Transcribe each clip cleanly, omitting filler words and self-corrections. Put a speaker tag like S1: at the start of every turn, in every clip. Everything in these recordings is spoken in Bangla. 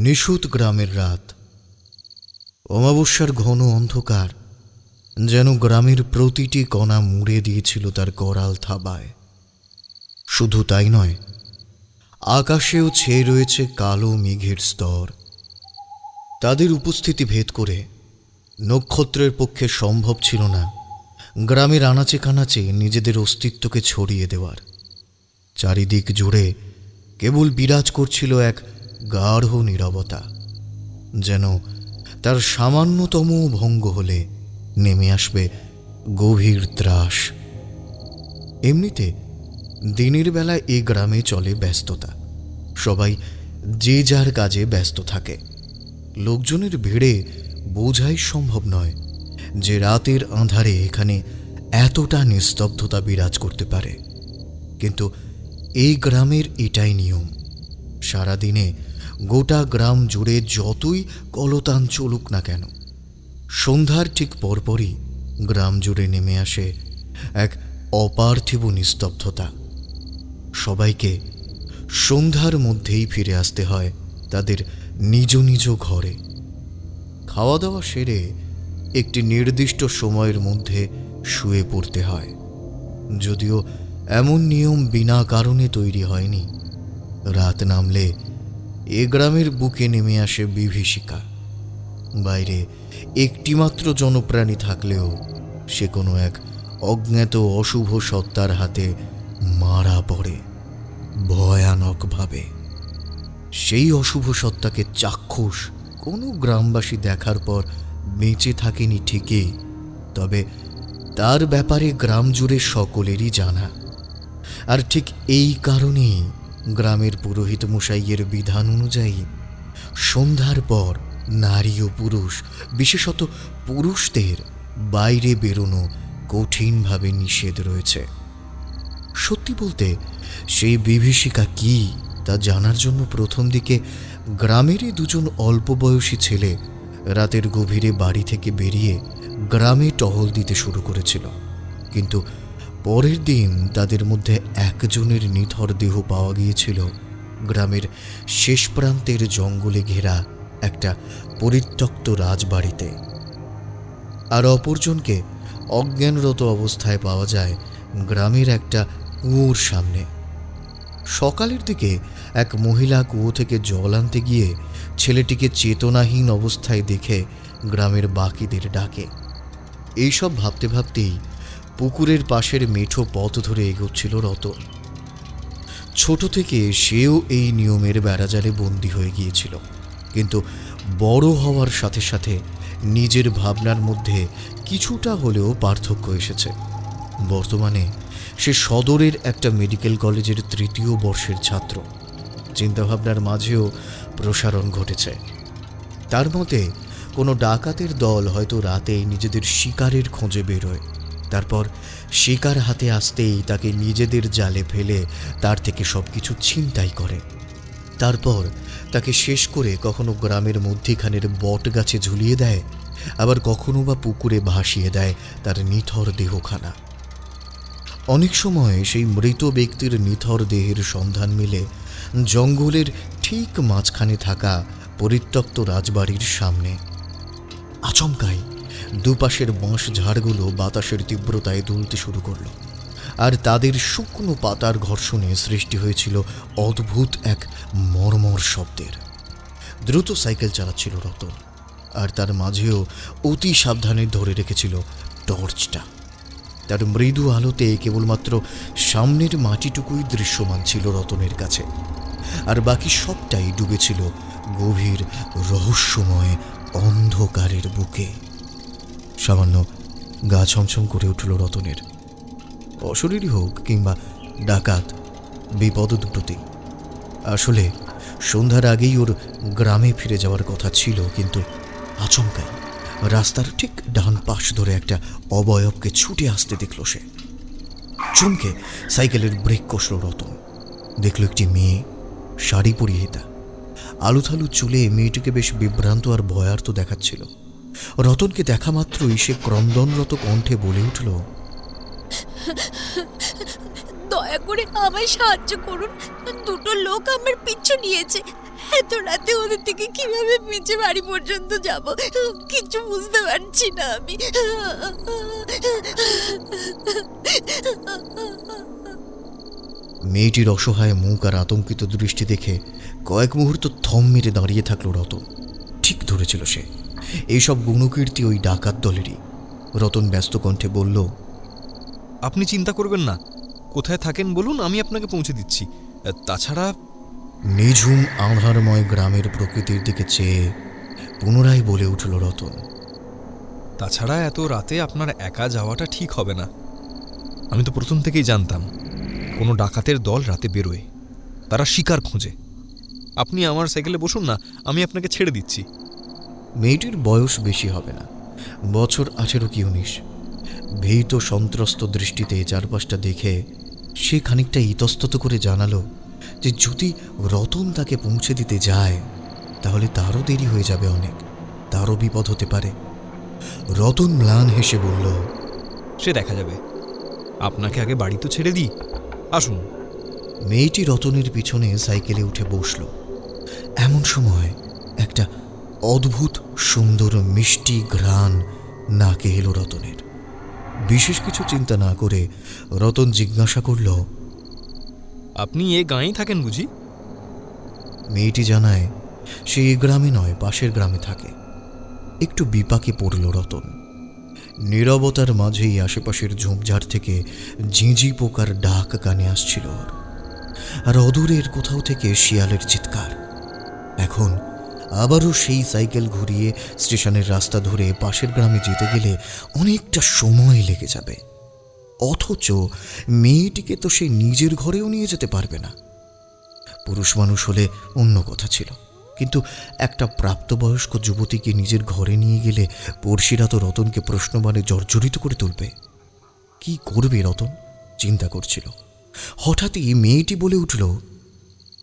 S1: নিশুত গ্রামের রাত। অমাবস্যার ঘন অন্ধকার যেন গ্রামের প্রতিটি কণা মুড়ে দিয়েছিল তার করাল থাবায়। শুধু তাই নয়, আকাশেও ছেয়ে রয়েছে কালো মেঘের স্তর। তাদের উপস্থিতি ভেদ করে নক্ষত্রের পক্ষে সম্ভব ছিল না গ্রামের আনাচে কানাচে নিজেদের অস্তিত্বকে ছড়িয়ে দেওয়ার। চারিদিক জুড়ে কেবল বিরাজ করছিল এক গাঢ় নীরবতা, যেন তার সামান্যতম ভঙ্গ হলে নেমে আসবে গভীর ত্রাস। এমনিতে দিনের বেলায় এই গ্রামে চলে ব্যস্ততা, সবাই যে যার কাজে ব্যস্ত থাকে। লোকজনের ভিড়ে বোঝাই সম্ভব নয় যে রাতের আঁধারে এখানে এতটা নিস্তব্ধতা বিরাজ করতে পারে। কিন্তু এই গ্রামের এটাই নিয়ম। সারাদিনে গোটা গ্রাম জুড়ে যতই কলতান চলুক না কেন, সন্ধ্যার ঠিক পরপরই গ্রাম জুড়ে নেমে আসে এক অপার্থিব নিস্তব্ধতা। সবাইকে সন্ধ্যার মধ্যেই ফিরে আসতে হয় তাদের নিজ নিজ ঘরে। খাওয়া দাওয়া সেরে একটি নির্দিষ্ট সময়ের মধ্যে শুয়ে পড়তে হয়, যদিও এমন নিয়ম বিনা কারণে তৈরি হয়নি। রাত নামলে এ গ্রামের বুকে নেমে আসে বিভীষিকা। বাইরে একটিমাত্র জনপ্রাণী থাকলেও সে কোনো এক অজ্ঞাত অশুভ সত্তার হাতে মারা পড়ে ভয়ানকভাবে। সেই অশুভ সত্তাকে চাক্ষুষ কোনো গ্রামবাসী দেখার পর বেঁচে থাকেনি ঠিকই, তবে তার ব্যাপারে গ্রাম জুড়ে সকলেরই জানা। আর ঠিক এই কারণেই গ্রামের পুরোহিত মশাইয়ের বিধান অনুযায়ী সন্ধ্যার পর নারী ও পুরুষ, বিশেষত পুরুষদের বাইরে বেরোনো কঠিনভাবে নিষেধ রয়েছে। সত্যি বলতে সেই বিভীষিকা কি তা জানার জন্য প্রথম দিকে গ্রামেরই দুজন অল্প বয়সী ছেলে রাতের গভীরে বাড়ি থেকে বেরিয়ে গ্রামে টহল দিতে শুরু করেছিল। কিন্তু পরের দিন তাদের মধ্যে একজনের নিথর দেহ পাওয়া গিয়েছিল গ্রামের শেষ প্রান্তের জঙ্গলে ঘেরা একটা পরিত্যক্ত রাজবাড়িতে, আর অপরজনকে অজ্ঞানরত অবস্থায় পাওয়া যায় গ্রামের একটা কুয়োর সামনে। সকালের দিকে এক মহিলা কুয়ো থেকে জল আনতে গিয়ে ছেলেটিকে চেতনাহীন অবস্থায় দেখে গ্রামের বাকিদের ডাকে। এইসব ভাবতে ভাবতেই পুকুরের পাশের মেঠো পথ ধরে এগোচ্ছিল রতন। ছোট থেকে সেও এই নিয়মের বেড়াজালে বন্দী হয়ে গিয়েছিল, কিন্তু বড় হওয়ার সাথে সাথে নিজের ভাবনার মধ্যে কিছুটা হলেও পার্থক্য এসেছে। বর্তমানে সে সদরের একটা মেডিকেল কলেজের 3য় বর্ষের ছাত্র। চিন্তাভাবনার মাঝেও প্রসারণ ঘটেছে। তার মতে কোনো ডাকাতের দল হয়তো রাতেই নিজেদের শিকারের খোঁজে বেরোয়, তারপর শিকার হাতে আসতেই তাকে নিজেদের জালে ফেলে তার থেকে সব কিছু ছিনতাই করে। তারপর তাকে শেষ করে কখনো গ্রামের মধ্যিখানের বট গাছে ঝুলিয়ে দেয়, আবার কখনো বা পুকুরে ভাসিয়ে দেয় তার নিথর দেহখানা। অনেক সময় সেই মৃত ব্যক্তির নিথর দেহের সন্ধান মেলে জঙ্গলের ঠিক মাঝখানে থাকা পরিত্যক্ত রাজবাড়ির সামনে। আচমকাই দুপাশের বাঁশ ঝাড়গুলো বাতাসের তীব্রতায় দুলতে শুরু করল, আর তাদের শুকনো পাতার ঘর্ষণে সৃষ্টি হয়েছিল অদ্ভুত এক মর্মর শব্দের। দ্রুত সাইকেল চালাচ্ছিল রতন, আর তার মাঝেও অতি সাবধানে ধরে রেখেছিল টর্চটা। তার মৃদু আলোতে কেবলমাত্র সামনের মাটিটুকুই দৃশ্যমান ছিল রতনের কাছে, আর বাকি সবটাই ডুবেছিল গভীর রহস্যময় অন্ধকারের বুকে। সামান্য গা ছমছম করে উঠল রতনের। অশরীরই হোক কিংবা ডাকাত, বিপদ দুটোতেই। আসলে সন্ধ্যার আগেই ওর গ্রামে ফিরে যাওয়ার কথা ছিল, কিন্তু আচমকাই রাস্তার ঠিক ডান পাশ ধরে একটা অবয়বকে ছুটে আসতে দেখল সে। চমকে সাইকেলের ব্রেক কষল রতন। দেখল একটি মেয়ে, শাড়ি পরিহিতা, আলুথালু চুলে মেয়েটিকে বেশ বিভ্রান্ত আর ভয়ার্ত দেখাচ্ছিল। রতনকে দেখা মাত্রই সে ক্রন্দনরত কণ্ঠে বলে উঠল,
S2: দয়া করে আমায় সাহায্য করুন, দুটো লোক আমার পিছু নিয়েছে, এত রাতে ওদের থেকে কিভাবে নিচে বাড়ি পর্যন্ত যাব কিছু বুঝতে পারছি না আমি।
S1: মেয়েটির অসহায় মুখ আর আতঙ্কিত দৃষ্টি দেখে কয়েক মুহূর্ত থম মেরে দাঁড়িয়ে থাকলো রতন। ঠিক ধরেছিল সে, এইসব গুণকীর্তি ওই ডাকাত দলেরই। রতন ব্যস্ত কণ্ঠে বলল,
S3: আপনি চিন্তা করবেন না, কোথায় থাকেন বলুন, আমি আপনাকে পৌঁছে দিচ্ছি। তাছাড়া
S1: নিঝুম আঁধারময় গ্রামের প্রকৃতির দিকে চেয়ে পুনরায় বলে উঠল রতন,
S3: তাছাড়া এত রাতে আপনার একা যাওয়াটা ঠিক হবে না। আমি তো প্রথম থেকেই জানতাম কোনো ডাকাতের দল রাতে বেরোয়, তারা শিকার খোঁজে। আপনি আমার সাইকেলে বসুন না, আমি আপনাকে ছেড়ে দিচ্ছি।
S1: মেয়েটির বয়স বেশি হবে না, বছর 18 কি 19। ভীত সন্ত্রস্ত দৃষ্টিতে চারপাশটা দেখে সে খানিকটা ইতস্তত করে জানালো যে যদি রতন তাকে পৌঁছে দিতে যায় তাহলে তারও দেরি হয়ে যাবে অনেক, তারও বিপদ হতে পারে। রতন ম্লান হেসে বলল,
S3: সে দেখা যাবে, আপনাকে আগে বাড়ি তো ছেড়ে দিই, আসুন।
S1: মেয়েটি রতনের পিছনে সাইকেলে উঠে বসল। এমন সময় একটা অদ্ভুত সুন্দর মিষ্টি ঘ্রাণ নাকে এলো রতনের। বিশেষ কিছু চিন্তা না করে রতন জিজ্ঞাসা করল,
S3: আপনি এ গাঁয়েই থাকেন বুঝি?
S1: মেয়েটি জানায় সে এ গ্রামে নয়, পাশের গ্রামে থাকে। একটু বিপাকে পড়ল রতন। নীরবতার মাঝেই আশেপাশের ঝোপঝাড় থেকে ঝিঁঝি পোকার ডাক কানে আসছিল ওর, আর অদূরের কোথাও থেকে শিয়ালের চিৎকার। এখন আবারও সেই সাইকেল ঘুরিয়ে স্টেশনের রাস্তা ধরে পাশের গ্রামে যেতে গেলে অনেকটা সময় লেগে যাবে। অথচ মেয়েটিকে তো সে নিজের ঘরেও নিয়ে যেতে পারবে না। পুরুষ মানুষ হলে অন্য কথা ছিল, কিন্তু একটা প্রাপ্তবয়স্ক যুবতীকে নিজের ঘরে নিয়ে গেলে পড়শিরা তো রতনকে প্রশ্নবাণে জর্জরিত করে তুলবে। কি করবে রতন চিন্তা করছিল। হঠাৎই মেয়েটি বলে উঠল,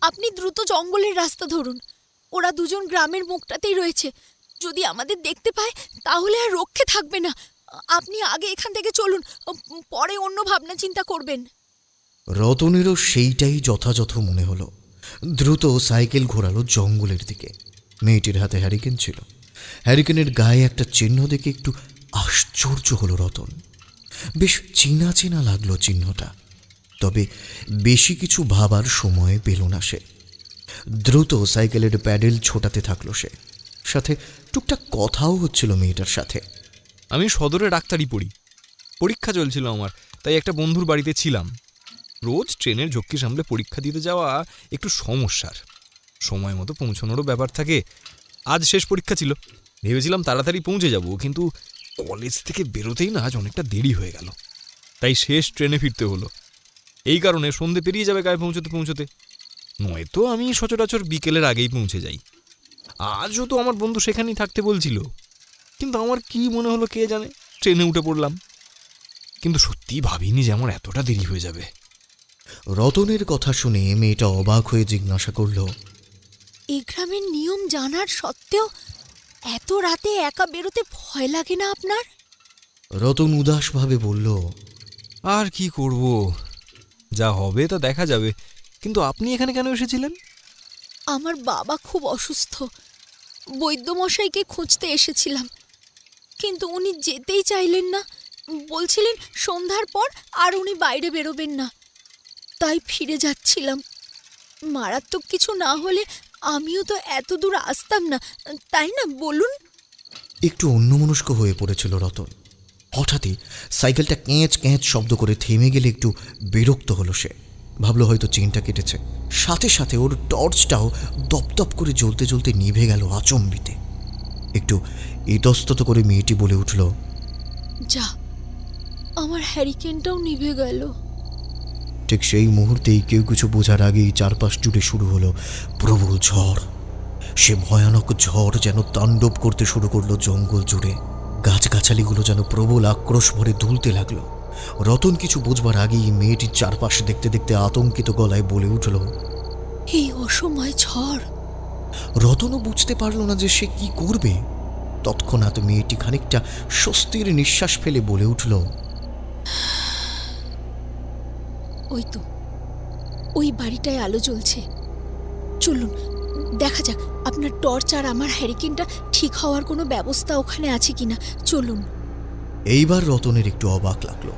S2: আপনি দ্রুত জঙ্গলের রাস্তা ধরুন, ওরা দুজন গ্রামের মুখটাতেই রয়েছে। যদি আমাদের দেখতে পায় তাহলে আর রক্ষে থাকবে না। আপনি আগে এখান থেকে চলুন, পরে অন্য ভাবনা চিন্তা করবেন।
S1: রতনেরও সেইটাই যথাযথ মনে হলো। দ্রুত সাইকেল ঘোরালো জঙ্গলের দিকে। মেয়েটির হাতে হ্যারিকেন ছিল। হ্যারিকেনের গায়ে একটা চিহ্ন দেখে একটু আশ্চর্য হলো রতন। বেশ চেনা চেনা লাগলো চিহ্নটা, তবে বেশি কিছু ভাবার সময় পেল না সে। দ্রুত সাইকেলের প্যাডেল ছোটাতে থাকলো সে, সাথে টুকটাক কথাও হচ্ছিল মেয়েটার সাথে।
S3: আমি সদরে ডাক্তারি পড়ি, পরীক্ষা চলছিল আমার, তাই একটা বন্ধুর বাড়িতে ছিলাম। রোজ ট্রেনের ঝক্কি সামলে পরীক্ষা দিতে যাওয়া একটু সমস্যার, সময় মতো পৌঁছানোরও ব্যাপার থাকে। আজ শেষ পরীক্ষা ছিল, ভেবেছিলাম তাড়াতাড়ি পৌঁছে যাব, কিন্তু কলেজ থেকে বেরোতেই না আজ অনেকটা দেরি হয়ে গেল, তাই শেষ ট্রেনে ফিরতে হলো। এই কারণে সন্ধে পেরিয়ে যাবে গায়ে পৌঁছতে পৌঁছতে, নয়তো আমি সচরাচর বিকেলের আগেই পৌঁছে যাই। আজও তো আমার বন্ধু সেখানেই থাকতে বলছিল, কিন্তু আমার কি মনে হলো কে জানে, ট্রেনে উঠে পড়লাম। কিন্তু সত্যি ভাবিনি যে আমার এতটা দেরি হয়ে যাবে।
S1: রতনের কথা শুনে মেয়েটা অবাক হয়ে জিজ্ঞাসা করল,
S2: এই গ্রামের নিয়ম জানার সত্ত্বেও এত রাতে একা বেরোতে ভয় লাগে না আপনার?
S1: রতন উদাসভাবে বলল,
S3: আর কি করব, যা হবে তা দেখা যাবে। কিন্তু আপনি এখানে কেন এসেছিলেন?
S2: আমার বাবা খুব অসুস্থ, বৈদ্যমশাইকে খুঁজতে এসেছিলাম, কিন্তু উনি যেতেই চাইলেন না। বলছিলেন সন্ধ্যার পর আর উনি বাইরে বেরোবেন না, তাই ফিরে যাচ্ছিলাম। মারাত্মক কিছু না হলে আমিও তো এত দূর আসতাম না, তাই না বলুন?
S1: একটু অন্যমনস্ক হয়ে পড়েছিল রতন। হঠাৎই সাইকেলটা ক্যাঁচ ক্যাঁচ শব্দ করে থেমে গেলে একটু বিরক্ত হলো সে। ভাবলো হয়তো চেনটা কেটেছে। সাথে সাথে ওর টর্চটাও দপদপ করে জ্বলতে জ্বলতে নিভে গেল আচম্বিতে। একটু ইতস্তত করে মেয়েটি বলে উঠল,
S2: যা, আমার হ্যারিকেনটাও নিভে গেল।
S1: ঠিক সেই মুহূর্তেই কেউ কিছু বোঝার আগেই চারপাশ জুড়ে শুরু হলো প্রবল ঝড়। সে ভয়ানক ঝড় যেন তাণ্ডব করতে শুরু করলো জঙ্গল জুড়ে। গাছগাছালিগুলো যেন প্রবল আক্রোশ ভরে দুলতে লাগলো। রতন কিছু বুঝবার আগেই মেয়েটির চারপাশ দেখতে দেখতে আতঙ্কিত গলায় বলে উঠল,
S2: এই অসময় ঝড়!
S1: রতনও বুঝতে পারল না যে সে কি করবে। তৎক্ষণাৎ মেয়েটি খানিকটা স্বস্তির নিঃশ্বাস ফেলে বলে উঠল,
S2: ওই তো, ওই বাড়িটায় আলো জ্বলছে, চলুন দেখা যাক আপনার টর্চ আর আমার হ্যারিকেনটা ঠিক হওয়ার কোনো ব্যবস্থা ওখানে আছে কিনা। চলুন।
S1: এইবার রতনের একটু অবাক লাগলো।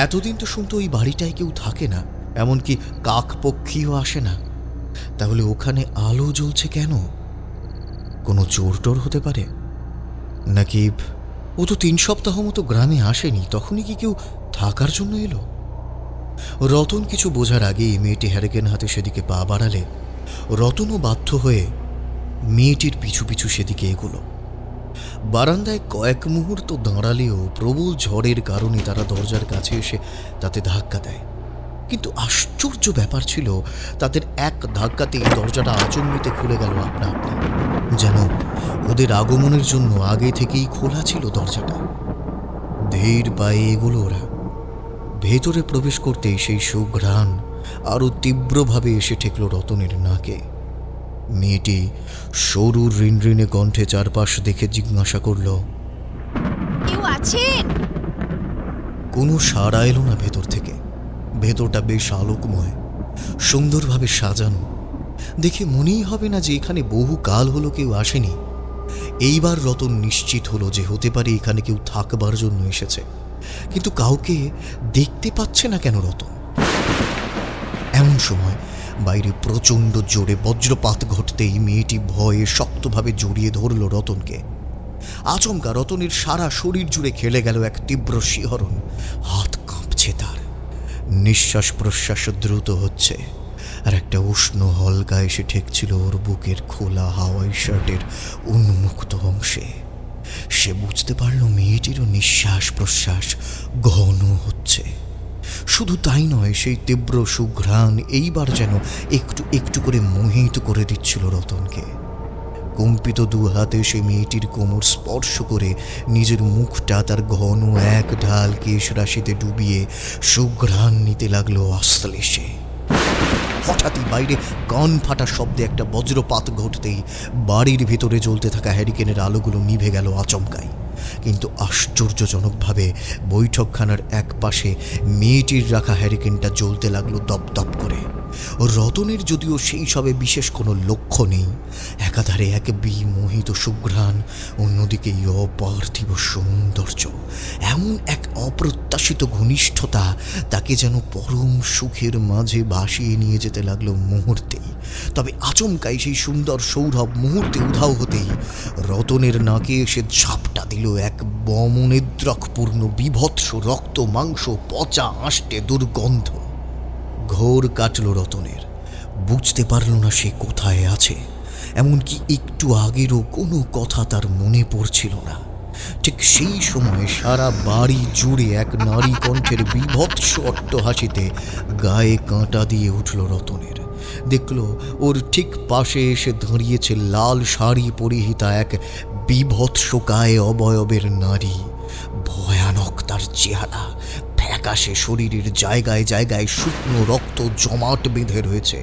S1: এতদিন তো শুনতো ওই বাড়িটায় কেউ থাকে না, এমনকি কাকপক্ষীও আসে না। তাহলে ওখানে আলো জ্বলছে কেন? কোনো চোর টোর হতে পারে নাকি? ও তো 3 সপ্তাহ মতো গ্রামে আসেনি, তখনই কি কেউ থাকার জন্য এলো? রতন কিছু বোঝার আগেই মেয়েটি হ্যারিকেন হাতে সেদিকে পা বাড়ালে রতনও বাধ্য হয়ে মেয়েটির পিছু পিছু সেদিকে এগোলো। বারান্দায় কয়েক মুহূর্ত দাঁড়ালেও প্রবল ঝড়ের কারণে তারা দরজার কাছে এসে তাতে ধাক্কা দেয়। কিন্তু আশ্চর্য ব্যাপার ছিল, তাদের এক ধাক্কাতেই দরজাটা আচমনিতে খুলে গেল আপনা আপনি, যেন ওদের আগমনের জন্য আগে থেকেই খোলা ছিল দরজাটা। ধীর পায়ে এগোলো ওরা। ভেতরে প্রবেশ করতেই সেই সুঘ্রাণ আরো তীব্রভাবে এসে ঠেকল রতনের নাকে। মেয়েটি সরু ঋণঋণে কণ্ঠে চারপাশ দেখে জিজ্ঞাসা করল,
S2: কেউ আছেন?
S1: কোনো সাড়া এলো না ভেতর থেকে। ভেতরটা বেশ আলোকময়, সুন্দরভাবে সাজানো, দেখে মনেই হবে না যে এখানে বহু কাল হলো কেউ আসেনি। এইবার রতন নিশ্চিত হলো যে হতে পারে এখানে কেউ থাকবার জন্য এসেছে, কিন্তু কাউকে দেখতে পাচ্ছে না কেন রতন? এমন সময় বাইরে প্রচণ্ড জোরে বজ্রপাত ঘটতেই মেয়েটি ভয়ে শক্তভাবে জড়িয়ে ধরল রতনকে। আচমকা রতনের সারা শরীর জুড়ে খেলে গেল এক তীব্র শিহরণ। হাত কাঁপছে তার, নিঃশ্বাস প্রশ্বাস দ্রুত হচ্ছে, আর একটা উষ্ণ হলকা এসে ঠেকছিল ওর বুকের খোলা হাওয়াই শার্টের উন্মুক্ত অংশে। সে বুঝতে পারল মেয়েটিরও নিঃশ্বাস প্রশ্বাস ঘন হচ্ছে। শুধু তাই নয়, সেই তীব্র সুঘ্রাণ এইবার যেন একটু একটু করে মোহিত করে দিচ্ছিল রতনকে। কম্পিত দু হাতে সে মেয়েটির কোমর স্পর্শ করে নিজের মুখটা তার ঘন এক ঢাল কেশ রাশিতে ডুবিয়ে সুঘ্রাণ নিতে লাগলো আশ্লেষে। হঠাৎই বাইরে কান ফাটা শব্দে একটা বজ্রপাত ঘটতেই বাড়ির ভেতরে জ্বলতে থাকা হ্যারিকেনের আলোগুলো নিভে গেল আচমকাই। কিন্তু আশ্চর্যজনকভাবে বৈঠকখানার এক পাশে মেয়েটির রাখা হ্যারিকেনটা জ্বলতে লাগলো দপদপ করে। রতনের যদিও সেই সবে বিশেষ কোনো লক্ষ্য নেই, একাধারে এক বিমোহিত সুঘ্রাণ, অন্যদিকে এই অপার্থিব সৌন্দর্য, এমন এক অপ্রত্যাশিত ঘনিষ্ঠতা তাকে যেন পরম সুখের মাঝে ভাসিয়ে নিয়ে যেতে লাগলো মুহূর্তেই। তবে আচমকাই সেই সুন্দর সৌরভ মুহূর্তে উধাও হতেই রতনের নাকে এসে ঝাপটা দিল এক বমনেদ্রকপূর্ণ বিভৎস রক্ত মাংস পচা আষ্টে দুর্গন্ধ। ঘোর কাটল রতনের, বুঝতে পারল না সে কোথায় আছে, এমনকি একটু আগেরও কোনো কথা তার মনে পড়ছিল না। ঠিক সেই সময় সারা বাড়ি জুড়ে এক নারী কণ্ঠের বিভৎস অট্টহাসিতে গায়ে কাঁটা দিয়ে উঠল রতনের। দেখল ওর ঠিক পাশে এসে দাঁড়িয়েছে লাল শাড়ি পরিহিতা এক বিভৎস গায়ে অবয়বের নারী। ভয়ানক তার চেহারা, ফ্যাকাশে শরীরের জায়গায় জায়গায় শুকনো রক্ত জমাট বেঁধে রয়েছে,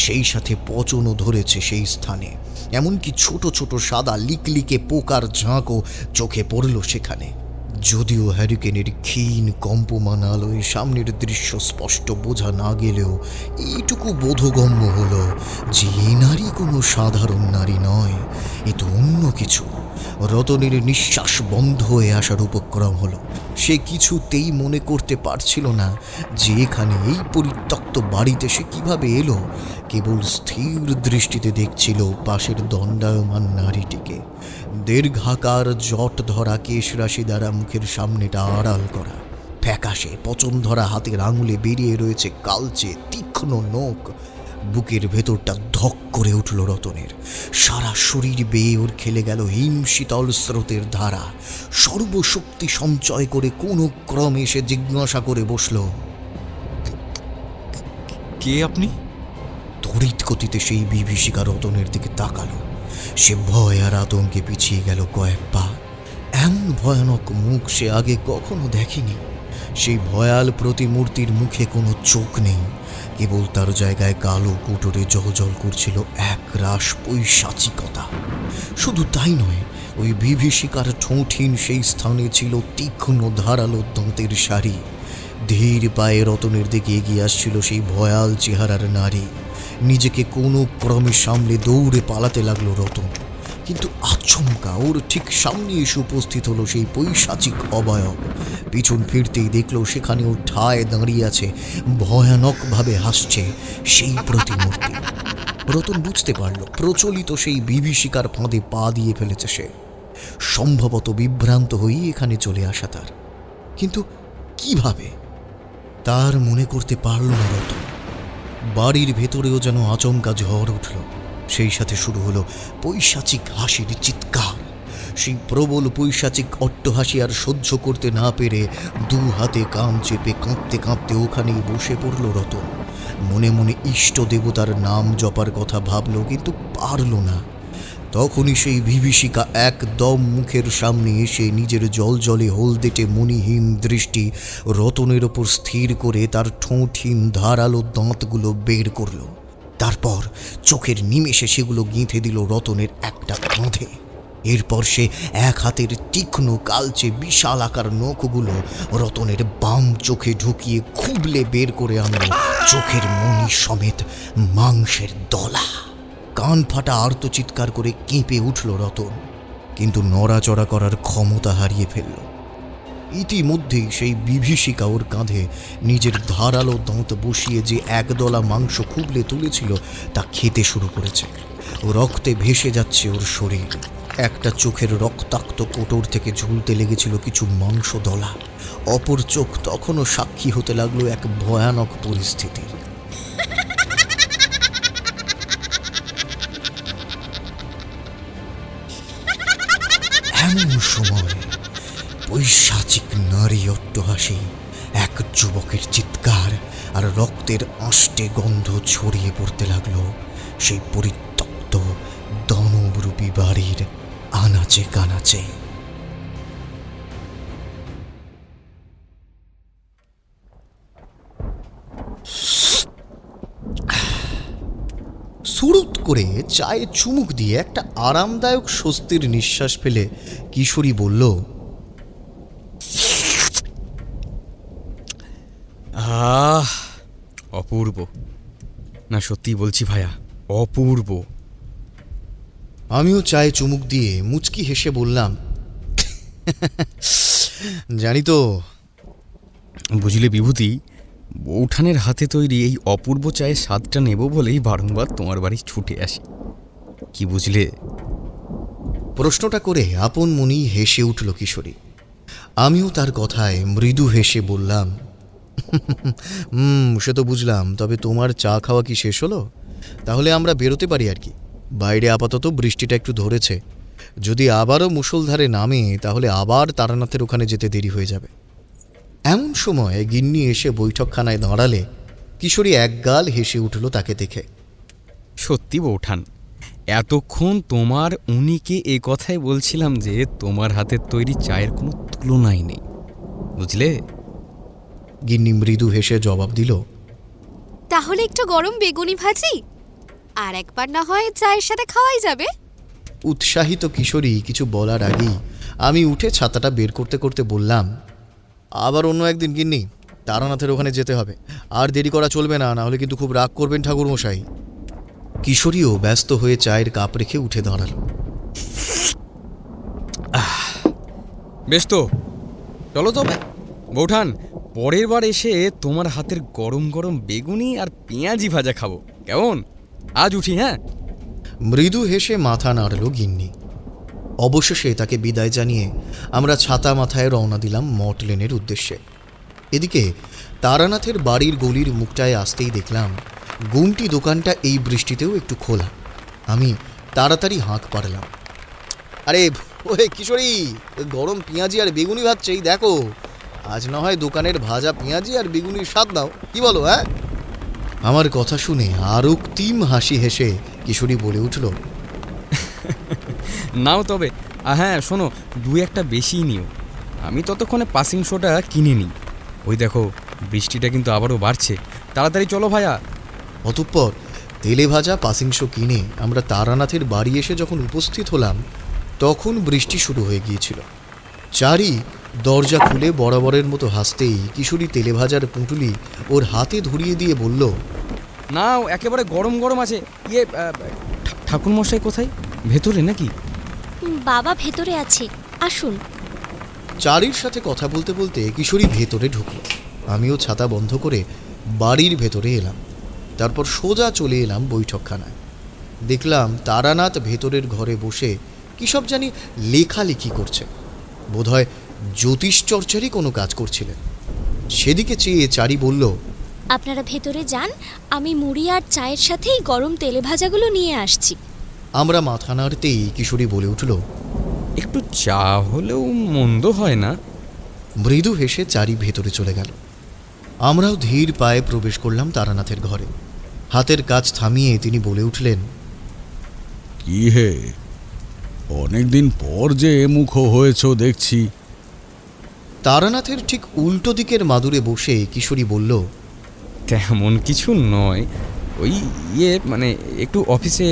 S1: সেই সাথে পচনও ধরেছে সেই স্থানে। এমনকি ছোট ছোট সাদা লিকলিকে পোকার ঝাঁকও চোখে পড়ল সেখানে। যদিও হ্যারিকেনের ক্ষীণ কম্পমান আলোয় সামনের দৃশ্য স্পষ্ট বোঝা না গেলেও এইটুকু বোধগম্য হলো যে এ নারী কোনো সাধারণ নারী নয়, এ তো অন্য কিছু। রতনের নিঃশ্বাস বন্ধ হয়ে আসার উপক্রম হলো। সে কিছুতেই মনে করতে পারছিল না যে এখানে এই পরিত্যক্ত বাড়িতে সে কিভাবে এলো। কেবল স্থির দৃষ্টিতে দেখছিল পাশের দণ্ডায়মান নারীটিকে। দীর্ঘাকার জট ধরা কেশ রাশি দ্বারা মুখের সামনেটা আড়াল করা, ফ্যাকাশে পচন ধরা হাতের আঙুলে বেরিয়ে রয়েছে কালচে তীক্ষ্ণ নখ। বুকের ভেতরটা ধক করে উঠল রতনের। সারা শরীর বেয়ে ওর খেলে গেল হিম শীতল স্রোতের ধারা। সর্বশক্তি সঞ্চয় করে কোনো ক্রমে সে জিজ্ঞাসা করে বসল,
S3: কে আপনি?
S1: তড়িৎ গতিতে সেই বিভীষিকা রতনের দিকে তাকালো। সে ভয় আর আতঙ্কে পিছিয়ে গেল কয়েক পা। এমন ভয়ানক মুখ সে আগে কখনো দেখেনি। সেই ভয়াল প্রতিমূর্তির মুখে কোনো চোখ নেই, কেবল তার জায়গায় কালো কুটোরে জলজল করছিল এক রাস পৈশাচিকতা। শুধু তাই নয়, ওই বিভীষিকার ঠোঁটহীন সেই স্থানে ছিল তীক্ষ্ণ ধারালো দাঁতের সারি। ধীর পায়ে রতনের দিকে এগিয়ে আসছিল সেই ভয়াল চেহারার নারী। নিজেকে কোনো ক্রমে সামলে দৌড়ে পালাতে লাগলো রতন, কিন্তু আচমকা ওর ঠিক সামনে এসে উপস্থিত হলো সেই পৈশাচিক অবয়ব। পিছন ফিরতেই দেখলো সেখানে ওর ঠায় দাঁড়িয়ে আছে, ভয়ানকভাবে হাসছে সেই প্রতিমূর্তি। রতন বুঝতে পারল প্রচলিত সেই বিভীষিকার ফাঁদে পা দিয়ে ফেলেছে সে। সম্ভবত বিভ্রান্ত হয়েই এখানে চলে আসা তার, কিন্তু কিভাবে তার মনে করতে পারল না রতন। বাড়ির ভেতরেও যেন আচমকা ঝড় উঠল, সেই সাথে শুরু হলো পৈশাচিক হাসির চিৎকার। সেই প্রবল পৈশাচিক অট্টহাসি আর সহ্য করতে না পেরে দু হাতে কান চেপে কাঁপতে কাঁপতে ওখানেই বসে পড়ল রতন। মনে মনে ইষ্ট দেবতার নাম জপার কথা ভাবল, কিন্তু পারল না। তখনই সেই বিভীষিকা একদম মুখের সামনে এসে নিজের জলজলে হলদেটে মণিহীন দৃষ্টি রতনের ওপর স্থির করে তার ঠোঁটহীন ধারালো দাঁতগুলো বের করল। তারপর চোখের নিমেষে সেগুলো গেঁথে দিল রতনের একটা কাঁধে। এরপর সে এক হাতের তীক্ষ্ণ কালচে বিশাল আকার নখগুলো রতনের বাম চোখে ঢুকিয়ে খুবলে বের করে আনল চোখের মণি সমেত মাংসের দলা। কান ফাটা আর্তচিৎকার করে কেঁপে উঠল রতন, কিন্তু নড়াচড়া করার ক্ষমতা হারিয়ে ফেলল। ইতিমধ্যেই সেই বিভীষিকা ওর কাঁধে নিজের ধারালো দাঁত বসিয়ে যে একদলা মাংস খুবলে তুলেছিল তা খেতে শুরু করেছে। রক্তে ভেসে যাচ্ছে ওর শরীর। একটা চোখের রক্তাক্ত কোটর থেকে ঝুলতে লেগেছিল কিছু মাংস দলা। অপর চোখ তখনও সাক্ষী হতে লাগলো এক ভয়ানক পরিস্থিতির। এমন সময় পৈশাচিক নারী অট্টহাসি, এক যুবকের চিৎকার আর রক্তের আষ্টে গন্ধ ছড়িয়ে পড়তে লাগলো সেই পরিত্যক্ত দানবরূপী বাড়ির আনাচে কানাচে। সুরুত করে চায়ে চুমুক দিয়ে একটা আরামদায়ক স্বস্তির নিঃশ্বাস ফেলে কিশোরী বলল,
S3: আহ, অপূর্ব। না, সত্যি বলছি ভাইয়া, অপূর্ব।
S1: আমিও চায়ে চুমুক দিয়ে মুচকি হেসে বললাম, জানি তো।
S3: বুঝলে বিভূতি, বৌঠানের হাতে তৈরি এই অপূর্ব চায়ের স্বাদটা নেব বলেই বারংবার তোমার বাড়ি ছুটে আসি। কি বুঝলে?
S1: প্রশ্নটা করে আপন মনেই হেসে উঠল কিশোরী। আমিও তার কথায় মৃদু হেসে বললাম, সে তো বুঝলাম, তবে তোমার চা খাওয়া কি শেষ হলো? তাহলে আমরা বেরোতে পারি আর কি। বাইরে আপাতত বৃষ্টিটা একটু ধরেছে, যদি আবারও মুষলধারে নামে তাহলে আবার তারানাথের ওখানে যেতে দেরি হয়ে যাবে। এমন সময় গিন্নি এসে বৈঠকখানায় দাঁড়ালে কিশোরী একগাল হেসে উঠল তাকে দেখে।
S3: সত্যি বৌঠান, এতক্ষণ তোমার উনিকে এ কথাই বলছিলাম যে তোমার হাতের তৈরি চায়ের কোনো তুলনাই নেই, বুঝলে?
S1: গিন্নি মৃদু হেসে জবাব দিল,
S2: তাহলে একটু গরম বেগুনি ভাজি আর একবার না হয় চায়ের সাথে খাওয়াই যাবে।
S1: উৎসাহিত কিশোরী কিছু বলার আগেই আমি উঠে ছাতাটা বের করতে করতে বললাম, আবার অন্য একদিন গিন্নি, তারানাথের ওখানে যেতে হবে, আর দেরি করা চলবে না, না হলে কিন্তু খুব রাগ করবেন ঠাকুরমশাই। কিশোরীও ব্যস্ত হয়ে চায়ের কাপ রেখে উঠে দাঁড়াল।
S3: বেশ তো, চলো তবে বৌঠান, পরের বার এসে তোমার হাতের গরম গরম বেগুনি আর পেঁয়াজি ভাজা খাবো, কেমন? আজ উঠি, হ্যাঁ?
S1: মৃদু হেসে মাথা নাড়ল গিন্নি। অবশেষে তাকে বিদায় জানিয়ে আমরা ছাতা মাথায় রওনা দিলাম মঠ লেনের উদ্দেশ্যে। এদিকে তারানাথের বাড়ির গলির মুখটায় আসতেই দেখলাম গুমটি দোকানটা এই বৃষ্টিতেও একটু খোলা। আমি তাড়াতাড়ি হাঁক পারলাম, আরে ওহে কিশোরী, গরম পেঁয়াজি আর বেগুনি ভাজছে, এই দেখো। আজ না হয় দোকানের ভাজা পেঁয়াজি আর বেগুনির স্বাদ দাও, কি বলো? হ্যাঁ। আমার কথা শুনে আর কৃত্রিম হাসি হেসে কিশোরী বলে উঠল,
S3: নাও তবে। হ্যাঁ শোনো, দু একটা বেশিই নিও, আমি ততক্ষণে পাসিং শোটা কিনে নিই। ওই দেখো, বৃষ্টিটা কিন্তু আবারও বাড়ছে, তাড়াতাড়ি চলো ভাইয়া।
S1: অতঃপর তেলে ভাজা পাসিংশ কিনে আমরা তারানাথের বাড়ি এসে যখন উপস্থিত হলাম তখন বৃষ্টি শুরু হয়ে গিয়েছিল। চারি দরজা খুলে বরাবরের মতো হাসতেই কিশোরী তেলে ভাজার পুঁটুলি ওর হাতে ধরিয়ে দিয়ে বলল,
S3: না, একেবারে গরম গরম আছে। ঠাকুরমশাই কোথায়? ভেতরে নাকি?
S4: বাবা ভেতরে আছে, আসুন।
S1: চারির সাথে কথা বলতে বলতে কিশোরী ভেতরে ঢুকল। আমিও ছাতা বন্ধ করে বাড়ির ভেতরে এলাম। তারপর সোজা চলে এলাম বৈঠকখানায়। দেখলাম তারানাথ ভেতরের ঘরে বসে কী সব জানি লেখালেখি করছে। বোধহয় জ্যোতিষ চর্চারই কোনো কাজ করছিলেন। সেদিকে চেয়ে চারি বলল,
S4: আপনারা ভেতরে যান, আমি মুড়ি আর চায়ের সাথেই গরম তেলে ভাজাগুলো নিয়ে আসছি।
S1: আমরা মাথা নাড়তেই কিশোরী বলে উঠল,
S3: একটু চা হলেও মন্দ হয় না।
S1: মৃদু হেসে চারি ভেতরে চলে গেল। আমরাও ধীর পায়ে প্রবেশ করলাম তারানাথের ঘরে। হাতের কাজ থামিয়ে তিনি বলে উঠলেন,
S5: কি হে, অনেকদিন পর যে মুখ হয়েছ দেখছি।
S1: তারানাথের ঠিক উল্টো দিকের মাদুরে বসে কিশোরী বলল,
S3: তেমন কিছু নয়, ওই মানে একটু অফিসে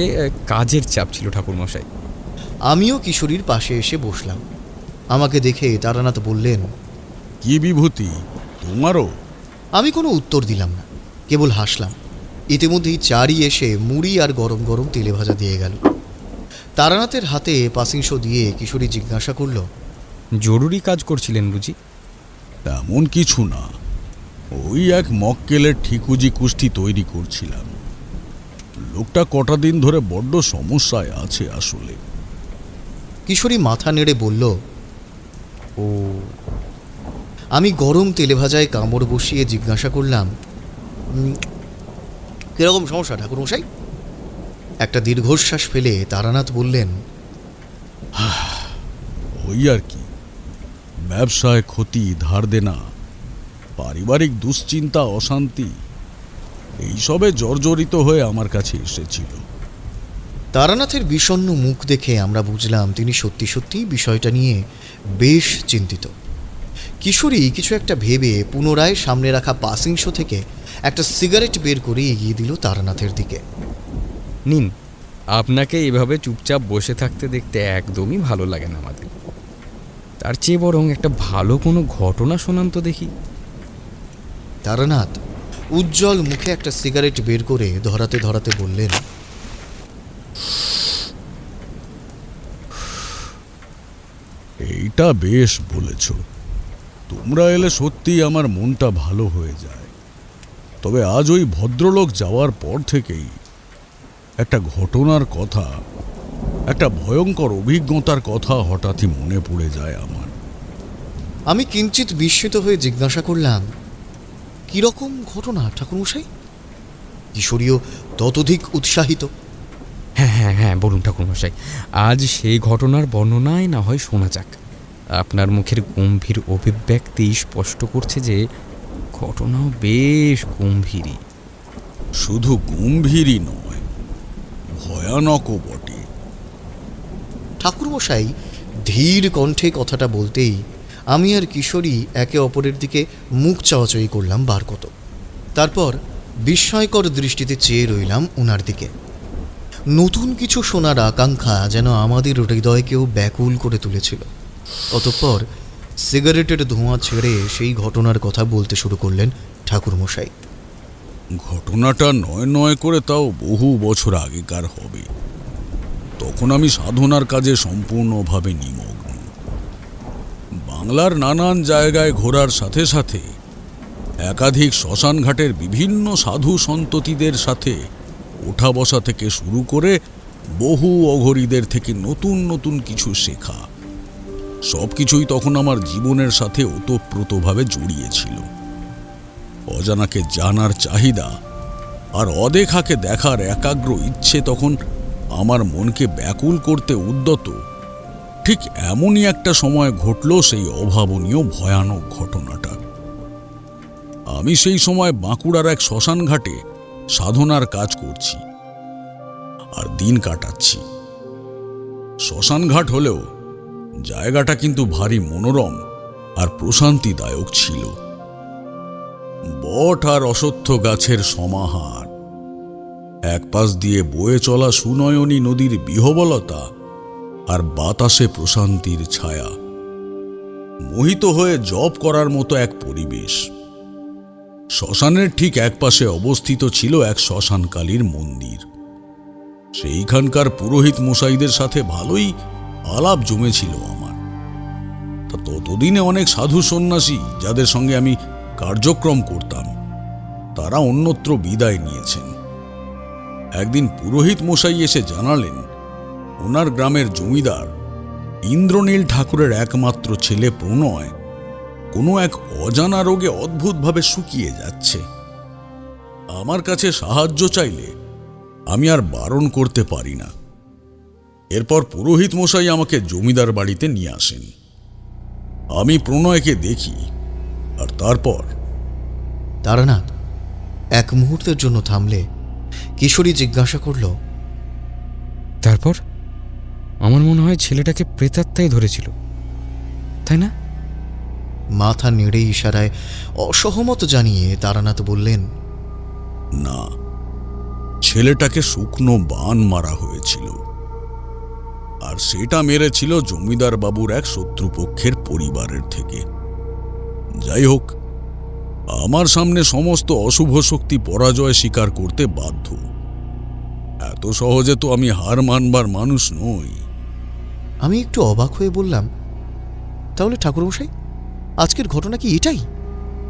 S3: কাজের চাপ ছিল ঠাকুরমশাই।
S1: আমিও কিশোরীর পাশে এসে বসলাম। আমাকে দেখে তারানাথ বললেন,
S5: কি বিভূতি তোমারও?
S1: আমি কোনো উত্তর দিলাম না, কেবল হাসলাম। ইতিমধ্যেই চারি এসে মুড়ি আর গরম গরম তেলে ভাজা দিয়ে গেল। তারানাথের হাতে পাসিংশ দিয়ে কিশোরী জিজ্ঞাসা করল,
S3: জরুরি কাজ করছিলেন বুঝি?
S5: তেমন কিছু না, ওই এক মক্কেলের ঠিকুজি কুষ্টি তৈরি করছিলাম। লোকটা কটা দিন ধরে বড্ড সমস্যায় আছে আসলে।
S1: কিশোরী মাথা নেড়ে বলল,
S3: ও।
S1: আমি গরম তেলে ভাজায় কামড় বসিয়ে জিজ্ঞাসা করলাম, কিরকম সমস্যা ঠাকুরমশাই? একটা দীর্ঘশ্বাস ফেলে তারানাথ বললেন,
S5: ওই আর কি, ব্যবসায় ক্ষতি, ধার দেনা, পারিবারিক দুশ্চিন্তা, অশান্তি, এইসবে জর্জরিত হয়ে আমার কাছে এসেছিল।
S1: তারানাথের বিষণ্ণ মুখ দেখে আমরা বুঝলাম তিনি সত্যি সত্যি বিষয়টা নিয়ে বেশ চিন্তিত। কিশোরী কিছু একটা ভেবে পুনরায় সামনে রাখা পাসিংশ থেকে একটা সিগারেট বের করে এগিয়ে দিল তারানাথের দিকে।
S3: নিন, আপনাকে এভাবে চুপচাপ বসে থাকতে দেখতে একদমই ভালো লাগে না আমাদের। তার চেয়ে বরং একটা ভালো কোনো ঘটনা শোনান তো দেখি।
S1: তারানাথ উজ্জ্বল মুখে একটা সিগারেট বের করে ধরাতে ধরাতে বললেন,
S5: এইটা বেশ বলেছ, তোমরা এলে সত্যি আমার মনটা ভালো হয়ে যায়। তবে আজ ওই ভদ্রলোক যাওয়ার পর থেকেই একটা ঘটনার কথা, একটা ভয়ঙ্কর অভিজ্ঞতার কথা হঠাৎই মনে পড়ে যায় আমার।
S1: আমি কিঞ্চিত বিস্মিত হয়ে জিজ্ঞাসা করলাম, কিরকম ঘটনা ঠাকুরমশাই? কিশোরীও ততোধিক উৎসাহিত।
S3: হ্যাঁ হ্যাঁ হ্যাঁ, বলুন ঠাকুরমশাই, আজ সেই ঘটনার বর্ণনায় না হয় শোনা যাক। আপনার মুখের গম্ভীর অভিব্যক্তি স্পষ্ট করছে যে ঘটনাও বেশ গম্ভীরই।
S5: শুধু গম্ভীরই নয়, ভয়ানকও বটে।
S1: ঠাকুরমশাই ধীর কণ্ঠে কথাটা বলতেই আমি আর কিশোরী একে অপরের দিকে মুখ চাওয়াচাই করলাম বার কত। তারপর বিস্ময়কর দৃষ্টিতে চেয়ে রইলাম ওনার দিকে। নতুন কিছু শোনার আকাঙ্ক্ষা যেন আমাদের হৃদয়কেও ব্যাকুল করে তুলেছিল। অতঃপর সিগারেটের ধোঁয়া ছেড়ে সেই ঘটনার কথা বলতে শুরু করলেন ঠাকুরমশাই।
S5: ঘটনাটা নয় নয় করে তাও বহু বছর আগেকার হবে। তখন আমি সাধনার কাজে সম্পূর্ণভাবে নিমগ্ন। বাংলার নানান জায়গায় ঘোরার সাথে সাথে একাধিক শ্মশানঘাটের বিভিন্ন সাধু সন্ততিদের সাথে ওঠা বসা থেকে শুরু করে বহু অঘরীদের থেকে নতুন নতুন কিছু শেখা, সব কিছুই তখন আমার জীবনের সাথে ওতপ্রোতভাবে জড়িয়েছিল। অজানাকে জানার চাহিদা আর অদেখাকে দেখার একাগ্র ইচ্ছে তখন আমার মনকে ব্যাকুল করতে উদ্যত। ঠিক এমনই একটা সময় ঘটল সেই অভাবনীয় ভয়ানক ঘটনাটা। আমি সেই সময় বাঁকুড়ার এক শ্মশানঘাটে সাধনার কাজ করছি আর দিন কাটাচ্ছি। শ্মশানঘাট হলেও জায়গাটা কিন্তু ভারী মনোরম আর প্রশান্তিদায়ক ছিল। বট আর অশ্বত্থ গাছের সমাহার, এক পাশ দিয়ে বয়ে চলা সুনয়নী নদীর বিহবলতা আর বাতাসে প্রশান্তির ছায়া, মোহিত হয়ে জপ করার মতো এক পরিবেশ। শ্মশানের ঠিক একপাশে অবস্থিত ছিল এক শ্মশানকালীর মন্দির। সেইখানকার পুরোহিত মশাইদের সাথে ভালোই আলাপ জমেছিল আমার। তা ততদিনে অনেক সাধু সন্ন্যাসী যাদের সঙ্গে আমি কার্যক্রম করতাম তারা অন্যত্র বিদায় নিয়েছেন। একদিন পুরোহিত মশাই এসে জানালেন ওনার গ্রামের জমিদার ইন্দ্রনীল ঠাকুরের একমাত্র ছেলে প্রণয় কোনো এক অজানা রোগে অদ্ভুতভাবে শুকিয়ে যাচ্ছে। আমার কাছে সাহায্য চাইলে আমি আর বারণ করতে পারি না। এরপর পুরোহিত মশাই আমাকে জমিদার বাড়িতে নিয়ে আসেন। আমি প্রণয়কে দেখি আর তারপর
S1: তারানাথ এক মুহূর্তের জন্য থামলে কিশোরী জিজ্ঞাসা করল,
S6: তারপর আমার মনে হয় ছেলেটাকে প্রেতাত্মাই ধরেছিল, তাই না?
S1: মাথা নেড়ে ইশারায় অসহমত জানিয়ে তারানাথ বললেন,
S5: না, ছেলেটাকে শুকনো বান মারা হয়েছিল, আর সেটা মেরেছিল জমিদার বাবুর এক শত্রুপক্ষের পরিবারের থেকে। যাই হোক, আমার সামনে সমস্ত অশুভ শক্তি পরাজয় স্বীকার করতে বাধ্য। এত সহজে তো আমি হার মানবার মানুষ নই।
S1: আমি একটু অবাক হয়ে বললাম, তাহলে ঠাকুরমশাই আজকের ঘটনা কি এটাই?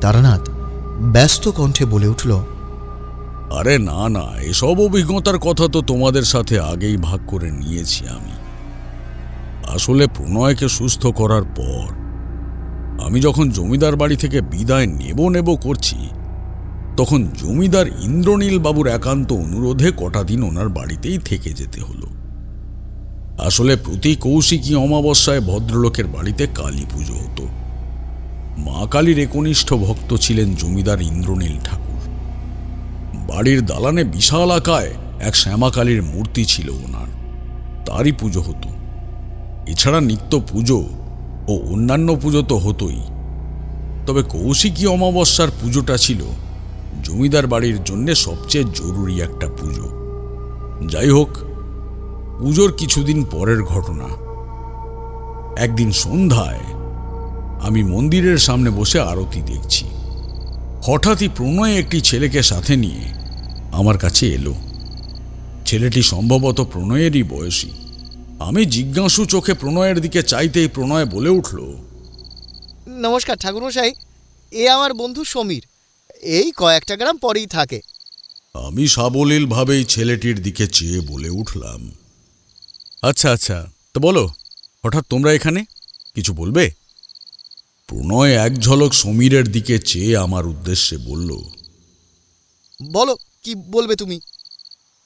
S1: তারানাথ ব্যস্ত কণ্ঠে বলে উঠল,
S5: আরে না না, এসব অভিজ্ঞতার কথা তো তোমাদের সাথে আগেই ভাগ করে নিয়েছি আমি। আসলে প্রণয়কে সুস্থ করার পর আমি যখন জমিদার বাড়ি থেকে বিদায় নেব করছি, তখন জমিদার ইন্দ্রনীল বাবুর একান্ত অনুরোধে কটা দিন ওনার বাড়িতেই থেকে যেতে হলো। আসলে প্রতি কৌশিকী অমাবস্যায় ভদ্রলোকের বাড়িতে কালী পুজো হতো। মা কালীর একনিষ্ঠ ভক্ত ছিলেন জমিদার ইন্দ্রনীল ঠাকুর। বাড়ির দালানে বিশাল আকায় এক শ্যামাকালীর মূর্তি ছিল ওনার, তারই পুজো হতো। এছাড়া নিত্য পুজো ও অন্যান্য পুজো তো হতোই, তবে কৌশিকী অমাবস্যার পুজোটা ছিল জমিদার বাড়ির জন্য সবচেয়ে জরুরি একটা পুজো। যাই হোক, পুজোর কিছুদিন পরের ঘটনা। একদিন সন্ধ্যায় আমি মন্দিরের সামনে বসে আরতি দেখছি। হঠাৎই প্রণয় একটি ছেলেকে সাথে নিয়ে আমার কাছে এলো। ছেলেটি সম্ভবত প্রণয়েরই বয়সী। আমি জিজ্ঞাসু চোখে প্রণয়ের দিকে চাইতেই প্রণয় বলে উঠল,
S1: নমস্কার ঠাকুরমশাই, এ আমার বন্ধু সমীর, এই কয়েকটা গ্রাম পরেই থাকে।
S5: আমি সাবলীলভাবেই ছেলেটির দিকে চেয়ে বলে উঠলাম, আচ্ছা আচ্ছা, তো বলো, হঠাৎ তোমরা এখানে, কিছু বলবে? প্রণয় এক ঝলক সমীরের দিকে চেয়ে আমার উদ্দেশ্যে বলল,
S1: বলো কি বলবে তুমি?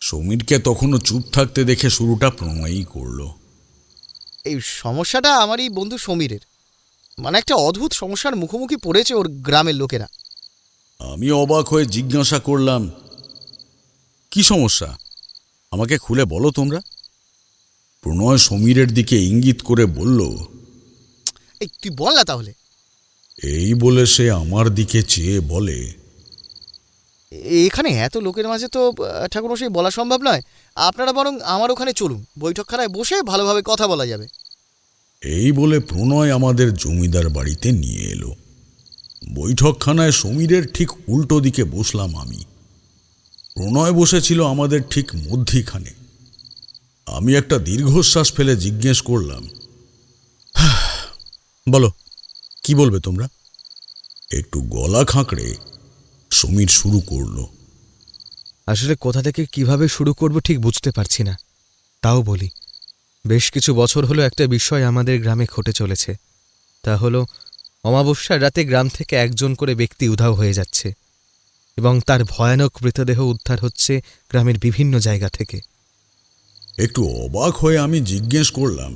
S5: সমীরকে তখনও চুপ থাকতে দেখে শুরুটা প্রণয়ই করল।
S1: এই সমস্যাটা আমারই বন্ধু সমীরের, মানে একটা অদ্ভুত সমস্যার মুখোমুখি পড়েছে ওর গ্রামের লোকেরা।
S5: আমি অবাক হয়ে জিজ্ঞাসা করলাম, কি সমস্যা, আমাকে খুলে বলো তোমরা। প্রণয় সমীরের দিকে ইঙ্গিত করে বলল,
S1: এই তুই বল না তাহলে।
S5: এই বলে সে আমার দিকে চেয়ে বলে,
S1: এখানে এত লোকের মাঝে তো ঠাকুরমশাই বলা সম্ভব নয়, আপনারা বরং আমার ওখানে চলুন, বৈঠকখানায় বসে ভালোভাবে কথা বলা যাবে।
S5: এই বলে প্রণয় আমাদের জমিদার বাড়িতে নিয়ে এলো। বৈঠকখানায় সমীরের ঠিক উল্টো দিকে বসলাম আমি। প্রণয় বসেছিল আমাদের ঠিক মধ্যিখানে। আমি একটা দীর্ঘশ্বাস ফেলে জিজ্ঞেস করলাম, বলো কি বলবে তোমরা? একটু গলা খাঁকড়ে সমীর শুরু করল,
S6: আসলে কোথা থেকে কিভাবে শুরু করব ঠিক বুঝতে পারছি না। তাও বলি, বেশ কিছু বছর হলো একটা বিষয় আমাদের গ্রামে ঘটে চলেছে। তা হলো, অমাবস্যার রাতে গ্রাম থেকে একজন করে ব্যক্তি উধাও হয়ে যাচ্ছে এবং তার ভয়ানক মৃতদেহ উদ্ধার হচ্ছে গ্রামের বিভিন্ন জায়গা থেকে।
S5: একটু অবাক হয়ে আমি জিজ্ঞেস করলাম,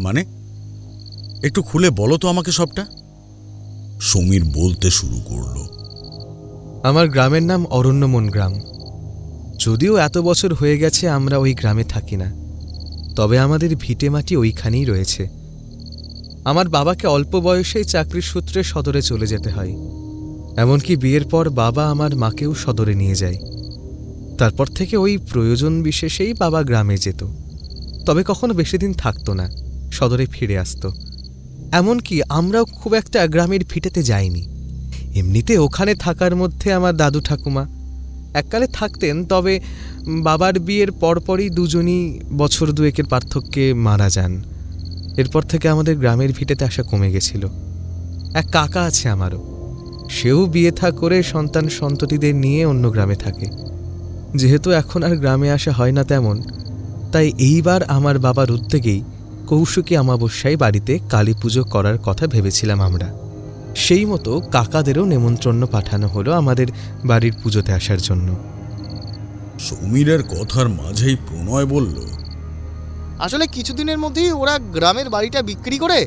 S5: মানে একটু খুলে বলো তো আমাকে সবটা। সমীর বলতে শুরু করলো,
S6: আমার গ্রামের নাম অরণ্যমন গ্রাম। যদিও এত বছর হয়ে গেছে আমরা ওই গ্রামে থাকি না, তবে আমাদের ভিটেমাটি ওইখানেই রয়েছে। আমার বাবাকে অল্প বয়সেই চাকরির সূত্রে সদরে চলে যেতে হয়। এমনকি বিয়ের পর বাবা আমার মাকেও সদরে নিয়ে যায়। তারপর থেকে ওই প্রয়োজন বিশেষেই বাবা গ্রামে যেত, তবে কখনো বেশি দিন থাকতো না, সদরে ফিরে আসতো। এমনকি আমরাও খুব একটা গ্রামের ভিটেতে যাইনি। এমনিতে ওখানে থাকার মধ্যে আমার দাদু ঠাকুমা এককালে থাকতেন, তবে বাবার বিয়ের পরপরই দুজনই বছর দুয়েকের পার্থক্যে মারা যান। এরপর থেকে আমাদের গ্রামের ভিটেতে আসা কমে গেছিল। এক কাকা আছে আমারও, সেও বিয়ে থা করে সন্তান সন্ততিদের নিয়ে অন্য গ্রামে থাকে। যেহেতু এখন আর গ্রামে আসা হয় না তেমন, তাই এইবার আমার বাবার উদ্যোগেই কৌশিকী অমাবস্যায় বাড়িতে কালী পুজো করার কথা ভেবেছিলাম আমরা। সেই মতো কাকাদেরও নেমন্ত্রণ পাঠানো হলো আমাদের বাড়ির পুজোতে আসার জন্য।
S5: সমীরের কথার মাঝেই প্রণয় বলল,
S7: আসলে কিছুদিনের মধ্যেই ওরা গ্রামের বাড়িটা বিক্রি করে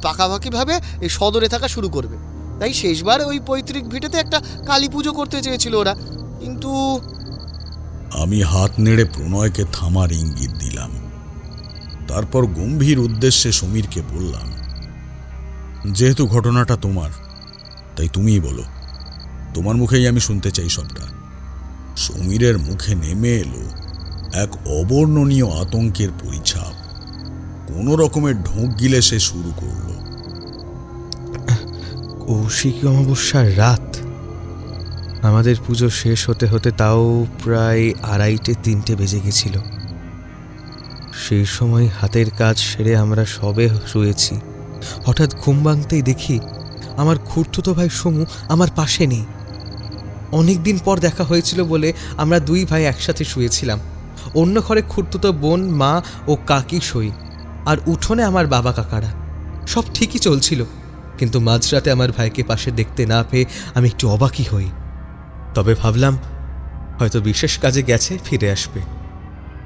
S7: পাকাপাকিভাবে এই সদরে থাকা শুরু করবে। তাই শেষবার ওই পৈতৃক ভিটেতে একটা কালী পুজো করতে চেয়েছিল ওরা, কিন্তু
S5: আমি হাত নেড়ে প্রণয়কে থামার ইঙ্গিত দিলাম। তারপর গম্ভীর উদ্দেশ্যে সমীরকে বললাম, যেহেতু ঘটনাটা তোমার, তাই তুমিই বলো, তোমার মুখেই আমি শুনতে চাই সবটা। সমীরের মুখে নেমে এলো এক অবর্ণনীয় আতঙ্কের পরিছাপ। কোনো রকমের ঢোক গিলে সে শুরু করলো,
S6: কৌশিকী অমাবস্যার রাত আমাদের পুজো শেষ হতে হতে তাও প্রায় 2:30-3টে বেজে গেছিল। সেই সময় হাতের কাজ সেরে আমরা সবে শুয়েছি। হঠাৎ ঘুম ভাঙতেই দেখি আমার খুড়তুতো ভাই সমু আমার পাশে নেই। অনেকদিন পর দেখা হয়েছিল বলে আমরা দুই ভাই একসাথে শুয়েছিলাম। অন্য ঘরে খুড়তুতো বোন, মা ও কাকি শোয়, আর উঠোনে আমার বাবা কাকারা। সব ঠিকই চলছিল, কিন্তু মাঝরাতে আমার ভাইকে পাশে দেখতে না পেয়ে আমি একটু অবাকই হই। তবে ভাবলাম হয়তো বিশেষ কাজে গেছে, ফিরে আসবে।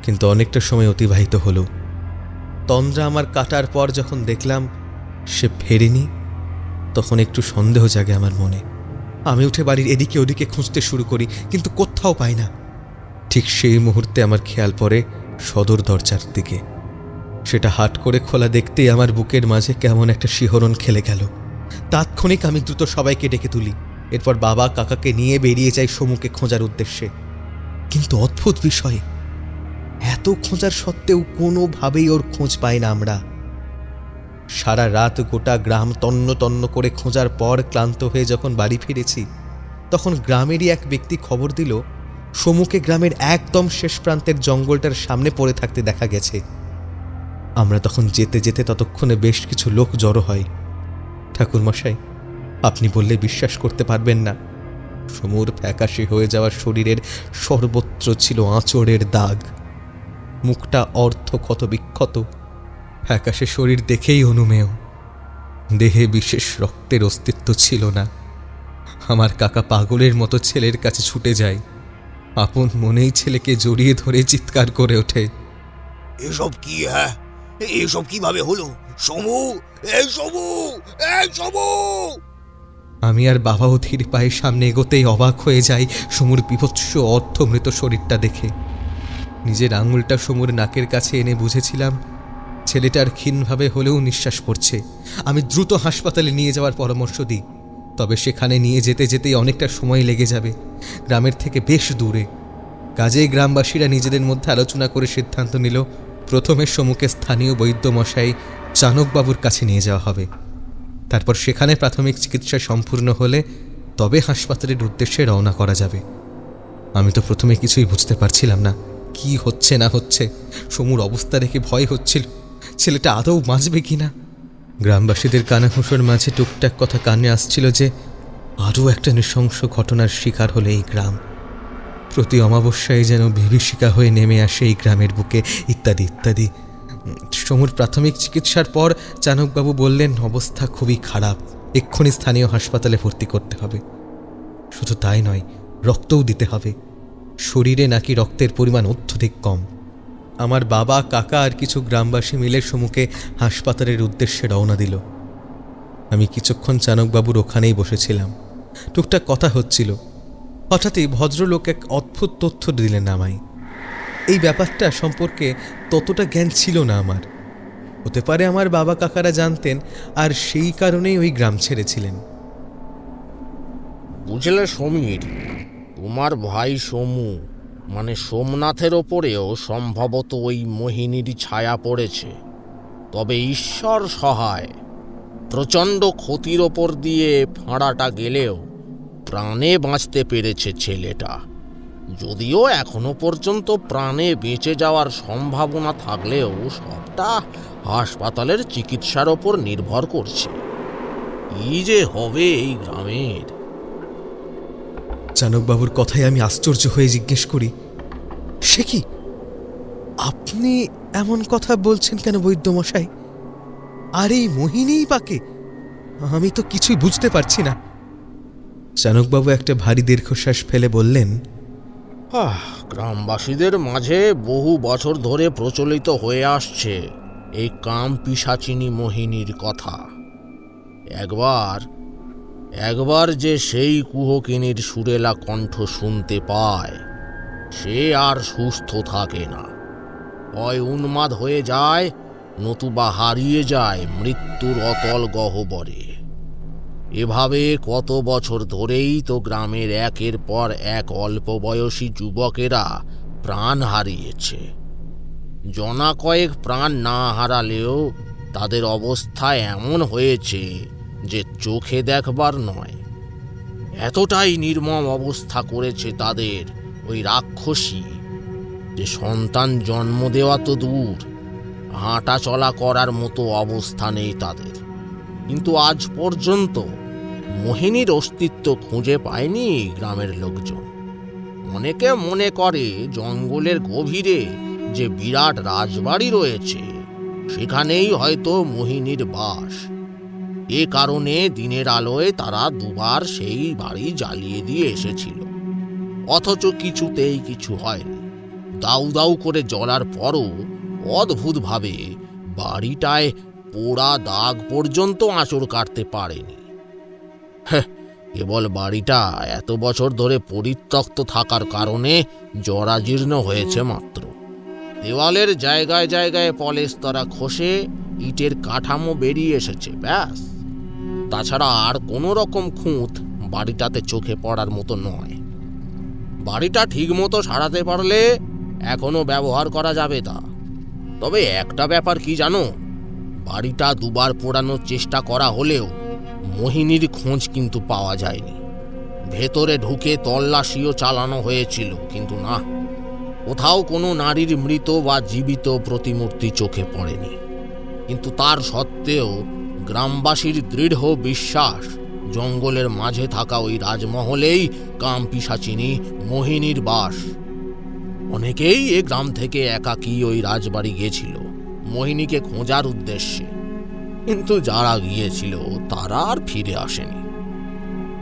S6: কিন্তু অনেকটা সময় অতিবাহিত হলো। তন্দ্রা আমার কাটার পর যখন দেখলাম সে ফেরেনি, তখন একটু সন্দেহ জাগে আমার মনে। আমি উঠে বাড়ির এদিকে ওদিকে খুঁজতে শুরু করি, কিন্তু কোথাও পাই না। ঠিক সেই মুহূর্তে আমার খেয়াল পড়ে সদর দরজার দিকে। সেটা হাট করে খোলা দেখতেই আমার বুকের মাঝে কেমন একটা শিহরণ খেলে গেল। তাৎক্ষণিক আমি দ্রুত সবাইকে ডেকে তুলি। এরপর বাবা কাকাকে নিয়ে বেরিয়ে যাই সমুকে খোঁজার উদ্দেশ্যে। কিন্তু অদ্ভুত বিষয়, এত খোঁজার সত্ত্বেও কোনোভাবেই ওর খোঁজ পাই না আমরা। সারা রাত গোটা গ্রাম তন্ন তন্ন করে খোঁজার পর ক্লান্ত হয়ে যখন বাড়ি ফিরেছি, তখন গ্রামেরই এক ব্যক্তি খবর দিল সমুকে গ্রামের একদম শেষ প্রান্তের জঙ্গলটার সামনে পড়ে থাকতে দেখা গেছে। আমরা তখন যেতে যেতে ততক্ষণে বেশ কিছু লোক জড়ো হয়। ঠাকুরমশাই, আপনি বললে বিশ্বাস করতে পারবেন না, সমুর ফ্যাকাশে হয়ে যাওয়া শরীরের সর্বত্র ছিল আঁচড়ের দাগ। মুখটা অর্ধক্ষত বিক্ষত, ফ্যাকাশে শরীর দেখেই অনুমেয়। দেহে বিশেষ রক্তের অস্তিত্ব ছিল না। আমার কাকা পাগলের মতো ছেলের কাছে ছুটে যায়। আপন মনেই ছেলেকে জড়িয়ে ধরে চিৎকার করে ওঠে,
S8: এসব কি? হ্যাঁ, এসব কিভাবে হলো? সমু, এই সমু, এই সমু!
S6: আমি আর বাবাও ধীর পায়ে সামনে এগোতেই অবাক হয়ে যাই সমুর বিভৎস অর্ধমৃত শরীরটা দেখে। নিজের আঙুলটা সমুর নাকের কাছে এনে বুঝেছিলাম ছেলেটার ক্ষীণভাবে হলেও নিঃশ্বাস পড়ছে। আমি দ্রুত হাসপাতালে নিয়ে যাওয়ার পরামর্শ দিই, তবে সেখানে নিয়ে যেতে যেতেই অনেকটা সময় লেগে যাবে, গ্রামের থেকে বেশ দূরে। কাজেই গ্রামবাসীরা নিজেদের মধ্যে আলোচনা করে সিদ্ধান্ত নিল প্রথমে সমুকে স্থানীয় বৈদ্যমশাই চাণকবাবুর কাছে নিয়ে যাওয়া হবে। তারপর সেখানে প্রাথমিক চিকিৎসা সম্পূর্ণ হলে তবে হাসপাতালের উদ্দেশ্যে রওনা করা যাবে। আমি তো প্রথমে কিছুই বুঝতে পারছিলাম না কি হচ্ছে না হচ্ছে। সমুর অবস্থা দেখে ভয় হচ্ছিল, ছেলেটা আদৌ বাঁচবে কিনা। গ্রামবাসীদের কানাঘুষোর মাঝে টুকটাক কথা কানে আসছিল যে আরও একটা নৃশংস ঘটনার শিকার হলো এই গ্রাম। প্রতি অমাবস্যায় যেন বিভীষিকা হয়ে নেমে আসে এই গ্রামের বুকে, ইত্যাদি ইত্যাদি। সমুর প্রাথমিক চিকিৎসার পর চাণকবাবু বললেন অবস্থা খুবই খারাপ, এক্ষুনি স্থানীয় হাসপাতালে ভর্তি করতে হবে। শুধু তাই নয়, রক্তও দিতে হবে। শরীরে নাকি রক্তের পরিমাণ অত্যধিক কম। আমার বাবা, কাকা আর কিছু গ্রামবাসী মিলে সমুকে হাসপাতালের উদ্দেশ্যে রওনা দিল। আমি কিছুক্ষণ চাণকবাবুর ওখানেই বসেছিলাম, টুকটাক কথা হচ্ছিল। হঠাৎই ভদ্রলোক এক অদ্ভুত তথ্য দিলেন আমায়। এই ব্যাপারটা সম্পর্কে ততটা জ্ঞান ছিল না আমার। হতে পারে আমার বাবা কাকারা জানতেন আর সেই কারণেই ওই গ্রাম ছেড়েছিলেন।
S9: বুঝলে সমীর, তোমার ভাই সমু মানে সোমনাথের ওপরেও সম্ভবত ওই মোহিনীর ছায়া পড়েছে। তবে ঈশ্বর সহায়, প্রচণ্ড ক্ষতির ওপর দিয়ে ফাঁড়াটা গেলেও প্রাণে বাঁচতে পেরেছে ছেলেটা। যদিও এখনো পর্যন্ত প্রাণে বেঁচে যাওয়ার সম্ভাবনা থাকলেও সবটা হাসপাতালের চিকিৎসার ওপর নির্ভর করছে। কি যে হবে এই গ্রামের।
S6: চানকবাবুর কথায় আমি আশ্চর্য হয়ে জিজ্ঞেস করি, সে কি, আপনি এমন কথা বলছেন কেন বৈদ্যমশাই? আর এই মোহিনীই পাকে? আমি তো কিছুই বুঝতে পারছি না। চানকবাবু একটা ভারী দীর্ঘশ্বাস ফেলে বললেন,
S9: গ্রামবাসীদের মাঝে বহু বছর ধরে প্রচলিত হয়ে আসছে এই কাম পিশাচিনী মোহিনীর কথা। একবার যে সেই কুহকিনীর সুরেলা কণ্ঠ শুনতে পায়, সে আর সুস্থ থাকে না। হয় উন্মাদ হয়ে যায়, নতুবা হারিয়ে যায় মৃত্যুর অতল গহ্বরে। এভাবে কত বছর ধরেই তো গ্রামের একের পর এক অল্প বয়সী যুবকেরা প্রাণ হারিয়েছে। জনা কয়েক প্রাণ না হারালেও তাদের অবস্থা এমন হয়েছে যে চোখে দেখবার নয়। এতটাই নির্মম অবস্থা করেছে তাদের ওই রাক্ষসী যে সন্তান জন্ম দেওয়া তো দূর, হাঁটা চলা করার মতো অবস্থা নেই তাদের। কিন্তু আজ পর্যন্ত মোহিনীর অস্তিত্ব খুঁজে পায়নি গ্রামের লোকজন। অনেকে মনে করে জঙ্গলের গভীরে যে বিরাট রাজবাড়ি রয়েছে, সেখানেই হয়তো মোহিনীর বাস। এ কারণে দিনের আলোয় তারা দুবার সেই বাড়ি জ্বালিয়ে দিয়ে এসেছিল, অথচ কিছুতেই কিছু হয়নি। দাউ দাউ করে জ্বলার পরও অদ্ভুতভাবে বাড়িটায় পোড়া দাগ পর্যন্ত আঁচড় কাটতে পারেনি। কেবল বাড়িটা এত বছর ধরে পরিত্যক্ত থাকার কারণে জরাজীর্ণ হয়েছে মাত্র। দেওয়ালের জায়গায় জায়গায় পলেস্তরা খসে ইটের কাঠামো বেরিয়ে এসেছে, ব্যাস। তাছাড়া আর কোনো রকম খুঁত বাড়িটাতে চোখে পড়ার মতো নয়। বাড়িটা ঠিক মতো সারাতে পারলে এখনো ব্যবহার করা যাবে তা। তবে একটা ব্যাপার কি জানো, বাড়িটা দুবার পোড়ানোর চেষ্টা করা হলেও মোহিনীর খোঁজ কিন্তু পাওয়া যায়নি। ভেতরে ঢুকে তল্লাশিও চালানো হয়েছিল, কিন্তু না, কোথাও কোনো নারীর মৃত বা জীবিত প্রতিমূর্তি চোখে পড়েনি। কিন্তু তার সত্ত্বেও গ্রামবাসীর দৃঢ় বিশ্বাস জঙ্গলের মাঝে থাকা ওই রাজমহলেই কামপিশাচিনী মোহিনীর বাস। অনেকেই এ গ্রাম থেকে একাকী ওই রাজবাড়ি গিয়েছিল মোহিনীকে খোঁজার উদ্দেশ্যে, কিন্তু যারা গিয়েছিল তারা আর ফিরে আসেনি।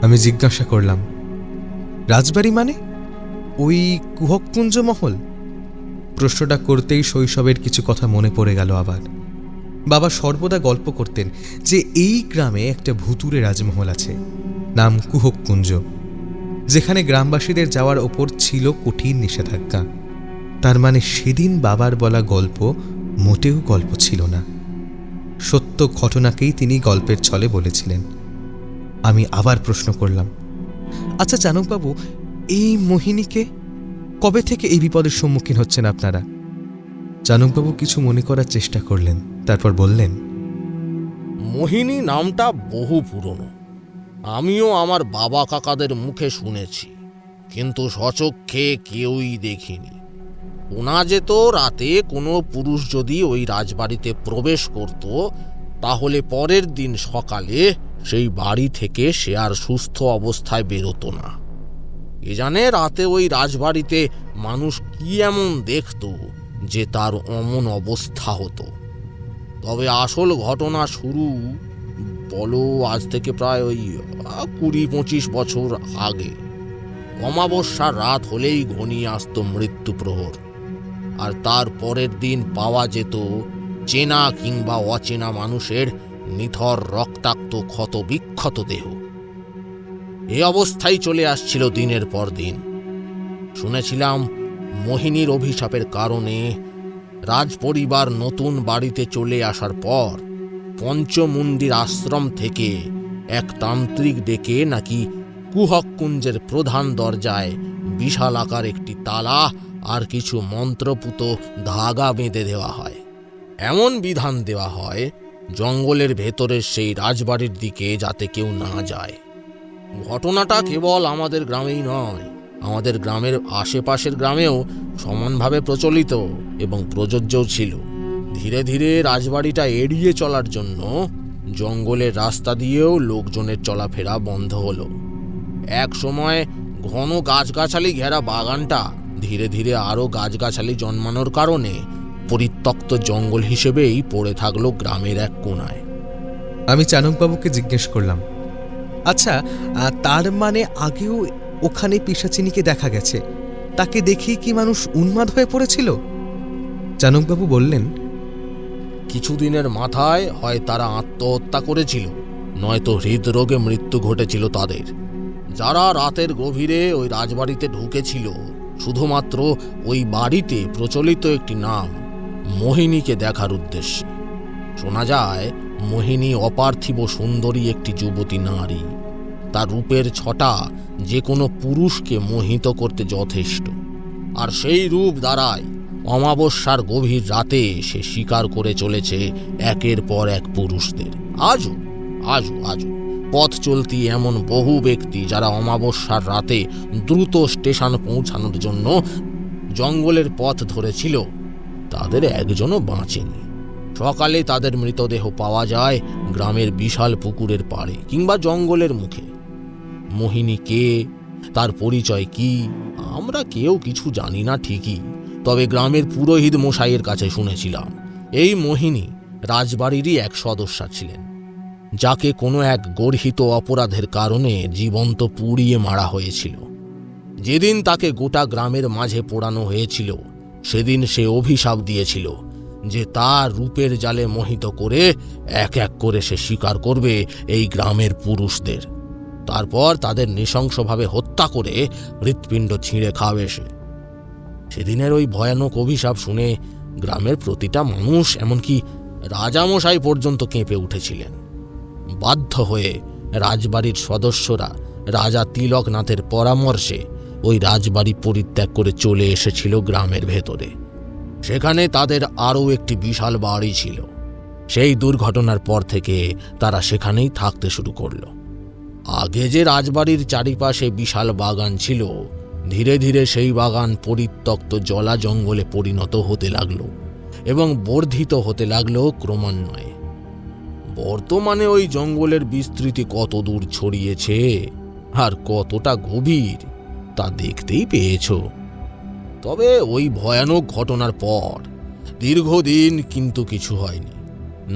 S6: আমি জিজ্ঞাসা করলাম, রাজবাড়ি মানে ওই কুহকপুঞ্জ মহল? প্রশ্নটা করতেই শৈশবের কিছু কথা মনে পড়ে গেল আবার। বাবা সর্বদা গল্প করতেন যে এই গ্রামে একটা ভুতুরে রাজমহল আছে, নাম কুহকপুঞ্জ, যেখানে গ্রামবাসীদের যাওয়ার ওপর ছিল কঠিন নিষেধাজ্ঞা। তার মানে সেদিন বাবার বলা গল্প মোটেও গল্প ছিল না, সত্য ঘটনাকেই তিনি গল্পের ছলে বলেছিলেন। আমি আবার প্রশ্ন করলাম, আচ্ছা চানকবাবু, এই মোহিনীকে কবে থেকে এই বিপদের সম্মুখীন হচ্ছেন আপনারা? চানকবাবু কিছু মনে করার চেষ্টা করলেন, তারপর বললেন,
S9: মোহিনী নামটা বহু পুরনো। আমিও আমার বাবা কাকাদের মুখে শুনেছি, কিন্তু সচক্ষে কেউই দেখিনি। শোনা যেত রাতে কোনো পুরুষ যদি ওই রাজবাড়িতে প্রবেশ করত, তাহলে পরের দিন সকালে সেই বাড়ি থেকে সে আর সুস্থ অবস্থায় বেরোতো না। কে জানে রাতে ওই রাজবাড়িতে মানুষ কি এমন দেখত যে তার অমন অবস্থা হতো। তবে আসল ঘটনা শুরু বলো আজ থেকে প্রায় ওই 20-25 বছর আগে। অমাবস্যার রাত হলেই ঘনিয়ে আসতো মৃত্যু প্রহর, আর তার পরের দিন পাওয়া যেত চেনা কিংবা অচেনা মানুষের নিথর রক্তাক্ত ক্ষত বিক্ষত দেহ। এ অবস্থায় চলে আসছিল দিনের পর দিন। শুনেছিলাম মোহিনীর অভিশাপের কারণে রাজপরিবার নতুন বাড়িতে চলে আসার পর পঞ্চমুণ্ডির আশ্রম থেকে এক তান্ত্রিক ডেকে নাকি কুহককুঞ্জের প্রধান দরজায় বিশাল আকার একটি তালা আর কিছু মন্ত্রপুত ধাগা বেঁধে দেওয়া হয়। এমন বিধান দেওয়া হয় জঙ্গলের ভেতরের সেই রাজবাড়ির দিকে যাতে কেউ না যায়। ঘটনাটা কেবল আমাদের গ্রামেই নয়, আমাদের গ্রামের আশেপাশের গ্রামেও সমানভাবে প্রচলিত এবং প্রযোজ্যও ছিল। ধীরে ধীরে রাজবাড়িটা এড়িয়ে চলার জন্য জঙ্গলের রাস্তা দিয়েও লোকজনের চলাফেরা বন্ধ হলো। এক সময় ঘন গাছগাছালি ঘেরা বাগানটা ধীরে ধীরে আরও গাছগাছালি জন্মানোর কারণে পরিত্যক্ত জঙ্গল হিসেবেই পড়ে থাকলো গ্রামের এক কোণায়।
S6: আমি চাণকবাবুকে জিজ্ঞেস করলাম, আচ্ছা, তার মানে আগেও ওখানে পিশাচিনীকে দেখা গেছে, তাকে দেখেই কি মানুষ উন্মাদ হয়ে পড়েছিল? চাণকবাবু বললেন,
S9: কিছুদিনের মাথায় হয় তারা আত্মহত্যা করেছিল, নয়তো হৃদরোগে মৃত্যু ঘটেছিল তাদের। যারা রাতের গভীরে ওই রাজবাড়িতে ঢুকেছিল শুধুমাত্র ওই বাড়িতে প্রচলিত একটি নাম মোহিনীকে দেখার উদ্দেশ্যে। শোনা যায় মোহিনী অপার্থিব সুন্দরী একটি যুবতী নারী। তার রূপের ছটা যে কোনো পুরুষকে মোহিত করতে যথেষ্ট, আর সেই রূপ দ্বারাই অমাবস্যার গভীর রাতে সে শিকার করে চলেছে একের পর এক পুরুষদের। আজও আজও আজও পথ চলতি এমন বহু ব্যক্তি যারা অমাবস্যার রাতে দ্রুত স্টেশন পৌঁছানোর জন্য জঙ্গলের পথ ধরেছিল, তাদের একজনও বাঁচেনি। সকালে তাদের মৃতদেহ পাওয়া যায় গ্রামের বিশাল পুকুরের পাড়ে কিংবা জঙ্গলের মুখে। মোহিনী কে, তার পরিচয় কি, আমরা কেউ কিছু জানি না ঠিকই, তবে গ্রামের পুরোহিত মশাইয়ের কাছে শুনেছিলাম এই মোহিনী রাজবাড়িরই এক সদস্যা ছিলেন, যাকে কোনো এক গর্হিত অপরাধের কারণে জীবন্ত পুড়িয়ে মারা হয়েছিল। যেদিন তাকে গোটা গ্রামের মাঝে পোড়ানো হয়েছিল সেদিন সে অভিশাপ দিয়েছিল যে তার রূপের জালে মোহিত করে এক এক করে সে শিকার করবে এই গ্রামের পুরুষদের, তারপর তাদের নৃশংসভাবে হত্যা করে হৃৎপিণ্ড ছিঁড়ে খাবে সে। সেদিনের ওই ভয়ানক অভিশাপ শুনে গ্রামের প্রতিটা মানুষ, এমনকি রাজামশাই পর্যন্ত কেঁপে উঠেছিলেন। বাধ্য হয়ে রাজবাড়ির সদস্যরা রাজা তিলকনাথের পরামর্শে ওই রাজবাড়ি পরিত্যাগ করে চলে এসেছিল গ্রামের ভেতরে। সেখানে তাদের আরও একটি বিশাল বাড়ি ছিল। সেই দুর্ঘটনার পর থেকে তারা সেখানেই থাকতে শুরু করলো। আগে যে রাজবাড়ির চারিপাশে বিশাল বাগান ছিল, ধীরে ধীরে সেই বাগান পরিত্যক্ত জলা জঙ্গলে পরিণত হতে লাগলো এবং বর্ধিত হতে লাগলো ক্রমান্বয়ে। বর্তমানে ওই জঙ্গলের বিস্তৃতি কত দূর ছড়িয়েছে আর কতটা গভীর তা দেখতেই পেয়েছ। তবে ওই ভয়ানক ঘটনার পর দীর্ঘদিন কিন্তু কিছু হয়নি,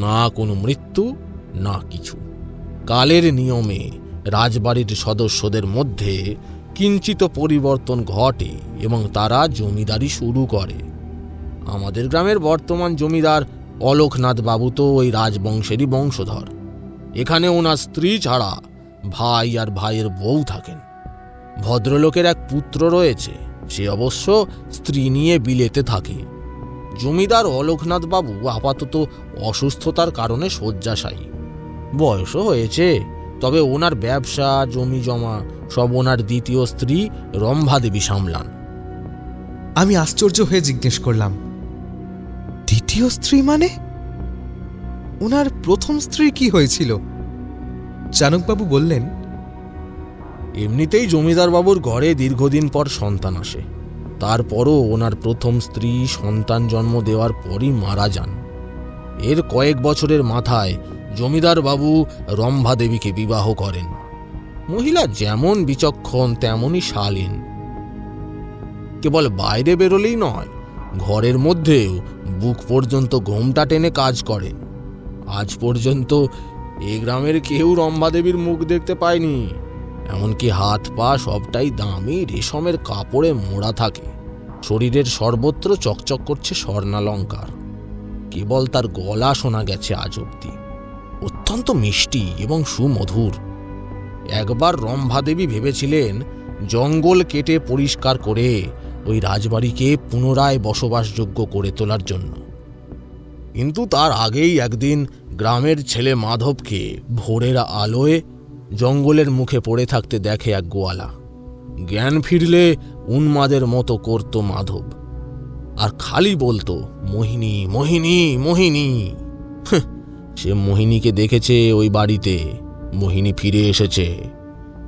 S9: না কোনো মৃত্যু, না কিছু। কালের নিয়মে রাজবাড়ির সদস্যদের মধ্যে কিঞ্চিত পরিবর্তন ঘটে এবং তারা জমিদারি শুরু করে। আমাদের গ্রামের বর্তমান জমিদার অলোকনাথ বাবু তো ওই রাজবংশেরই বংশধর। এখানে ওনার স্ত্রী ছাড়া ভাই আর ভাইয়ের বউ থাকেন। ভদ্রলোকের এক পুত্র রয়েছে, সে অবশ্য স্ত্রী নিয়ে বিলেতে থাকে। জমিদার অলোকনাথ বাবু আপাতত অসুস্থতার কারণে শয্যাশায়ী। বয়সও হয়েছে, তবে ওনার ব্যবসা জমি জমা সব ওনার দ্বিতীয় স্ত্রী রম্ভা দেবী সামলান।
S6: আমি আশ্চর্য হয়ে জিজ্ঞেস করলাম, দ্বিতীয় স্ত্রী মানে? ওনার প্রথম স্ত্রীর কি হয়েছিল? চাণকবাবু বললেন,
S9: এমনিতেই জমিদার বাবুর ঘরে দীর্ঘদিন পর সন্তান আসে, তারপরও ওনার প্রথম স্ত্রী সন্তান জন্ম দেওয়ার পরই মারা যান। এর কয়েক বছরের মাথায় জমিদার বাবু রম্ভা দেবীকে বিবাহ করেন। মহিলা যেমন বিচক্ষণ তেমনই শালীন। কেবল বাইরে বেরোলেই নয়, ঘরের মধ্যেও বুক পর্যন্ত ঘোমটা টেনে কাজ করেন। আজ পর্যন্ত এ গ্রামের কেউ রম্ভা দেবীর মুখ দেখতে পায়নি। এমনকি হাত পা সবটাই দামি রেশমের কাপড়ে মোড়া থাকে। শরীরের সর্বত্র চকচক করছে স্বর্ণালঙ্কার। কেবল তার গলা শোনা গেছে আজ অব্দি, অত্যন্ত মিষ্টি এবং সুমধুর। একবার রম্ভা দেবী ভেবেছিলেন জঙ্গল কেটে পরিষ্কার করে ওই রাজবাড়িকে পুনরায় বসবাসযোগ্য করে তোলার জন্য। কিন্তু তার আগেই একদিন গ্রামের ছেলে মাধবকে ভোরের আলোয় জঙ্গলের মুখে পড়ে থাকতে দেখে এক গোয়ালা। জ্ঞান ফিরলে উন্মাদের মতো করত মাধব, আর খালি বলতো, মোহিনী মোহিনী মোহিনী। সে মোহিনীকে দেখেছে ওই বাড়িতে। মোহিনী ফিরে এসেছে।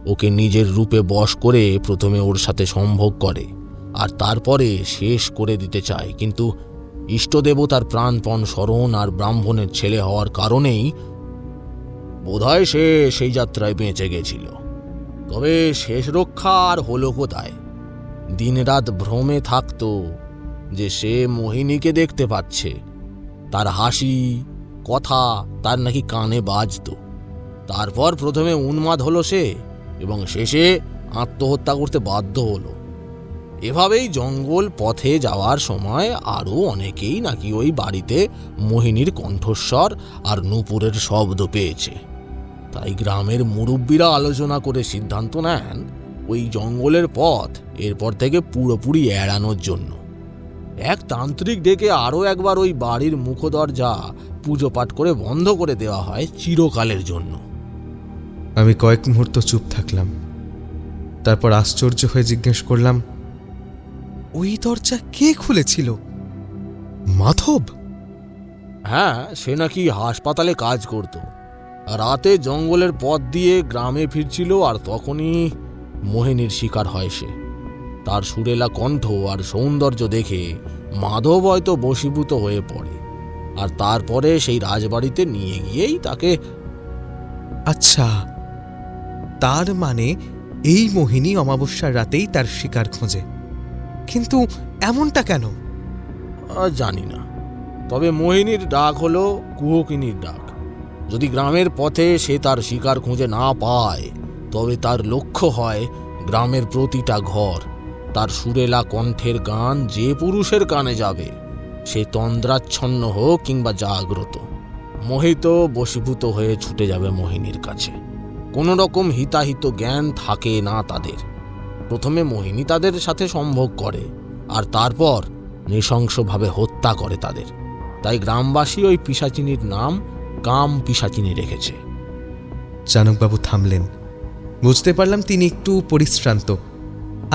S9: ওকে নিজের রূপে বশ করে প্রথমে ওর সাথে সম্ভোগ করে, আর তারপরে শেষ করে দিতে চায়। কিন্তু ইষ্টদেবতার প্রাণপণ স্মরণ আর ব্রাহ্মণের ছেলে হওয়ার কারণেই বোধহয় সে সেই যাত্রায় বেঁচে গেছিল। তবে শেষ রক্ষা আর হলো কোথায়? দিনরাত ভ্রমে থাকতো যে সে মোহিনীকে দেখতে পাচ্ছে। তার হাসি, কথা তার নাকি কানে বাজতো। তারপর প্রথমে উন্মাদ হলো সে, এবং শেষে আত্মহত্যা করতে বাধ্য হলো। এভাবেই জঙ্গল পথে যাওয়ার সময় আরও অনেকেই নাকি ওই বাড়িতে মোহিনীর কণ্ঠস্বর আর নূপুরের শব্দ পেয়েছে। তাই গ্রামের মুরব্বীরা আলোচনা করে সিদ্ধান্ত নেন ওই জঙ্গলের পথ এরপর থেকে পুরোপুরি এড়ানোর জন্য। এক তান্ত্রিক ডেকে আরও একবার ওই বাড়ির মুখদরজা পুজো পাঠ করে বন্ধ করে দেওয়া হয় চিরকালের জন্য।
S6: আমি কয়েক মুহূর্ত চুপ থাকলাম। তারপর আশ্চর্য হয়ে জিজ্ঞেস করলাম, ওই দরজা কে খুলেছিল? মাধব?
S9: হ্যাঁ, সে নাকি হাসপাতালে কাজ করত। রাতে জঙ্গলের পথ দিয়ে গ্রামে ফিরছিল, আর তখনই মোহিনীর শিকার হয় সে। তার সুরেলা কণ্ঠ আর সৌন্দর্য দেখে মাধব হয়তো বশীভূত হয়ে পড়ে, আর তারপরে সেই রাজবাড়িতে নিয়ে গিয়েই তাকে।
S6: আচ্ছা, তার মানে এই মোহিনী অমাবস্যার রাতেই তার শিকার খোঁজে। কিন্তু এমনটা কেন?
S9: জানি না, তবে মোহিনীর ডাক হলো কুহকিনীর ডাক। যদি গ্রামের পথে সে তার শিকার খুঁজে না পায়, তবে তার লক্ষ্য হয় গ্রামের প্রতিটা ঘর। তার সুরেলা কণ্ঠের গান যে পুরুষের কানে যাবে, সে তন্দ্রাচ্ছন্ন হোক কিংবা জাগ্রত, মোহিত বশীভূত হয়ে ছুটে যাবে মোহিনীর কাছে। কোনো রকম হিতাহিত জ্ঞান থাকে না তাদের। প্রথমে মোহিনী তাদের সাথে সম্ভোগ করে, আর তারপর নৃশংসভাবে হত্যা করে তাদের। তাই গ্রামবাসী ওই পিশাচিনীর নাম কাম পিশাচিনী রেখেছে।
S6: চানকবাবু থামলেন। বুঝতে পারলাম তিনি একটু পরিশ্রান্ত।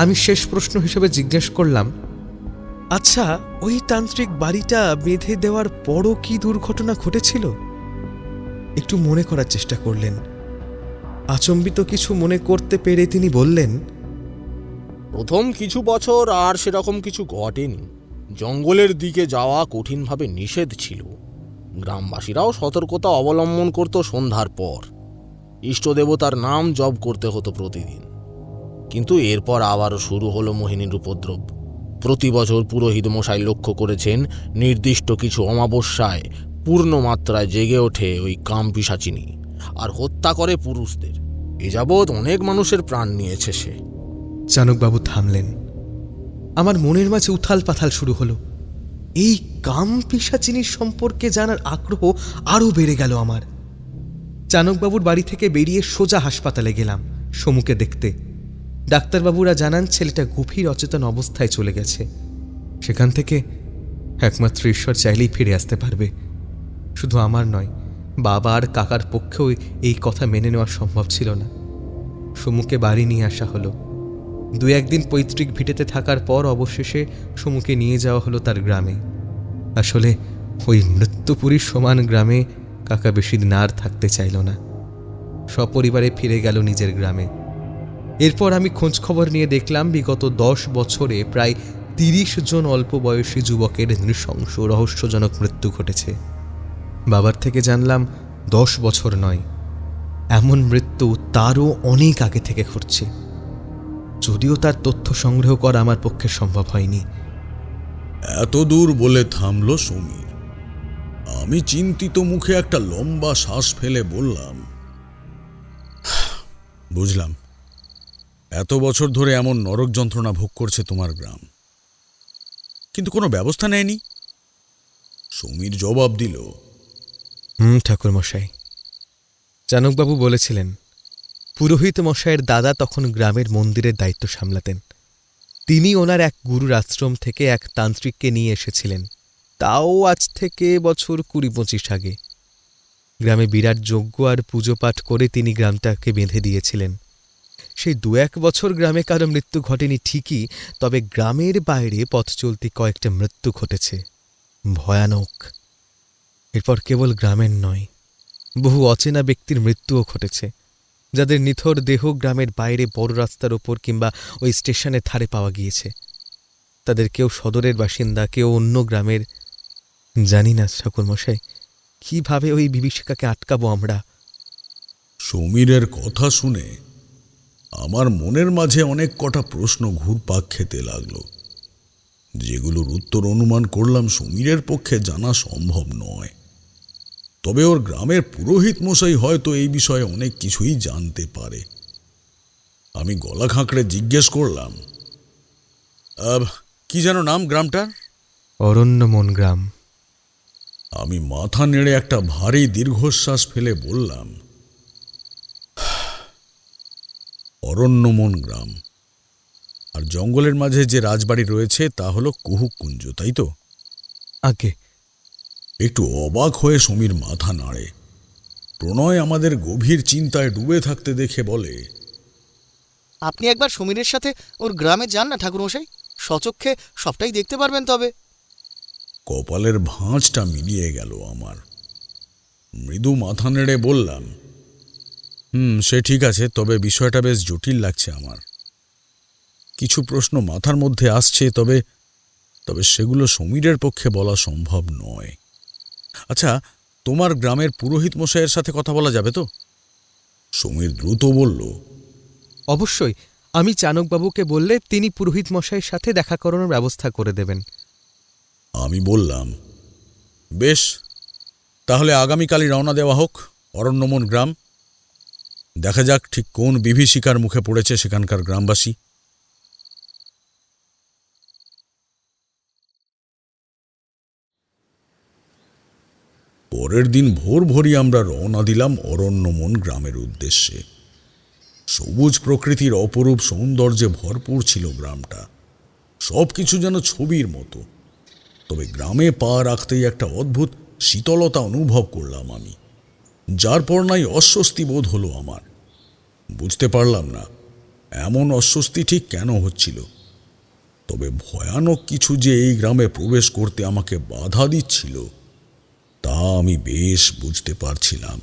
S6: আমি শেষ প্রশ্ন হিসেবে জিজ্ঞেস করলাম, আচ্ছা, ওই তান্ত্রিক বাড়িটা বেঁধে দেওয়ার পরও কি দুর্ঘটনা ঘটেছিল? একটু মনে করার চেষ্টা করলেন। আচম্বিত কিছু মনে করতে পেরে তিনি বললেন,
S9: প্রথম কিছু বছর আর সেরকম কিছু ঘটেনি। জঙ্গলের দিকে যাওয়া কঠিনভাবে নিষেধ ছিল। গ্রামবাসীরাও সতর্কতা অবলম্বন করত। সন্ধ্যার পর ইষ্টদেবতার নাম জপ করতে হতো প্রতিদিন। কিন্তু এরপর আবারও শুরু হলো মোহিনীর উপদ্রব। প্রতি বছর পুরোহিত মশাই লক্ষ্য করেছেন নির্দিষ্ট কিছু অমাবস্যায় পূর্ণ মাত্রায় জেগে ওঠে ওই কাম পিশাচিনী আর হত্যা করে পুরুষদের। এ যাবৎ অনেক মানুষের প্রাণ নিয়েছে সে।
S6: চানকবাবু থামলেন। আমার মনের মাঝে উথাল পাথাল শুরু হলো। এই কাম পিশাচিনীর সম্পর্কে জানার আগ্রহ আরও বেড়ে গেল আমার। চানকবাবুর বাড়ি থেকে বেরিয়ে সোজা হাসপাতালে গেলাম সমুকে দেখতে। ডাক্তারবাবুরা জানান ছেলেটা গভীর অচেতন অবস্থায় চলে গেছে। সেখান থেকে একমাত্র ঈশ্বর চাইলেই ফিরে আসতে পারবে। শুধু আমার নয়, বাবা আর কাকার পক্ষেও এই কথা মেনে নেওয়া সম্ভব ছিল না। সমুকে বাড়ি নিয়ে আসা হলো। 2-1 দিন পৈতৃক ভিটেতে থাকার পর অবশেষে সমুকে নিয়ে যাওয়া হলো তার গ্রামে। আসলে ওই মৃত্যুপুরীর সমান গ্রামে কাকা বেশি দিন আর থাকতে চাইল না। সপরিবারে ফিরে গেল নিজের গ্রামে। এরপর আমি খোঁজখবর নিয়ে দেখলাম বিগত 10 বছরে প্রায় 30 জন অল্প বয়সী যুবকের নৃশংস রহস্যজনক মৃত্যু ঘটেছে। বাবার থেকে জানলাম 10 বছর নয়, এমন মৃত্যু তারও অনেক আগে থেকে ঘটছে। যদিও তার তথ্য সংগ্রহ করা আমার পক্ষে সম্ভব হয়নি।
S5: এত দূর বলে থামল সমীর। আমি চিন্তিত মুখে একটা লম্বা শ্বাস ফেলে বললাম, বুঝলাম, এত বছর ধরে এমন নরক যন্ত্রণা ভোগ করছে তোমার গ্রাম, কিন্তু কোনো ব্যবস্থা নেয়নি। সমীর জবাব দিল,
S6: ঠাকুর মশাই, চানকবাবু বলেছিলেন পুরোহিত মশাইয়ের দাদা তখন গ্রামের মন্দিরের দায়িত্ব সামলাতেন। তিনি ওনার এক গুরুর আশ্রম থেকে এক তান্ত্রিককে নিয়ে এসেছিলেন, তাও আজ থেকে বছর 20-25 আগে। গ্রামে বিরাট যজ্ঞ আর পুজো পাঠ করে তিনি গ্রামটাকে বেঁধে দিয়েছিলেন। সেই 2-1 বছর গ্রামে কারো মৃত্যু ঘটেনি ঠিকই, তবে গ্রামের বাইরে পথ চলতি কয়েকটা মৃত্যু ঘটেছে, ভয়ানক। এরপর কেবল গ্রামের নয়, বহু অচেনা ব্যক্তির মৃত্যুও ঘটেছে, যাদের নিথর দেহ গ্রামের বাইরে বড় রাস্তার ওপর কিংবা ওই স্টেশনের ধারে পাওয়া গিয়েছে। তাদের কেউ সদরের বাসিন্দা, কেউ অন্য গ্রামের। জানি না ঠাকুরমশাই, কিভাবে ওই বিভীষিকাকে আটকাবো আমরা।
S5: সমীরের কথা শুনে আমার মনের মাঝে অনেক কটা প্রশ্ন ঘুরপাক খেতে লাগলো, যেগুলোর উত্তর অনুমান করলাম সমীরের পক্ষে জানা সম্ভব নয়। তবে ওর গ্রামের পুরোহিত মশাই হয়তো এই বিষয়ে অনেক কিছুই জানতে পারে। আমি গলা খাঁকড়ে জিজ্ঞেস করলাম, কি যেন নাম গ্রামটার?
S6: অরণ্যমন গ্রাম।
S5: আমি মাথা নেড়ে একটা ভারী দীর্ঘশ্বাস ফেলে বললাম, অরণ্যমন গ্রাম। আর জঙ্গলের মাঝে যে রাজবাড়ি রয়েছে তা হলো কুহুকুঞ্জ, তাই তো?
S6: আগে
S5: একটু অবাক হয়ে সমীর মাথা নাড়ে। প্রণয় আমাদের গভীর চিন্তায় ডুবে থাকতে দেখে বলে,
S7: আপনি একবার সমীরের সাথে ওর গ্রামে যান না ঠাকুরমশাই, স্বচক্ষে সবটাই দেখতে পারবেন। তবে
S5: কপালের ভাঁজটা মিলিয়ে গেল আমার। মৃদু মাথা নেড়ে বললাম, সে ঠিক আছে, তবে বিষয়টা বেশ জটিল লাগছে আমার। কিছু প্রশ্ন মাথার মধ্যে আসছে, তবে সেগুলো সমীরের পক্ষে বলা সম্ভব নয়। আচ্ছা, তোমার গ্রামের পুরোহিত মশাইয়ের সাথে কথা বলা যাবে তো? সমীর দ্রুত বলল,
S6: অবশ্যই। আমি চাণকবাবুকে বললে তিনি পুরোহিত মশাইয়ের সাথে দেখা করানোর ব্যবস্থা করে দেবেন।
S5: আমি বললাম, বেশ, তাহলে আগামীকালই রওনা দেওয়া হোক অরণ্যমন গ্রাম। দেখা যাক ঠিক কোন বিভীষিকার মুখে পড়েছে সেখানকার গ্রামবাসী। পরের দিন ভোর ভোরই আমরা রওনা দিলাম অরণ্যমন গ্রামের উদ্দেশ্যে। সবুজ প্রকৃতির অপরূপ সৌন্দর্যে ভরপুর ছিল গ্রামটা। সবকিছু যেন ছবির মতো। তবে গ্রামে পা রাখতেই একটা অদ্ভুত শীতলতা অনুভব করলাম আমি, যার পর নাই অস্বস্তি বোধ হলো আমার। বুঝতে পারলাম না এমন অস্বস্তি ঠিক কেন হচ্ছিল। তবে ভয়ানক কিছু যে এই গ্রামে প্রবেশ করতে আমাকে বাধা দিচ্ছিল তা আমি বেশ বুঝতে পারছিলাম।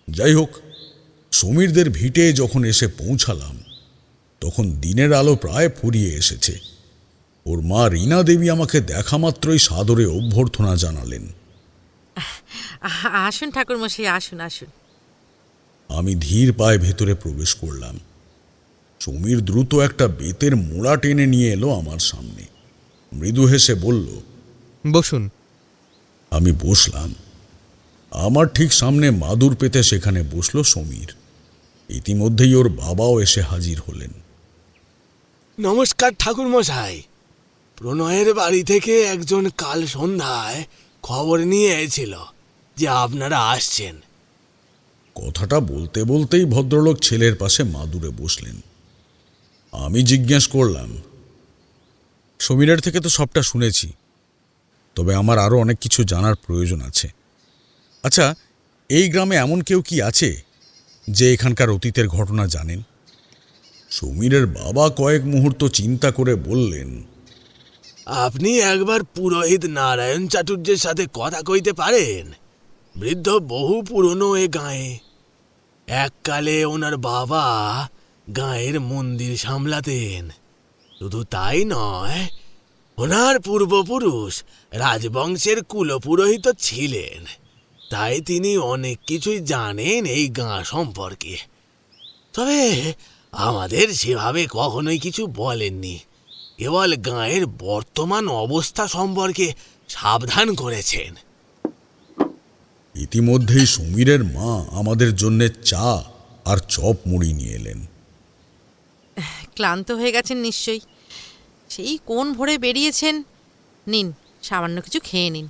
S5: যাই হোক, সমীরদের ভিটে যখন এসে পৌঁছালাম তখন দিনের আলো প্রায় ফুরিয়ে এসেছে। ওর মা রীনা দেবী আমাকে দেখা মাত্রই সাদরে অভ্যর্থনা জানালেন।
S10: আসুন ঠাকুরমশাই, আসুন আসুন।
S5: আমি ধীর পায়ে ভেতরে প্রবেশ করলাম। সমীর দ্রুত একটা বেতের মোড়া টেনে নিয়ে এলো আমার সামনে। মৃদু হেসে বলল,
S6: বসুন।
S5: আমি বসলাম। আমার ঠিক সামনে মাদুর পেতে সেখানে বসল সমীর। ইতিমধ্যেই ওর বাবাও এসে হাজির হলেন।
S11: নমস্কার ঠাকুরমশাই। প্রণয়ের বাড়ি থেকে একজন কাল সন্ধ্যায় খবর নিয়ে এসেছিল যে আপনারা আসছেন।
S5: কথাটা বলতে বলতেই ভদ্রলোক ছেলের পাশে মাদুরে বসলেন। আমি জিজ্ঞেস করলাম, সমীরের থেকে তো সবটা শুনেছি, তবে আমার আরও অনেক কিছু জানার প্রয়োজন আছে। আচ্ছা, এই গ্রামে এমন কেউ কি আছে যে এখানকার অতীতের ঘটনা জানেন? সমীরের বাবা কয়েক মুহূর্ত চিন্তা করে বললেন,
S11: আপনি একবার পুরোহিত নারায়ণ চাটুর্যের সাথে কথা কইতে পারেন। বৃদ্ধ বহু পুরনো এ গাঁয়ে। এককালে ওনার বাবা গাঁয়ের মন্দির সামলাতেন। শুধু তাই নয়, ওনার পূর্বপুরুষ রাজবংশের কুলপুরোহিত ছিলেন। তাই তিনি অনেক কিছুই জানেন এই গাঁ সম্পর্কে। তবে আমাদের সেভাবে কখনোই কিছু বলেননি, কেবল গাঁয়ের বর্তমান অবস্থা সম্পর্কে সাবধান করেছেন।
S5: ইতিমধ্যেই সমীরের মা আমাদের জন্য চা আর চপ মুড়ি নিয়ে এলেন।
S10: ক্লান্ত হয়ে গেছেন নিশ্চয়ই, সেই কোন ভোরে বেরিয়েছেন। নিন, সামান্য কিছু খেয়ে নিন।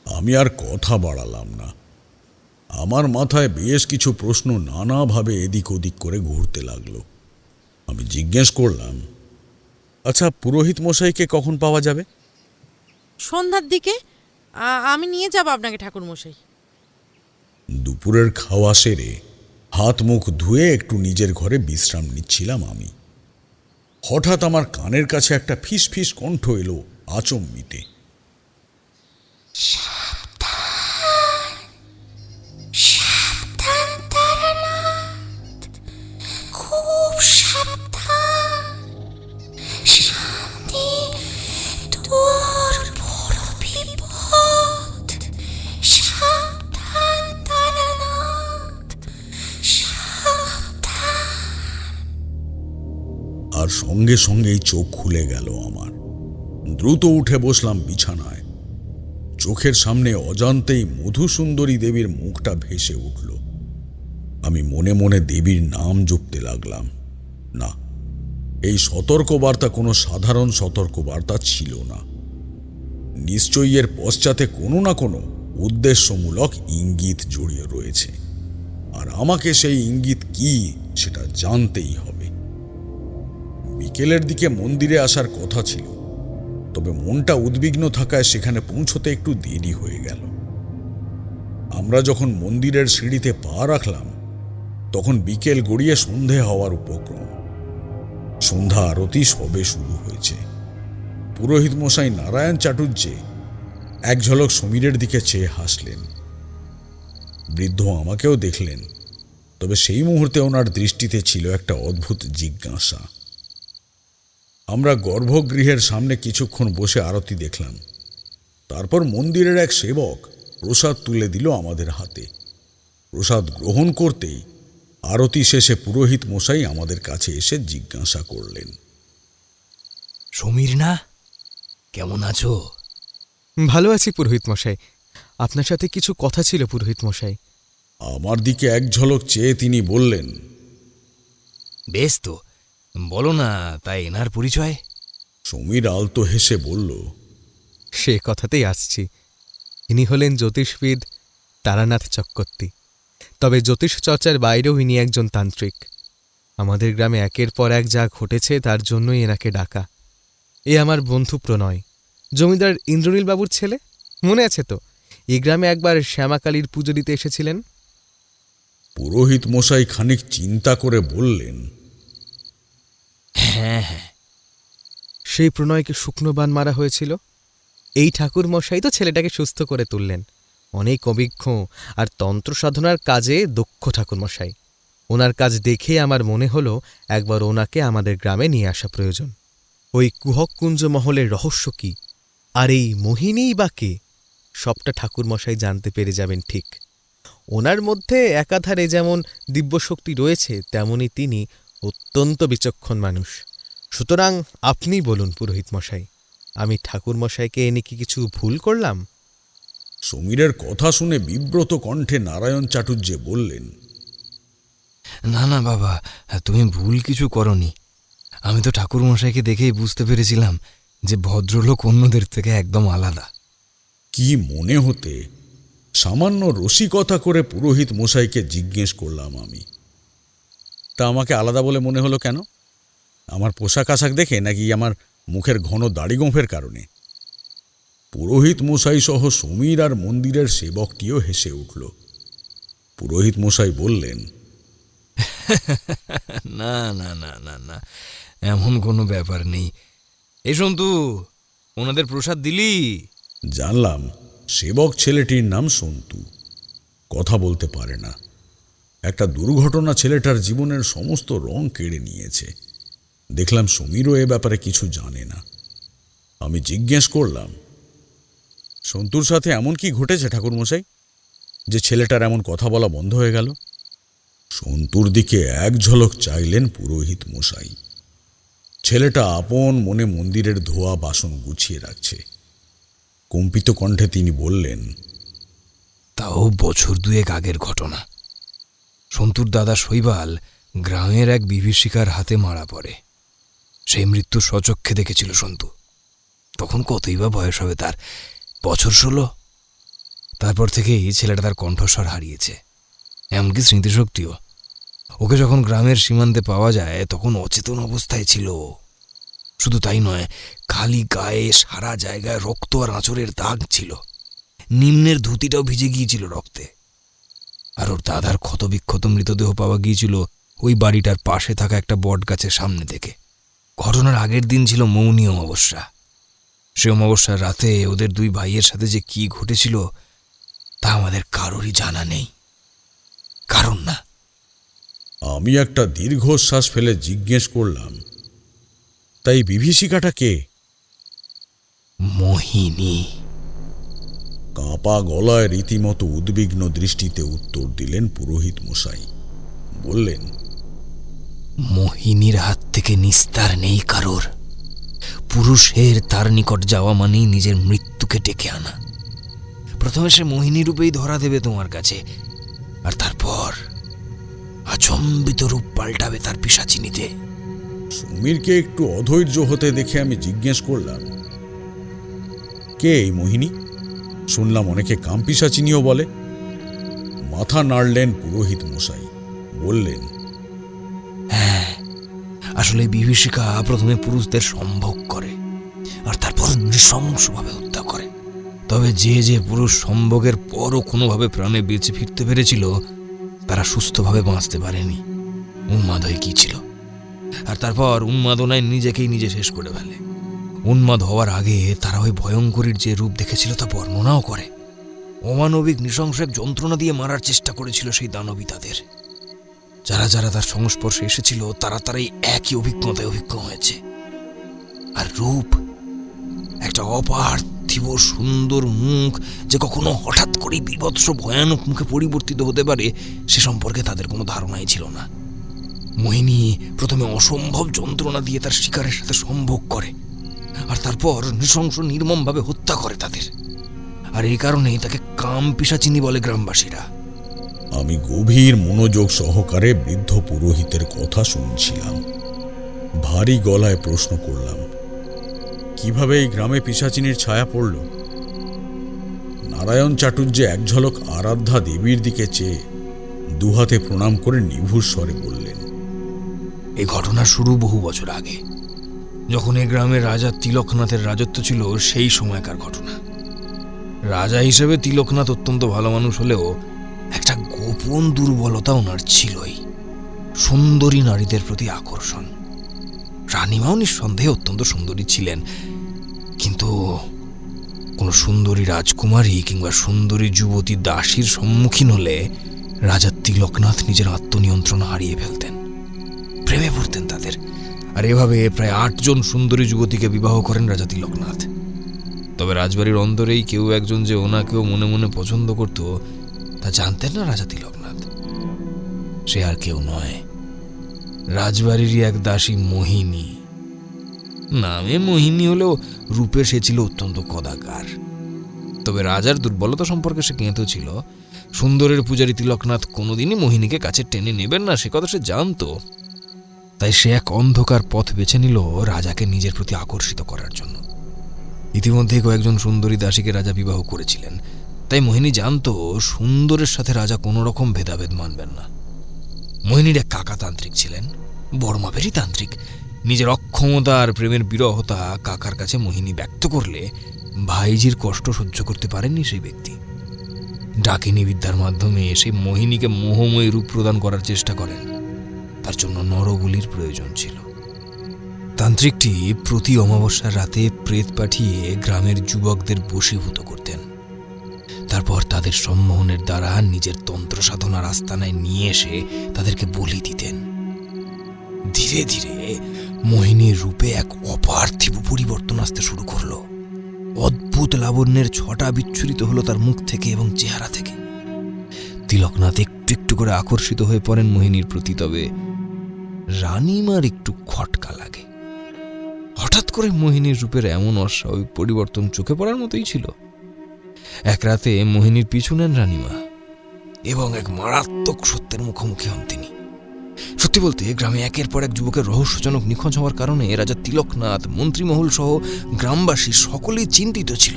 S5: আমি আর কথা বাড়ালাম না। আমার মাথায় বেশ কিছু প্রশ্ন নানাভাবে এদিক ওদিক করে ঘুরতে লাগলো। আমি জিজ্ঞেস করলাম, আচ্ছা, পুরোহিত মশাইকে কখন পাওয়া যাবে?
S10: সন্ধ্যার দিকে আমি নিয়ে যাব আপনাকে ঠাকুরমশাই।
S5: দুপুরের খাওয়া সেরে হাত মুখ ধুয়ে একটু নিজের ঘরে বিশ্রাম নিচ্ছিলাম আমি। হঠাৎ আমার কানের কাছে একটা ফিস ফিস কণ্ঠ এলো আচম্বিতে।
S8: সাবধান।
S5: সঙ্গে সঙ্গেই চোখ খুলে গেল আমার। দ্রুত উঠে বসলাম বিছানায়। চোখের সামনে অজান্তেই মধুসুন্দরী দেবীর মুখটা ভেসে উঠল। আমি মনে মনে দেবীর নাম জপতে লাগলাম। না, এই সতর্কবার্তা কোনো সাধারণ সতর্কবার্তা ছিল না। নিশ্চয়ই এর পশ্চাতে কোনো না কোনো উদ্দেশ্যমূলক ইঙ্গিত জড়িয়ে রয়েছে, আর আমাকে সেই ইঙ্গিত কি সেটা জানতেই হবে। বিকেলের দিকে মন্দিরে আসার কথা ছিল, তবে মনটা উদ্বিগ্ন থাকায় সেখানে পৌঁছতে একটু দেরি হয়ে গেল। আমরা যখন মন্দিরের সিঁড়িতে পা রাখলাম তখন বিকেল গড়িয়ে সন্ধে হওয়ার উপক্রম। সন্ধ্যা আরতি সবে শুরু হয়েছে। পুরোহিত মশাই নারায়ণ চাটুর্যে এক ঝলক সমীরের দিকে চেয়ে হাসলেন। বৃদ্ধ আমাকেও দেখলেন, তবে সেই মুহূর্তে ওনার দৃষ্টিতে ছিল একটা অদ্ভুত জিজ্ঞাসা। আমরা গর্ভগৃহের সামনে কিছুক্ষণ বসে আরতি দেখলাম। তারপর মন্দিরের এক সেবক প্রসাদ তুলে দিল আমাদের হাতে। প্রসাদ গ্রহণ করতেই আরতি শেষে পুরোহিত মশাই আমাদের কাছে এসে জিজ্ঞাসা করলেন,
S11: সমীর না, কেমন আছো?
S6: ভালো আছি পুরোহিত মশাই। আপনার সাথে কিছু কথা ছিল পুরোহিত মশাই।
S5: আমার দিকে এক ঝলক চেয়ে তিনি বললেন,
S11: বেশ তো, বলো না। তাই এনার পরিচয়?
S5: সমীর আলতো হেসে বলল,
S6: সে কথাতেই আসছি। ইনি হলেন জ্যোতিষবিদ তারানাথ চক্রবর্তী। তবে জ্যোতিষ চর্চার বাইরেও ইনি একজন তান্ত্রিক। আমাদের গ্রামে একের পর এক যা ঘটেছে তার জন্যই এনাকে ডাকা। এ আমার বন্ধু প্রণয়, জমিদার ইন্দ্রনীল বাবুর ছেলে। মনে আছে তো, এই গ্রামে একবার শ্যামাকালীর পুজো দিতে এসেছিলেন।
S5: পুরোহিত মশাই খানিক চিন্তা করে বললেন,
S11: হ্যাঁ হ্যাঁ।
S6: সেই প্রণয়কে শুকনো বান মারা হয়েছিল। এই ঠাকুর মশাই তো ছেলেটাকে সুস্থ করে তুললেন। অনেক অভিজ্ঞ আর তন্ত্র সাধনার কাজে দক্ষ ঠাকুর মশাই। ওনার কাজ দেখে আমার মনে হলো একবার ওনাকে আমাদের গ্রামে নিয়ে আসা প্রয়োজন। ওই কুহকুঞ্জ মহলের রহস্য কি, আর এই মোহিনীই বা কে, সবটা ঠাকুর মশাই জানতে পেরে যাবেন ঠিক। ওনার মধ্যে একাধারে যেমন দিব্যশক্তি রয়েছে, তেমনি তিনি অত্যন্ত বিচক্ষণ মানুষ। সুতরাং আপনি বলুন পুরোহিত মশাই, আমি ঠাকুর মশাইকে এনে কি কিছু ভুল করলাম?
S5: সমীরের কথা শুনে বিব্রত কণ্ঠে নারায়ণ চাটুর্যে বললেন,
S3: না না বাবা, তুমি ভুল কিছু করনি। আমি তো ঠাকুর মশাইকে দেখেই বুঝতে পেরেছিলাম যে ভদ্রলোক অন্যদের থেকে একদম আলাদা।
S5: কি মনে হতে সামান্য রসিকতা করে পুরোহিত মশাইকে জিজ্ঞেস করলাম আমি, তা আমাকে আলাদা বলে মনে হলো কেন? আমার পোশাক আশাক দেখে, নাকি আমার মুখের ঘন দাড়ি গোঁফের কারণে? পুরোহিত মশাই সহ সমীর আর মন্দিরের সেবকটিও হেসে উঠল। পুরোহিত মশাই বললেন,
S3: না না না না না, এমন কোনো ব্যাপার নেই। এই সন্তু, ওনাদের প্রসাদ দিলি?
S5: জানলাম সেবক ছেলেটির নাম সন্তু। কথা বলতে পারে না। একটা দুর্ঘটনা ছেলেটার জীবনের সমস্ত রং কেড়ে নিয়েছে। দেখলাম সমীরও এ ব্যাপারে কিছু জানে না। আমি জিজ্ঞেস করলাম, সন্তুর সাথে এমন কি ঘটেছে ঠাকুরমশাই যে ছেলেটার এমন কথা বলা বন্ধ হয়ে গেল? সন্তুর দিকে এক ঝলক চাইলেন পুরোহিত মশাই। ছেলেটা আপন মনে মন্দিরের ধোয়া বাসন গুছিয়ে রাখছে। কম্পিত কণ্ঠে তিনি বললেন,
S3: তাও বছর দুয়েক আগের ঘটনা। সন্তুর দাদা শৈবাল গ্রামের এক বিভীষিকার হাতে মারা পড়ে। সেই মৃত্যু স্বচক্ষে দেখেছিল সন্তু। তখন কতই বা বয়স হবে তার, বছর 16। তারপর থেকেই ছেলেটা তার কণ্ঠস্বর হারিয়েছে, এমনকি স্মৃতিশক্তিও। ওকে যখন গ্রামের সীমান্তে পাওয়া যায় তখন অচেতন অবস্থায় ছিল। শুধু তাই নয়, খালি গায়ে সারা জায়গায় রক্ত আর আঁচড়ের দাগ ছিল। নিম্নের ধুতিটাও ভিজে গিয়েছিল রক্তে। আর ওর দাদার ক্ষতবিক্ষত মৃতদেহ পাওয়া গিয়েছিল ওই বাড়িটার পাশে থাকা একটা বট গাছের সামনে থেকে। ঘটনার আগের দিন ছিল মৌনী অমাবস্যা। সে অমাবস্যার রাতে ওদের দুই ভাইয়ের সাথে যে কি ঘটেছিল তা আমাদের কারোরই জানা নেই। কারণ না।
S5: আমি একটা দীর্ঘশ্বাস ফেলে জিজ্ঞেস করলাম, তাই বিভীষিকাটা কে?
S3: মোহিনী।
S5: কাঁপা গলায় রীতিমতো উদ্বিগ্ন দৃষ্টিতে উত্তর দিলেন পুরোহিত মশাই। বললেন,
S11: মোহিনীর হাত থেকে নিস্তার নেই কারোর। পুরুষের তার নিকট যাওয়া মানেই নিজের মৃত্যুকে ডেকে আনা। প্রথমে সে মোহিনী রূপেই ধরা দেবে তোমার কাছে, আর তারপর আচম্বিত রূপ পাল্টাবে তার পিশাচিনীতে।
S5: সমীরকে একটু অধৈর্য হতে দেখে আমি জিজ্ঞেস করলাম, কে এই মোহিনী? শুনলাম অনেকে কামপিশাচিনীও বলে। মাথা নাড়লেন পুরোহিত মশাই, বললেন,
S11: হ্যাঁ, আসলে বিভীষিকা প্রথমে পুরুষদের সম্ভোগ করে আর তারপর নৃশংসভাবে হত্যা করে। তবে যে যে পুরুষ সম্ভোগের পরও কোনোভাবে প্রাণে বেঁচে ফিরতে পেরেছিল, তারা সুস্থভাবে বাঁচতে পারেনি, উন্মাদ হয়ে গিয়েছিল। আর তারপর উন্মাদনায় নিজেকেই নিজে শেষ করে ফেলে। উন্মাদ হওয়ার আগে তারা ওই ভয়ঙ্করীর যে রূপ দেখেছিল তা বর্ণনাও করে। অমানবিক নৃশংস এক যন্ত্রণা দিয়ে মারার চেষ্টা করেছিল সেই দানবী তাদের। যারা যারা তার সংস্পর্শে এসেছিল তারা তারাই একই অভিজ্ঞতায় অভিজ্ঞ হয়েছে। আর রূপ, একটা অপার্থিব সুন্দর মুখ যে কখনো হঠাৎ করে বিভৎস ভয়ানক মুখে পরিবর্তিত হতে পারে, সে সম্পর্কে তাদের কোনো ধারণাই ছিল না। মোহিনী প্রথমে অসম্ভব যন্ত্রণা দিয়ে তার শিকারের সাথে সম্ভোগ করে, আর তারপর নৃশংস নির্মমভাবে হত্যা করে তাদের। আর এই কারণেই তাকে কামপিশাচিনী বলে গ্রামবাসীরা।
S5: আমি গভীর মনোযোগ সহকারে বৃদ্ধ পুরোহিতের কথা শুনছিলাম। ভারী গলায় প্রশ্ন করলাম, কিভাবে এই গ্রামে পিশাচিনীর ছায়া পড়ল? নারায়ণ চাটুর্যে এক ঝলক আরাধ্যা দেবীর দিকে চেয়ে দুহাতে প্রণাম করে নিভুর স্বরে বললেন,
S11: এই ঘটনা শুরু বহু বছর আগে, যখন এই গ্রামের রাজা তিলকনাথের রাজত্ব ছিল, সেই সময়কার ঘটনা। রাজা হিসেবে তিলকনাথ অত্যন্ত ভালো মানুষ হলেও একটা গোপন দুর্বলতা ওনার ছিলই, সুন্দরী নারীদের প্রতি আকর্ষণ। রানীমাও নিঃসন্দেহে অত্যন্ত সুন্দরী ছিলেন, কিন্তু কোনো সুন্দরী রাজকুমারী কিংবা সুন্দরী যুবতী দাসীর সম্মুখীন হলে রাজা তিলকনাথ নিজের আত্মনিয়ন্ত্রণ হারিয়ে ফেলতেন, প্রেমে পড়তেন তাদের। আর এভাবে প্রায় 8 জন সুন্দরী যুবতীকে বিবাহ করেন রাজা তিলকনাথ। তবে রাজবাড়ির অন্তরেই কেউ একজন যে ওনাকেও মনে মনে পছন্দ করত, তা জানতেন না রাজা তিলকনাথ। সে আর কেউ নয়, রাজবাড়িরই এক দাসী মোহিনী। নামে মোহিনী হলেও রূপে সে ছিল অত্যন্ত কদাকার। তবে রাজার দুর্বলতা সম্পর্কে সে জ্ঞাত ছিল। সুন্দরের পূজারী তিলকনাথ কোনোদিনই মোহিনীকে কাছে টেনে নেবেন না, সে কথা সে জানত। তাই সে এক অন্ধকার পথ বেছে নিল রাজাকে নিজের প্রতি আকর্ষিত করার জন্য। ইতিমধ্যে কয়েকজন সুন্দরী দাসীকে রাজা বিবাহ করেছিলেন, তাই মোহিনী জানত সুন্দরের সাথে রাজা কোনো রকম ভেদাভেদ মানবেন না। মোহিনীর এক কাকা তান্ত্রিক ছিলেন, বড়মাপেরই তান্ত্রিক। নিজের অক্ষমতা আর প্রেমের বিরহতা কাকার কাছে মোহিনী ব্যক্ত করলে ভাইজির কষ্ট সহ্য করতে পারেননি সেই ব্যক্তি। ডাকিনী বিদ্যার মাধ্যমে সেই মোহিনীকে মোহময়ী রূপ প্রদান করার চেষ্টা করেন। তার জন্য নরবলির প্রয়োজন ছিল। তান্ত্রিকটি প্রতি অমাবস্যার রাতে প্রেত পাঠিয়ে গ্রামের যুবকদের বশীভূত করতেন। তারপর তাদের সম্মোহনের দ্বারা নিজের তন্ত্র সাধনার আস্তানায় নিয়ে এসে তাদেরকে বলি দিতেন। ধীরে ধীরে মোহিনীর রূপে এক অপার্থিব পরিবর্তন আসতে শুরু করলো। অদ্ভুত লাবণ্যের ছটা বিচ্ছুরিত হলো তার মুখ থেকে এবং চেহারা থেকে। তিলকনাথ একটু একটু করে আকর্ষিত হয়ে পড়েন মোহিনীর প্রতি। তবে রানীমার একটু খটকা লাগে। হঠাৎ করে মোহিনীর রূপের এমন অস্বাভাবিক পরিবর্তন চোখে পড়ার মতোই ছিল। এক রাতে মোহিনীর পিছু নেন রানীমা এবং এক মারাত্মক সত্যের মুখোমুখি হন তিনি। সত্যি বলতে গ্রামে একের পর এক যুবকের রহস্যজনক নিখোঁজ হওয়ার কারণে রাজা তিলকনাথ, মন্ত্রীমহল সহ গ্রামবাসী সকলেই চিন্তিত ছিল।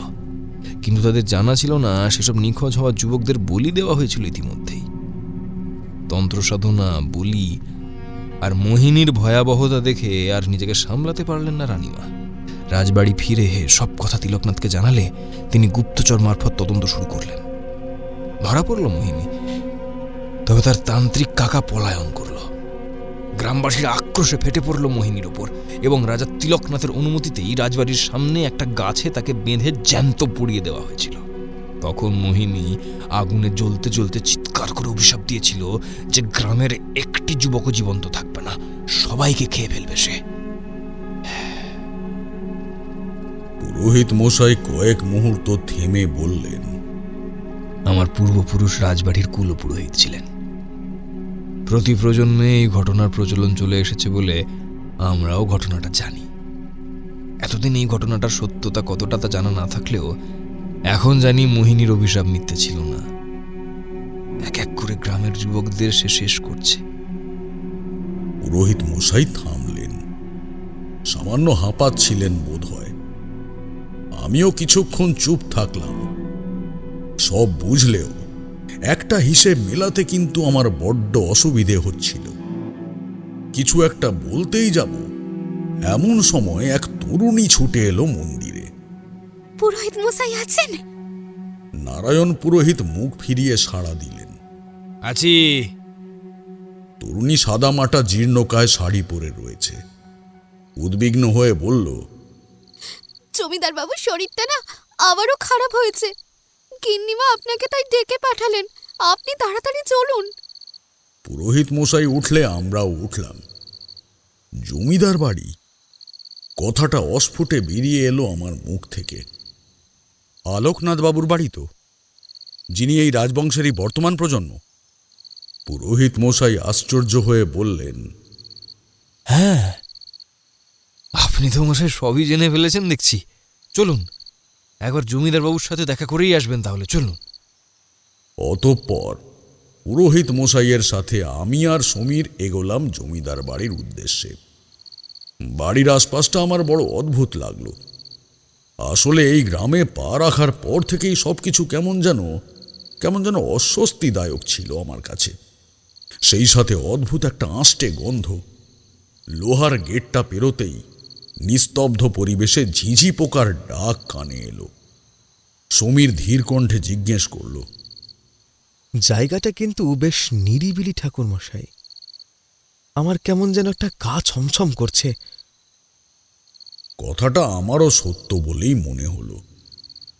S11: কিন্তু তাদের জানা ছিল না সেসব নিখোঁজ হওয়া যুবকদের বলি দেওয়া হয়েছিল ইতিমধ্যেই। তন্ত্র সাধনা, বলি আর মোহিনীর ভয়াবহতা দেখে আর নিজেকে সামলাতে পারলেন না রানীমা। রাজবাড়ি ফিরে সব কথা তিলকনাথকে জানালে তিনি গুপ্তচর মারফত তদন্ত শুরু করলেন। ধরা পড়ল মোহিনী, তবে তার তান্ত্রিক কাকা পলায়ন করল। গ্রামবাসীর আক্রোশে ফেটে পড়ল মোহিনীর ওপর এবং রাজা তিলকনাথের অনুমতিতেই রাজবাড়ির সামনে একটা গাছে তাকে বেঁধে জ্যান্ত পুড়িয়ে দেওয়া হয়েছিল। তখন মোহিনী আগুনে জ্বলতে জ্বলতে চিৎকার করে অভিশাপ দিয়েছিল যে গ্রামের একটি যুবকও জীবন্ত থাকবে না, সবাইকে খেয়ে ফেলবে সে।
S5: পুরোহিত মশাই কয়েক মুহূর্ত থেমে বললেন,
S11: আমার পূর্বপুরুষ রাজবাড়ির কুলপুরোহিত ছিলেন। প্রতি প্রজন্মে এই ঘটনার প্রচলন চলে এসেছে বলে আমরাও ঘটনাটা জানি। এতদিন এই ঘটনাটার সত্যতা কতটা তা জানা না থাকলেও এখন জানি মোহিনীর অভিশাপ মিথ্যে ছিল না। এক এক করে গ্রামের যুবকদের সে শেষ করছে।
S5: পুরোহিত মশাই থামলেন, সামান্য হাঁপাচ্ছিলেন বোধ হয়। আমিও কিছুক্ষণ চুপ থাকলাম। সব বুঝলেও একটা হিসেব মেলাতে কিন্তু আমার বড্ড অসুবিধে হচ্ছিল। কিছু একটা বলতেই যাব, এমন সময় এক তরুণী ছুটে এলো মন্দিরে।
S4: পুরোহিত মশাই আছেন?
S5: নারায়ণ পুরোহিত মুখ ফিরিয়ে সাড়া দিলেন।
S11: আছি।
S5: তরুণী সাদামাটা জীর্ণকায় শাড়ি পরে রয়েছে। উদ্বিগ্ন হয়ে বলল,
S2: জমিদার বাবুর শরীরটা না আবারও খারাপ হয়েছে। গিন্নিমা আপনাকে তাই ডেকে পাঠালেন, আপনি তাড়াতাড়ি চলুন।
S5: পুরোহিত মশাই উঠলে আমরাও উঠলাম। জমিদার বাড়ি, কথাটা অস্ফুটে বেরিয়ে এলো আমার মুখ থেকে। আলোকনাথ বাবুর বাড়ি তো, যিনি এই রাজবংশেরই বর্তমান প্রজন্ম? পুরোহিত মশাই আশ্চর্য হয়ে বললেন,
S11: হ্যাঁ, আপনি তো মশাই সবই জেনে ফেলেছেন দেখছি। চলুন, একবার জমিদার বাবুর সাথে দেখা করেই আসবেন তাহলে। চলুন।
S5: অতঃপর পুরোহিত মশাইয়ের সাথে আমি আর সমীর এগোলাম জমিদার বাড়ির উদ্দেশ্যে। বাড়ির আশপাশটা আমার বড় অদ্ভুত লাগলো। আসলে এই গ্রামে পা রাখার পর থেকেই সবকিছু কেমন যেন অস্বস্তিদায়ক ছিল আমার কাছে। সেই সাথে অদ্ভুত একটা আঁশটে গন্ধ। লোহার গেটটা পেরোতেই নিস্তব্ধ পরিবেশে ঝিঝি পোকার ডাক কানে এলো। সমীর ধীর কণ্ঠে জিজ্ঞেস করল,
S6: জায়গাটা কিন্তু বেশ নিরিবিলি ঠাকুর মশাই। আমার কেমন যেন একটা গা ছমছম করছে।
S5: কথাটা আমারও সত্য বলেই মনে হলো,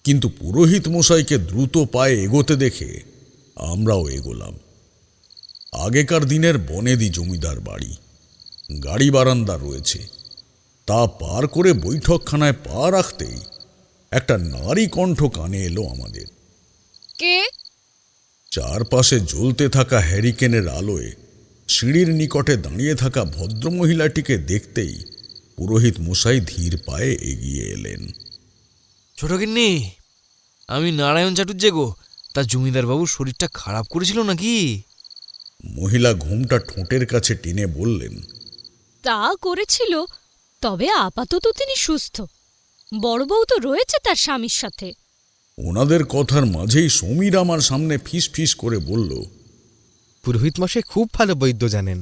S5: কিন্তু পুরোহিত মশাইকে দ্রুত পায়ে এগোতে দেখে আমরাও এগোলাম। আগেকার দিনের বনেদি জমিদার বাড়ি, গাড়ি বারান্দা রয়েছে। তা পার করে বৈঠকখানায় পা রাখতেই একটা নারী কণ্ঠ কানে এলো আমাদের।
S2: কে?
S5: চারপাশে জ্বলতে থাকা হ্যারিকেনের আলোয় সিঁড়ির নিকটে দাঁড়িয়ে থাকা ভদ্রমহিলাটিকে দেখতেই পুরোহিত মশাই ধীর পায়ে এগিয়ে এলেন।
S11: ছোট গিন্নি, আমি নারায়ণ চাটুর্যে গো। তা জমিদার বাবুর শরীরটা খারাপ করেছিল নাকি?
S5: মহিলা ঘুমটা ঠোঁটের কাছে টেনে বললেন,
S4: তা করেছিল, তবে আপাতত তিনি সুস্থ। বড় বউ তো রয়েছে তার স্বামীর সাথে।
S5: ওনাদের কথার মাঝেই সমীর আমার সামনে ফিস ফিস করে বলল,
S6: পুরোহিত মশাই খুব ভালো বৈদ্য জানেন।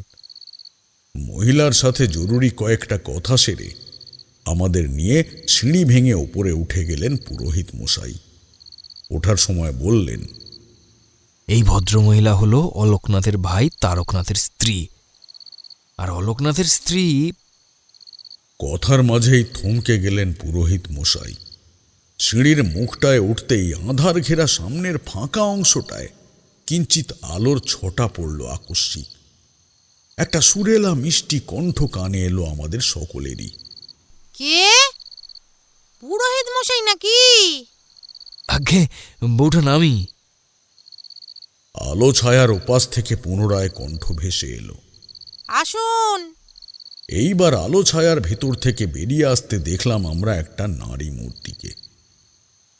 S5: মহিলার সাথে জরুরি কয়েকটা কথা সেরে আমাদের নিয়ে সিঁড়ি ভেঙে ওপরে উঠে গেলেন পুরোহিত মশাই। ওঠার সময় বললেন,
S11: এই ভদ্রমহিলা হলো অলোকনাথের ভাই তারকনাথের স্ত্রী। আর অলোকনাথের স্ত্রী।
S5: কথার মাঝেই থমকে গেলেন পুরোহিত মশাই। সিঁড়ির মুখটায় উঠতেই আঁধার ঘেরা সামনের ফাঁকা অংশটায় কিঞ্চিত আলোর ছটা পড়ল আকস্মিক। একটা সুরেলা মিষ্টি কণ্ঠ কানে এলো আমাদের সকলেরই।
S10: কে? পুরোহিত মশাই নাকি?
S11: আগে বউটা নামি।
S5: আলো ছায়ার ওপাশ থেকে পুনরায় কণ্ঠ ভেসে এলো,
S10: আসুন।
S5: এইবার আলো ছায়ার ভেতর থেকে বেরিয়ে আসতে দেখলাম আমরা একটা নারী মূর্তিকে।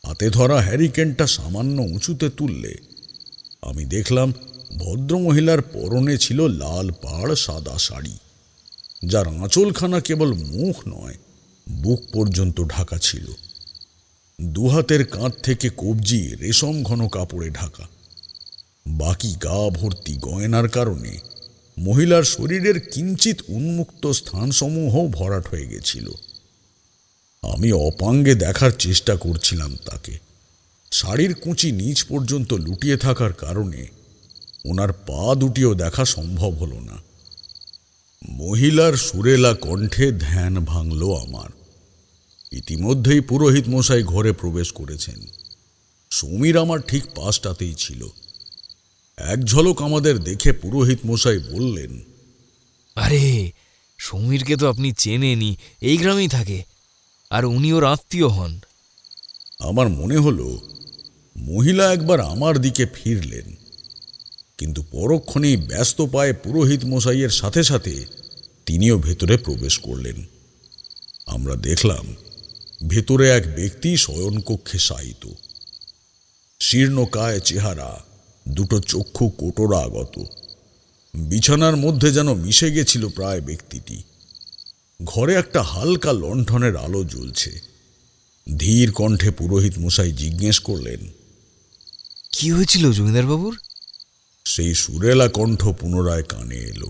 S5: হাতে ধরা হ্যারিকেনটা সামান্য উঁচুতে তুললে আমি দেখলাম ভদ্রমহিলার পরনে ছিল লাল পাড় সাদা শাড়ি, যার আঁচলখানা কেবল মুখ নয় বুক পর্যন্ত ঢাকা ছিল। দুহাতের কাঁধ থেকে কবজি রেশম ঘন কাপড়ে ঢাকা। বাকি গা ভর্তি গয়নার কারণে মহিলার শরীরের কিঞ্চিত উন্মুক্ত স্থানসমূহ ভরাট হয়ে গেছিল। আমি অপাঙ্গে দেখার চেষ্টা করছিলাম তাকে। শাড়ির কুঁচি নিচ পর্যন্ত লুটিয়ে থাকার কারণে ওনার পা দুটিও দেখা সম্ভব হলো না। মহিলার সুরেলা কণ্ঠে ধ্যান ভাঙল আমার। ইতিমধ্যেই পুরোহিত মশাই ঘরে প্রবেশ করেছেন। সমীর আমার ঠিক পাশটাতেই ছিল। এক ঝলক আমাদের দেখে পুরোহিত মশাই বললেন,
S11: আরে, সমীরকে তো আপনি চেনেনই, এই গ্রামেই থাকে, আর উনি ওর আত্মীয় হন।
S5: আমার মনে হলো মহিলা একবার আমার দিকে ফিরলেন, কিন্তু পরক্ষণেই ব্যস্ত পায়ে পুরোহিত মশাইয়ের সাথে সাথে তিনিও ভেতরে প্রবেশ করলেন। আমরা দেখলাম ভেতরে এক ব্যক্তি শয়নকক্ষে শায়িত, শীর্ণকায় চেহারা, দুটো চক্ষু কোটরাগত। বিছানার মধ্যে যেন মিশে গেছিল প্রায় ব্যক্তিটি। ঘরে একটা হালকা লণ্ঠনের আলো জ্বলছে। ধীর কণ্ঠে পুরোহিত মশাই জিজ্ঞেস করলেন,
S11: কি হয়েছিল জমিদার বাবুর?
S5: সেই সুরেলা কণ্ঠ পুনরায় কানে এলো।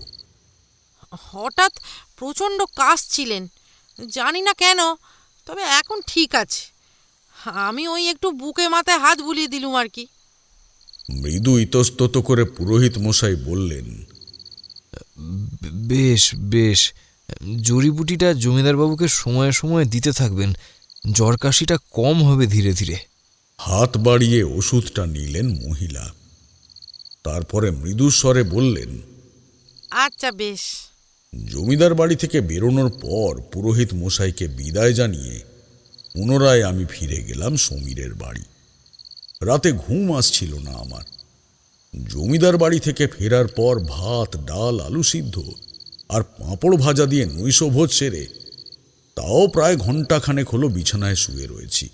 S10: হঠাৎ প্রচণ্ড কাশছিলেন, জানি না কেন, তবে এখন ঠিক আছে। আমি ওই একটু বুকে মাথায় হাত বুলিয়ে দিলুম আর কি।
S5: মৃদু ইতস্তত করে পুরোহিত মশাই বললেন,
S11: বেশ বেশ, জড়িবুটিটা জমিদার বাবুকে সময়ে সময়ে দিতে থাকবেন, জ্বর কাশিটা কম হবে ধীরে ধীরে।
S5: হাত বাড়িয়ে ওষুধটা নিলেন মহিলা। তারপরে মৃদুস্বরে বললেন,
S10: আচ্ছা বেশ।
S5: জমিদার বাড়ি থেকে বেরোনোর পর পুরোহিত মশাইকে বিদায় জানিয়ে পুনরায় আমি ফিরে গেলাম সমীরের বাড়ি। রাতে ঘুম আসছিল না আমার। জমিদার বাড়ি থেকে ফেরার পর ভাত, ডাল, আলু সিদ্ধ আর পাঁপড় ভাজা দিয়ে নৈশভোজ সেরে তাও প্রায় ঘণ্টাখানেক হলো বিছানায় শুয়ে রয়েছি,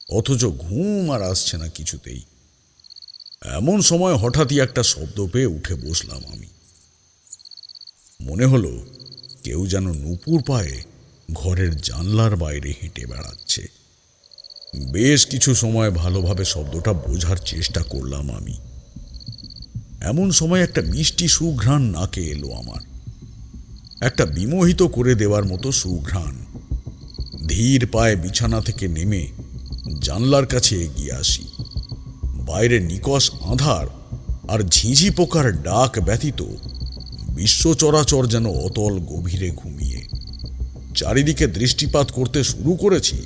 S5: অথচ ঘুম আর আসছে না কিছুতেই। এমন সময় হঠাৎই একটা শব্দ পেয়ে উঠে বসলাম আমি। মনে হলো কেউ যেন নুপুর পায়ে ঘরের জানলার বাইরে হেঁটে বেড়াচ্ছে। বেশ কিছু সময় ভালোভাবে শব্দটা বোঝার চেষ্টা করলাম আমি। এমন সময় একটা মিষ্টি সুঘ্রাণ নাকে এলো আমার, একটা বিমোহিত করে দেওয়ার মতো সুঘ্রাণ। ধীর পায়ে বিছানা থেকে নেমে জানলার কাছে এগিয়ে আসি। বাইরে নিকষ আঁধার আর ঝিঁঝি পোকার ডাক ব্যতীত বিশ্ব চরাচর যেন অতল গভীরে ঘুমিয়ে। চারিদিকে দৃষ্টিপাত করতে শুরু করেছি,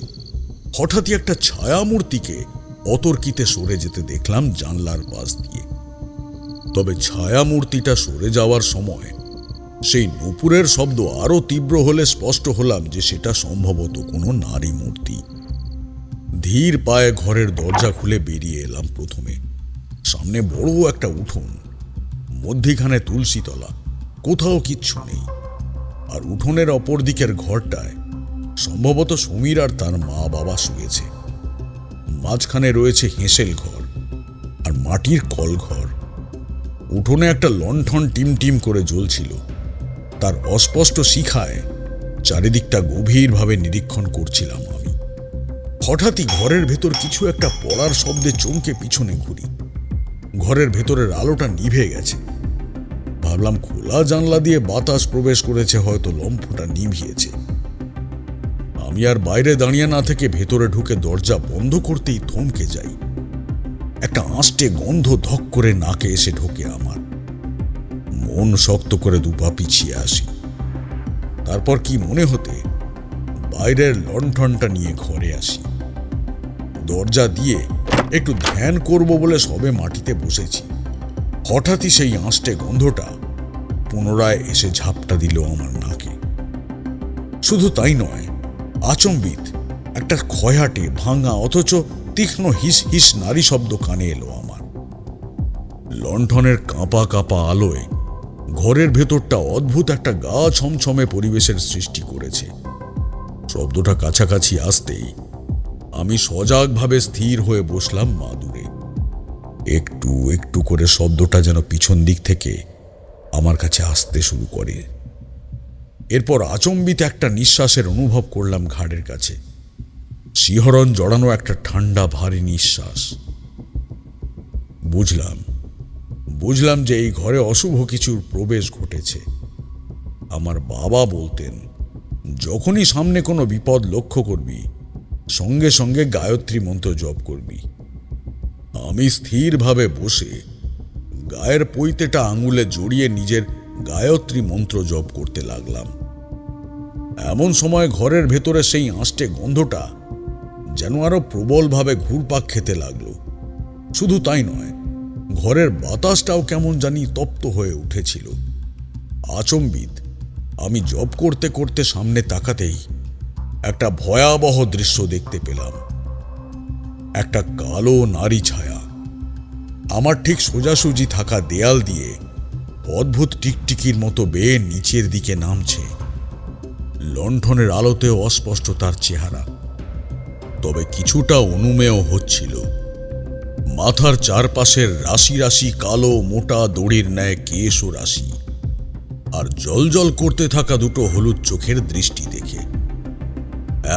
S5: হঠাৎই একটা ছায়ামূর্তিকে অতর্কিতে সরে যেতে দেখলাম জানলার পাশ দিয়ে। তবে ছায়ামূর্তিটা সরে যাওয়ার সময় সেই নুপুরের শব্দ আরো তীব্র হলে স্পষ্ট হলাম যে সেটা সম্ভবত কোনো নারী মূর্তি। ধীর পায়ে ঘরের দরজা খুলে বেরিয়ে এলাম। প্রথমে সামনে বড় একটা উঠোন, মধ্যিখানে তুলসীতলা, কোথাও কিচ্ছু নেই। আর উঠোনের অপর দিকের ঘরটায় সম্ভবত সমীর আর তার মা বাবা শুয়েছে। মাঝখানে রয়েছে হেঁসেল ঘর আর মাটির কল ঘর। উঠোনে একটা লণ্ঠন টিম টিম করে জ্বলছিল। তার অস্পষ্ট শিখায় চারিদিকটা গভীরভাবে নিরীক্ষণ করছিলাম আমি। হঠাৎই ঘরের ভেতর কিছু একটা পড়ার শব্দে চমকে পিছনে ঘুরি। ঘরের ভেতরের আলোটা নিভে গেছে। ভাবলাম খোলা জানলা দিয়ে বাতাস প্রবেশ করেছে, হয়তো লম্ফটা নিভিয়েছে। আমি আর বাইরে দাঁড়িয়ে না থেকে ভেতরে ঢুকে দরজা বন্ধ করতেই থমকে যাই। একটা আঁশটে গন্ধ ধক করে নাকে এসে ঢোকে আমার। মন শক্ত করে দুপা পিছিয়ে আসি। তারপর কি মনে হতে বাইরের লণ্ঠনটা নিয়ে ঘরে আসি। দরজা দিয়ে একটু ধ্যান করব বলে সবে মাটিতে বসেছি, হঠাৎই সেই আঁশটে গন্ধটা পুনরায় এসে ঝাপটা দিল আমার নাকে। শুধু তাই নয়, আচম্বিত একটা খয়াটে ভাঙা অথচ তীক্ষ্ণ হিস হিস নারী শব্দ কানে এলো আমার। লণ্ঠনের কাঁপা কাঁপা আলোয় ঘরের ভেতরটা অদ্ভুত একটা গা ছমছমে পরিবেশের সৃষ্টি করেছে। শব্দটা কাছাকাছি আসতেই আমি সজাগভাবে স্থির হয়ে বসলাম মাদুরে। একটু একটু করে শব্দটা যেন পিছন দিক থেকে আমার কাছে আসতে শুরু করে। এরপর আচম্বিত একটা নিঃশ্বাসের অনুভব করলাম ঘাড়ের কাছে, শিহরণ জড়ানো একটা ঠান্ডা ভারী নিঃশ্বাস। বুঝলাম যে এই ঘরে অশুভ কিছুর প্রবেশ ঘটেছে। আমার বাবা বলতেন, যখনই সামনে কোনো বিপদ লক্ষ্য করবি সঙ্গে সঙ্গে গায়ত্রী মন্ত্র জপ করবি। আমি স্থিরভাবে বসে গায়ের পৈতেটা আঙুলে জড়িয়ে নিজের গায়ত্রী মন্ত্র জপ করতে লাগলাম। এমন সময় ঘরের ভেতরে সেই আঁশটে গন্ধটা যেন আরো প্রবলভাবে ঘুরপাক খেতে লাগলো। শুধু তাই নয়, ঘরের বাতাসটাও কেমন জানি তপ্ত হয়ে উঠেছিল। আচম্বিত আমি জপ করতে করতে সামনে তাকাতেই একটা ভয়াবহ দৃশ্য দেখতে পেলাম। একটা কালো নারী ছায়া আমার ঠিক সোজাসুজি থাকা দেয়াল দিয়ে অদ্ভুত টিকটিকির মতো বেয়ে নিচের দিকে নামছে। লণ্ঠনের আলোতে অস্পষ্ট তার চেহারা, তবে কিছুটা অনুমেয় হচ্ছিল। মাথার চারপাশের রাশি রাশি কালো মোটা দড়ির ন্যায় কেশ ও রাশি, আর জলজল করতে থাকা দুটো হলুদ চোখের দৃষ্টি দেখে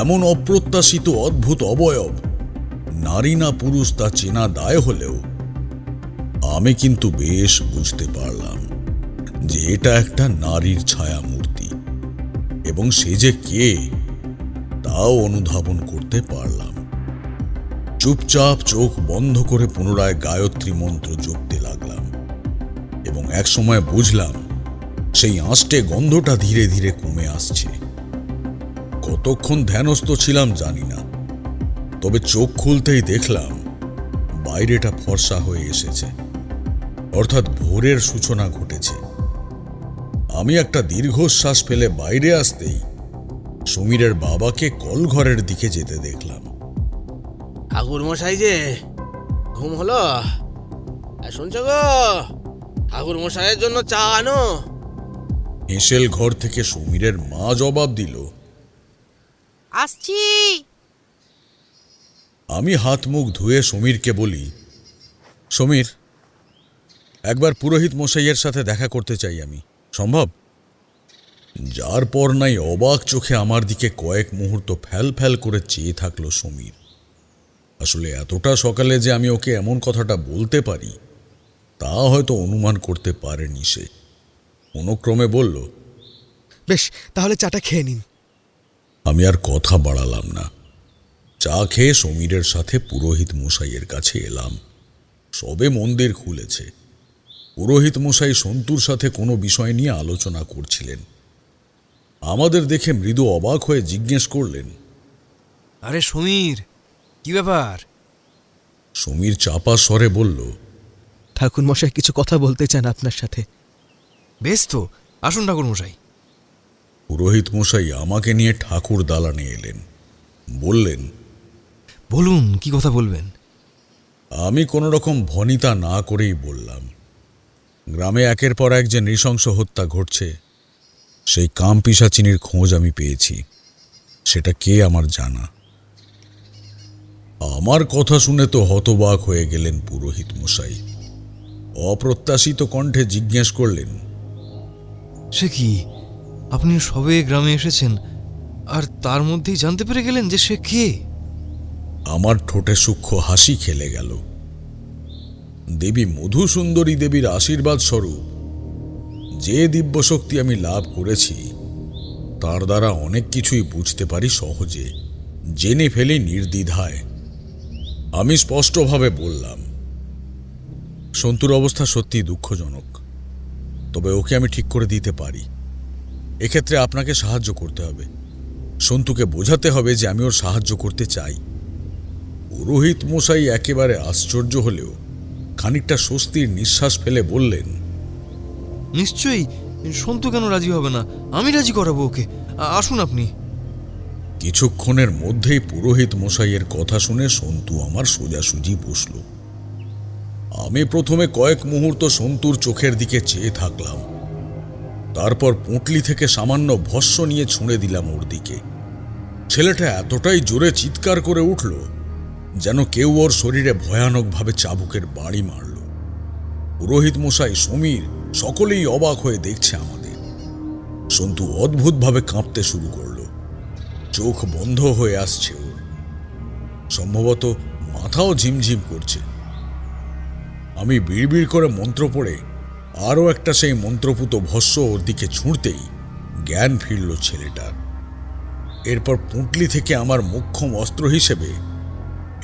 S5: এমন অপ্রত্যাশিত অদ্ভুত অবয়ব নারী না পুরুষ তা চেনা দায় হলেও আমি কিন্তু বেশ বুঝতে পারলাম যে এটা একটা নারীর ছায়া মূর্তি, এবং সে যে কে তাও অনুধাবন করতে পারলাম। চুপচাপ চোখ বন্ধ করে পুনরায় গায়ত্রী মন্ত্র জপতে লাগলাম, এবং একসময় বুঝলাম সেই আঁচটে গন্ধটা ধীরে ধীরে কমে আসছে। কতক্ষণ ধ্যানস্থ ছিলাম জানি না, তবে চোখ খুলতেই দেখলাম বাইরেটা ফর্সা হয়ে এসেছে, অর্থাৎ ভোরের সূচনা ঘটেছে। আমি একটা দীর্ঘশ্বাস ফেলে বাইরে আসতেই সমীরের বাবাকে কলঘরের দিকে যেতে দেখলাম।
S9: ঠাকুর মশাই যে ঘুম হলো? শুনছো গো, ঠাকুর মশাইয়ের জন্য চা আনো।
S5: হেঁসেল ঘর থেকে সমীরের মা জবাব দিল,
S10: আসছি।
S5: আমি হাত মুখ ধুয়ে সমীরকে বলি, সমীর, একবার পুরোহিত মশাইয়ের সাথে দেখা করতে চাই আমি, সম্ভব? যার পর নাই অবাক চোখে আমার দিকে কয়েক মুহূর্ত ফ্যাল ফ্যাল করে চেয়ে থাকলো সমীর। আসলে এতটা সকালে যে আমি ওকে এমন কথাটা বলতে পারি তা হয়তো অনুমান করতে পারেনি সে। কোনোক্রমে বলল,
S6: বেশ, তাহলে চাটা খেয়ে নিন।
S5: আমি আর কথা বাড়ালাম না। চা খেয়ে সমীরের সাথে পুরোহিত মশাইয়ের কাছে এলাম। সবে মন্দির খুলেছে। পুরোহিত মশাই সন্তুর সাথে কোনো বিষয় নিয়ে আলোচনা করছিলেন। আমাদের দেখে মৃদু অবাক হয়ে জিজ্ঞেস করলেন,
S11: আরে সমীর, কি ব্যাপার?
S5: সমীর চাপা স্বরে বলল,
S6: ঠাকুর মশাই কিছু কথা বলতে চান আপনার সাথে।
S11: বেশ তো, আসুন ঠাকুর মশাই।
S5: পুরোহিত মশাই আমাকে নিয়ে ঠাকুর দালানে এলেন। বললেন,
S11: বলুন, কি কথা বলবেন?
S5: আমি কোনো রকম ভনিতা না করেই বললাম, গ্রামে একের পর এক যে নৃশংস হত্যা ঘটছে, সেই কামপিশাচিনীর খোঁজ আমি পেয়েছি। সেটা কে আমার জানা। আমার কথা শুনে তো হতবাক হয়ে গেলেন পুরোহিত মশাই। অপ্রত্যাশিত কণ্ঠে জিজ্ঞেস করলেন,
S11: সে কি, আপনি সবে গ্রামে এসেছেন আর তার মধ্যেই জানতে পেরে গেলেন যে সে কে?
S5: আমার ঠোঁটে সূক্ষ্ম হাসি খেলে গেল। দেবী মধুসুন্দরী দেবীর আশীর্বাদ স্বরূপ যে দিব্যশক্তি আমি লাভ করেছি তার দ্বারা অনেক কিছুই বুঝতে পারি সহজে, জেনে ফেলি নির্দ্বিধায়। আমি স্পষ্টভাবে বললাম, সন্তুর অবস্থা সত্যি দুঃখজনক, তবে ওকে আমি ঠিক করে দিতে পারি। এক্ষেত্রে আপনাকে সাহায্য করতে হবে। সন্তুকে বোঝাতে হবে যে আমি ওর সাহায্য করতে চাই। পুরোহিত মশাই একেবারে আশ্চর্য হলেও খানিকটা স্বস্তির নিঃশ্বাস ফেলে বললেন,
S11: নিশ্চয়ই, সন্তু কেন রাজি হবে না? আমি রাজি করাবো ওকে। আসুন আপনি।
S5: কিছুক্ষণের মধ্যেই পুরোহিত মশাইয়ের কথা শুনে সন্তু আমার সোজাসুজি বসল। আমি প্রথমে কয়েক মুহূর্ত সন্তুর চোখের দিকে চেয়ে থাকলাম। তারপর পুঁটলি থেকে সামান্য ভস্য নিয়ে ছুঁড়ে দিলাম ওর দিকে। ছেলেটা এতটাই জোরে চিৎকার করে উঠল যেন কেউ ওর শরীরে ভয়ানকভাবে চাবুকের বাড়ি মারল। পুরোহিত মশাই, সমীর সকলেই অবাক হয়ে দেখছে আমাদের। সন্তু অদ্ভুতভাবে কাঁপতে শুরু করল। চোখ বন্ধ হয়ে আসছে ওর, সম্ভবত মাথাও ঝিমঝিম করছে। আমি বিড়বিড় করে মন্ত্র পড়ে আরও একটা সেই মন্ত্রপুত ভস্য ওর দিকে ছুঁড়তেই জ্ঞান ফিরল ছেলেটার। এরপর পুঁটলি থেকে আমার মোক্ষম অস্ত্র হিসেবে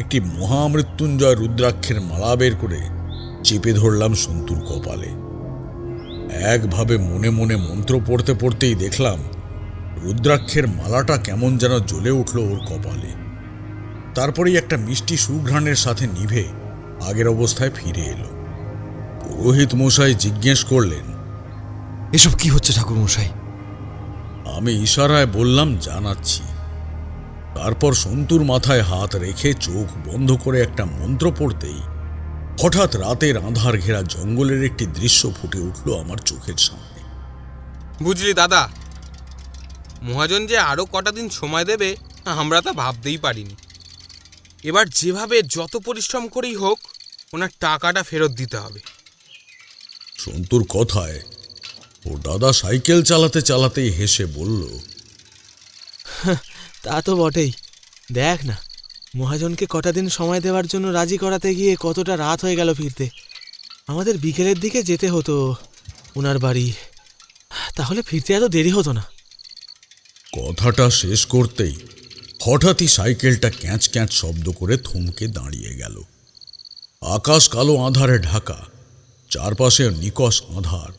S5: একটি মহামৃত্যুঞ্জয় রুদ্রাক্ষের মালা বের করে চেপে ধরলাম সন্তুর কপালে। একভাবে মনে মনে মন্ত্র পড়তে পড়তেই দেখলাম রুদ্রাক্ষের মালাটা কেমন যেন জ্বলে উঠল ওর কপালে। তারপরেই একটা মিষ্টি সুঘ্রাণের সাথে নিভে আগের অবস্থায় ফিরে এলো। পুরোহিত মশাই জিজ্ঞেস করলেন,
S11: এসব কি হচ্ছে ঠাকুর মশাই?
S5: আমি ইশারায় বললাম, জানাচ্ছি। তারপর সন্তুর মাথায় হাত রেখে চোখ বন্ধ করে একটা মন্ত্র পড়তেই হঠাৎ রাতের আঁধার ঘেরা জঙ্গলের একটি দৃশ্য ফুটে উঠল আমার চোখের সামনে।
S12: বুঝলি দাদা, মহাজন যে আরও কটা দিন সময় দেবে আমরা তা ভাবতেই পারিনি। এবার যেভাবে যত পরিশ্রম করেই হোক ওনার টাকাটা ফেরত দিতে হবে।
S5: সন্তুর কথায় ওর দাদা সাইকেল চালাতে চালাতেই হেসে বলল,
S6: তা তো বটেই। দেখ না, মহাজনকে কটা দিন সময় দেওয়ার জন্য রাজি করাতে গিয়ে কতটা রাত হয়ে গেল ফিরতে। আমাদের বিকেলের দিকে যেতে হতো ওনার বাড়ি, তাহলে ফিরতে এত দেরি হতো না।
S5: কথাটা শেষ করতেই হঠাৎই সাইকেলটা ক্যাঁচ ক্যাঁচ শব্দ করে থমকে দাঁড়িয়ে গেল। আকাশ কালো আঁধারে ঢাকা, চারপাশে নিকষ আঁধার,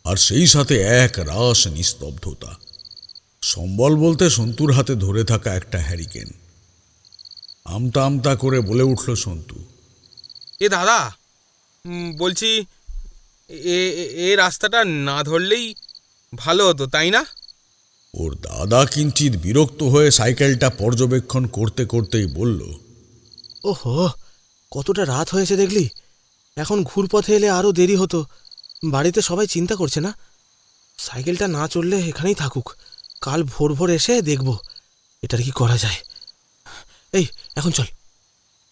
S5: আর সেই সাথে এক রাস নিস্তব্ধতা। সম্বল বলতে সন্তুর হাতে ধরে থাকা একটা হ্যারিকেন। আমতা আমতা করে বলে উঠল সন্তু,
S12: এ দাদা, বলছি এ রাস্তাটা না ধরলেই ভালো হতো, তাই না?
S5: ওর দাদা কিঞ্চিত বিরক্ত হয়ে সাইকেলটা পর্যবেক্ষণ করতে করতেই বলল,
S6: ওহো, কতটা রাত হয়েছে দেখলি? এখন ঘুরপথে এলে আরও দেরি হতো। বাড়িতে সবাই চিন্তা করছে না? সাইকেলটা না চললে এখানেই থাকুক, কাল ভোর ভোর এসে দেখব এটার কি করা যায়। এই, এখন চল।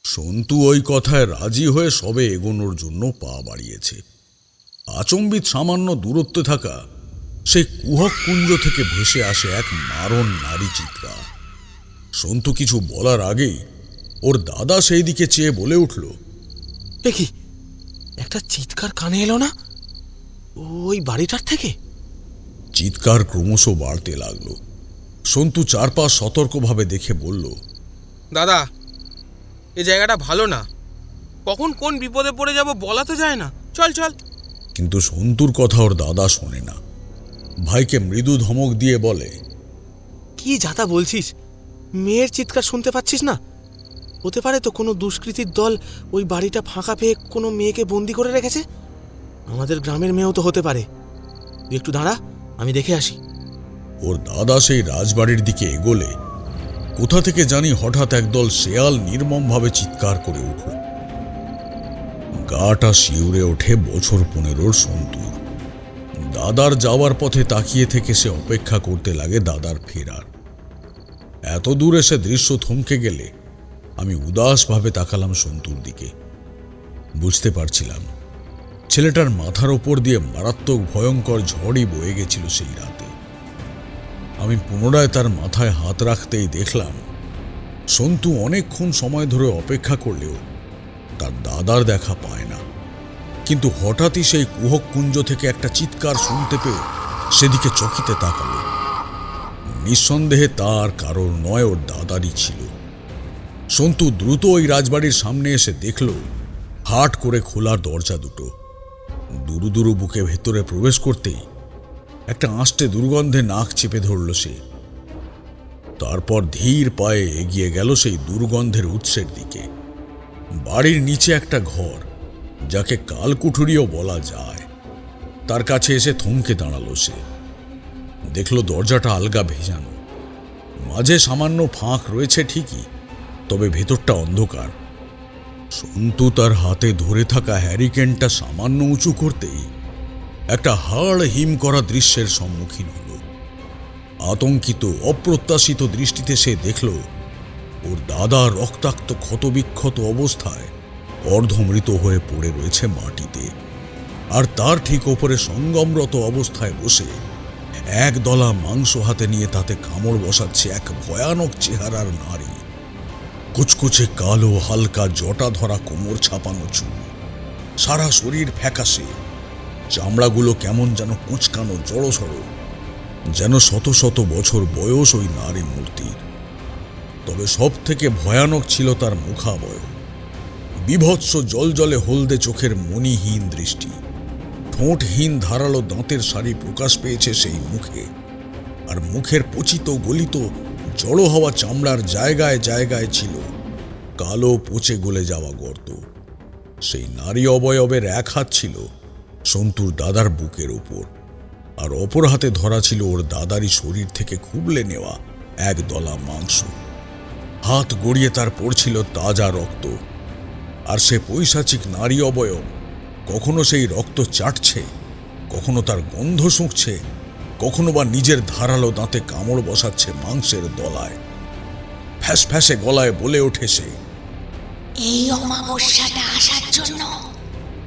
S5: সন্তু ওই কথায় রাজি হয়ে সবে এগোনোর জন্য পা বাড়িয়েছে। আচম্বিত সামান্য দূরত্বে থাকা সেই কুহক কুঞ্জ থেকে ভেসে আসে এক মারণ নারী চিৎকার। সন্তু কিছু বলার আগেই ওর দাদা সেই দিকে চেয়ে বলে উঠল,
S6: এ কি, একটা চিৎকার কানে এলো না ওই বাড়িটার থেকে?
S5: চিৎকার ক্রমশ বাড়তে লাগলো। সন্তু চারপাশ সতর্কভাবে দেখে বলল,
S12: দাদা, এ জায়গাটা ভালো না, কখন কোন বিপদে পড়ে যাব বলা তো যায় না, চল চল।
S5: কিন্তু সন্তুর কথা ওর দাদা শোনে না। ভাইকে মৃদু ধমক দিয়ে বলে,
S6: কি যাতা বলছিস? মেয়ের চিৎকার শুনতে পাচ্ছিস না? হতে পারে তো কোনো দুষ্কৃতীর দল ওই বাড়িটা ফাঁকা পেয়ে কোনো মেয়েকে বন্দি করে রেখেছে। আমাদের গ্রামের মেয়েও তো হতে পারে। তুই একটু দাঁড়া, আমি দেখে আসি।
S5: ওর দাদা সেই রাজবাড়ির দিকে এগোলে কোথা থেকে জানি হঠাৎ একদল শেয়াল নির্মমভাবে চিৎকার করে উঠল। গাটা শিউরে ওঠে বছর 15 সন্তুর। দাদার যাওয়ার পথে তাকিয়ে থেকে সে অপেক্ষা করতে লাগে দাদার ফেরার। এত দূর এসে দৃশ্য থমকে গেলে আমি উদাসভাবে তাকালাম সন্তুর দিকে। বুঝতে পারছিলাম ছেলেটার মাথার ওপর দিয়ে মারাত্মক ভয়ঙ্কর ঝড়ই বয়ে গেছিল সেই রাতে। আমি পুনরায় তার মাথায় হাত রাখতেই দেখলাম সন্তু অনেকক্ষণ সময় ধরে অপেক্ষা করলেও তার দাদার দেখা পায় না। কিন্তু হঠাৎই সেই কুহক কুঞ্জ থেকে একটা চিৎকার শুনতে পেয়ে সেদিকে চকিতে তাকালো। নিঃসন্দেহে তার কারোর নয়, ওর দাদারই ছিল। সন্তু দ্রুত ওই রাজবাড়ির সামনে এসে দেখল হাট করে খোলা দরজা দুটো। দুরু দুরু বুকে ভেতরে প্রবেশ করতেই একটা আঁশটে দুর্গন্ধে নাক চেপে ধরল সে। তারপর ধীর পায়ে এগিয়ে গেল সেই দুর্গন্ধের উৎসের দিকে। বাড়ির নিচে একটা ঘর, যাকে কালকুঠুরিও বলা যায়, তার কাছে এসে থমকে দাঁড়ালো সে। দেখল দরজাটা আলগা ভেজানো, মাঝে সামান্য ফাঁক রয়েছে ঠিকই, তবে ভেতরটা অন্ধকার। সন্তু তার হাতে ধরে থাকা হ্যারিকেনটা সামান্য উঁচু করতেই একটা হাড় হিম করা দৃশ্যের সম্মুখীন হল। আতঙ্কিত অপ্রত্যাশিত দৃষ্টিতে সে দেখল ওর দাদা রক্তাক্ত ক্ষতবিক্ষত অবস্থায় অর্ধমৃত হয়ে পড়ে রয়েছে মাটিতে, আর তার ঠিক ওপরে সঙ্গমরত অবস্থায় বসে এক দলা মাংস হাতে নিয়ে তাতে কামড় বসাচ্ছে এক ভয়ানক চেহারার নারী। কুচকুচে কালো হালকা জটা ধরা কোমর ছাপানো চুল, সারা শরীর ফ্যাকাশে, চামড়াগুলো কেমন যেন কুঁচকানো জড়সড়, যেন শত শত বছর বয়স ওই নারী মূর্তির। তবে সব থেকে ভয়ানক ছিল তার মুখাবয়ব। বিভৎস জলজলে হলদে চোখের মণিহীন দৃষ্টি, ঠোঁটহীন ধারালো দাঁতের সারি প্রকাশ পেয়েছে সেই মুখে, আর মুখের পচিত গলিত জড়ো হওয়া চামড়ার জায়গায় জায়গায় ছিল কালো পচে গলে যাওয়া গর্ত। সেই নারী অবয়বের এক হাত ছিল সন্তুর দাদার বুকের ওপর, আর অপর হাতে ধরা ছিল ওর দাদারই শরীর থেকে খুবলে নেওয়া এক দলা মাংস। হাত গড়িয়ে তার পড়ছিল তাজা রক্ত। আর সে পৈশাচিক নারী অবয়ব কখনো সেই রক্ত চাটছে, কখনো তার গন্ধ শুঁকছে, কখনো বা নিজের ধারালো দাঁতে কামড় বসাচ্ছে মাংসের দলায়। ফ্যাস ফ্যাসে গলায় বলে ওঠে সে,
S13: এই অমাবস্যাটা আসার জন্য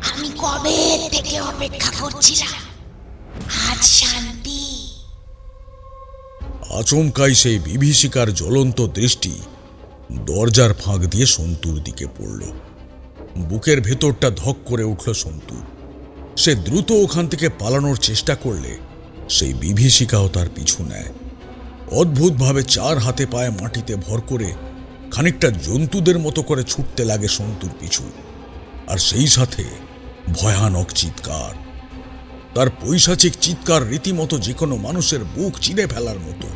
S13: আমি কবে থেকে অপেক্ষা করছিলাম। আজ শান্তি।
S5: আচমকাই সেই বিভীষিকার জ্বলন্ত দৃষ্টি দরজার ফাঁক দিয়ে সন্তুর দিকে পড়ল। বুকের ভেতরটা ধক করে উঠল সন্তুর। সে দ্রুত ওখান থেকে পালানোর চেষ্টা করলে সেই বিভীষিকাও তার পিছু নেয়। অদ্ভুতভাবে চার হাতে পায়ে মাটিতে ভর করে খানিকটা জন্তুদের মতো করে ছুটতে লাগে সন্তুর পিছু। আর সেই সাথে ভয়ানক চিৎকার। তার পৈশাচিক চিৎকার রীতিমতো যে কোনো মানুষের বুক চিরে ফেলার মতো।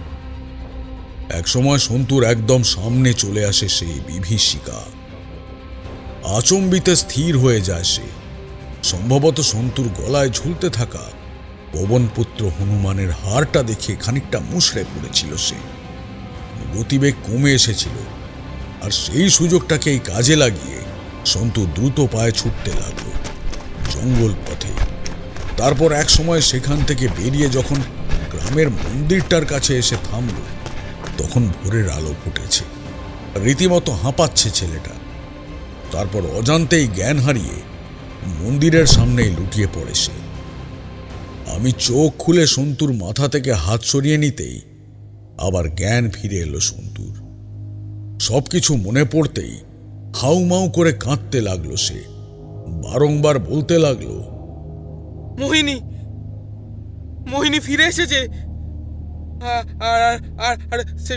S5: একসময় সন্তুর একদম সামনে চলে আসে সেই বিভীষিকা। আচম্বিতে স্থির হয়ে যায় সে। সম্ভবত সন্তুর গলায় ঝুলতে থাকা পবনপুত্র হনুমানের হারটা দেখে খানিকটা মুষড়ে পড়েছিল সে। গতিবেগ কমে এসেছিল, আর সেই সুযোগটাকেই কাজে লাগিয়ে সন্তু দ্রুত পায়ে ছুটতে লাগলো জঙ্গল পথে। তারপর এক সময় সেখান থেকে বেরিয়ে যখন গ্রামের মন্দিরটার কাছে এসে থামল, তখন ভোরের আলো ফুটেছে। রীতিমতো হাঁপাচ্ছে ছেলেটা। তারপর অজান্তেই জ্ঞান হারিয়ে মন্দিরের সামনেই লুটিয়ে পড়ে সে। আমি চোখ খুলে সন্তুর মাথা থেকে হাত সরিয়ে নিতেই আবার জ্ঞান ফিরে এলো সন্তুর। সবকিছু মনে পড়তেই হাউমাউ করে কাঁদতে লাগলো সে। বারংবার বলতে লাগলো,
S12: মোহিনী, মোহিনী ফিরে এসেছে, আর সে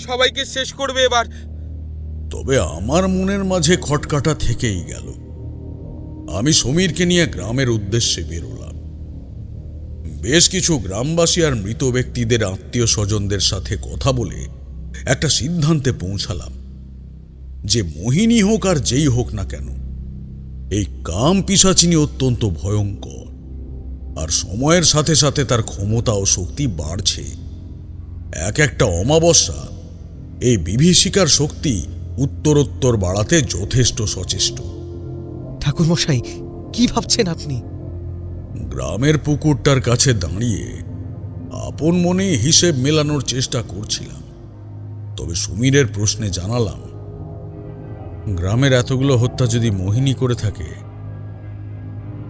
S12: সবাইকে শেষ করবে এবার।
S5: তবে আমার মনের মাঝে খটকাটা থেকেই গেল। আমি সমীরকে নিয়ে গ্রামের উদ্দেশ্যে বেরোলাম। বেশ কিছু গ্রামবাসী আর মৃত ব্যক্তিদের আত্মীয় স্বজনদের সাথে কথা বলে একটা সিদ্ধান্তে পৌঁছালাম যে মোহিনী হোক আর যেই হোক না কেন, এই কাম পিশাচিনী অত্যন্ত ভয়ঙ্কর, আর সময়ের সাথে সাথে তার ক্ষমতা ও শক্তি বাড়ছে। এক একটা অমাবস্যা এই বিভীষিকার শক্তি উত্তরোত্তর বাড়াতে যথেষ্ট সচেষ্ট।
S6: ঠাকুরমশাই, কি ভাবছেন আপনি?
S5: গ্রামের পুকুরটার কাছে দাঁড়িয়ে আপন মনে হিসেব মেলানোর চেষ্টা করছিলাম। তবে সমীরের প্রশ্নে জানালাম, গ্রামের এতগুলো হত্যা যদি মোহিনী করে থাকে,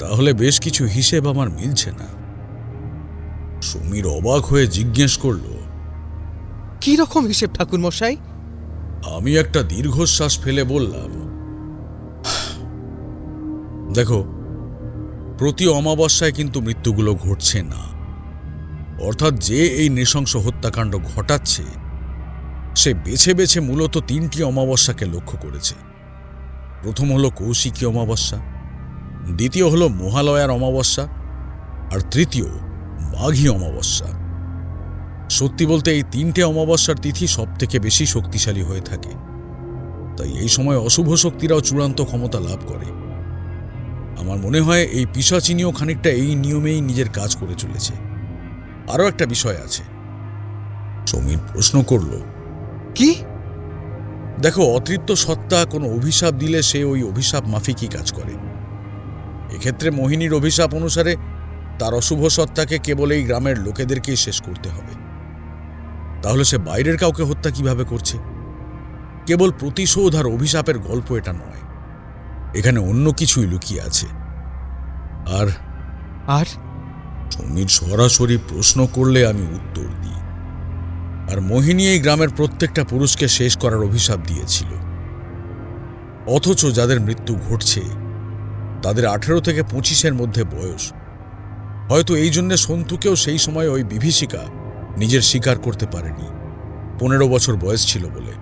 S5: তাহলে বেশ কিছু হিসেব আমার মিলছে না। সমীর অবাক হয়ে জিজ্ঞেস করল,
S6: কি রকম হিসেব ঠাকুরমশাই?
S5: আমি একটা দীর্ঘশ্বাস ফেলে বললাম, দেখো, প্রতি অমাবস্যায় কিন্তু মৃত্যুগুলো ঘটছে না। অর্থাৎ যে এই নৃশংস হত্যাকাণ্ড ঘটাচ্ছে সে বেছে বেছে মূলত 3টি অমাবস্যাকে লক্ষ্য করেছে। প্রথম হলো কৌশিকী অমাবস্যা, দ্বিতীয় হলো মহালয়ার অমাবস্যা, আর তৃতীয় মাঘী অমাবস্যা। সত্যি বলতে এই 3টে অমাবস্যার তিথি সব থেকে বেশি শক্তিশালী হয়ে থাকে। তাই এই সময় অশুভ শক্তিরাও চূড়ান্ত ক্ষমতা লাভ করে। আমার মনে হয় এই পিশাচিনীও খানিকটা এই নিয়মেই নিজের কাজ করে চলেছে। আরও একটা বিষয় আছে। সমীর প্রশ্ন করল,
S6: কি?
S5: দেখো, অতৃপ্ত সত্তা কোনো অভিশাপ দিলে সে ওই অভিশাপ মাফিকই কাজ করে। এক্ষেত্রে মোহিনীর অভিশাপ অনুসারে তার অশুভ সত্তাকে কেবল এই গ্রামের লোকেদেরকেই শেষ করতে হবে। তাহলে সে বাইরের কাউকে হত্যা কিভাবে করছে? কেবল প্রতিশোধ আর অভিশাপের গল্প এটা নয়, এখানে অন্য কিছুই লুকিয়ে আছে। আর
S6: আর
S5: সমীর সরাসরি প্রশ্ন করলে আমি উত্তর দিই। আর মোহিনী এই গ্রামের প্রত্যেকটা পুরুষকে শেষ করার অভিশাপ দিয়েছিল। অথচ যাদের মৃত্যু ঘটছে তাদের 18 থেকে 25-এর মধ্যে বয়স। হয়তো এই জন্যে সন্তুকেও সেই সময় ওই বিভীষিকা নিজের স্বীকার করতে পারেনি। 15 বছর বয়স ছিল বলে।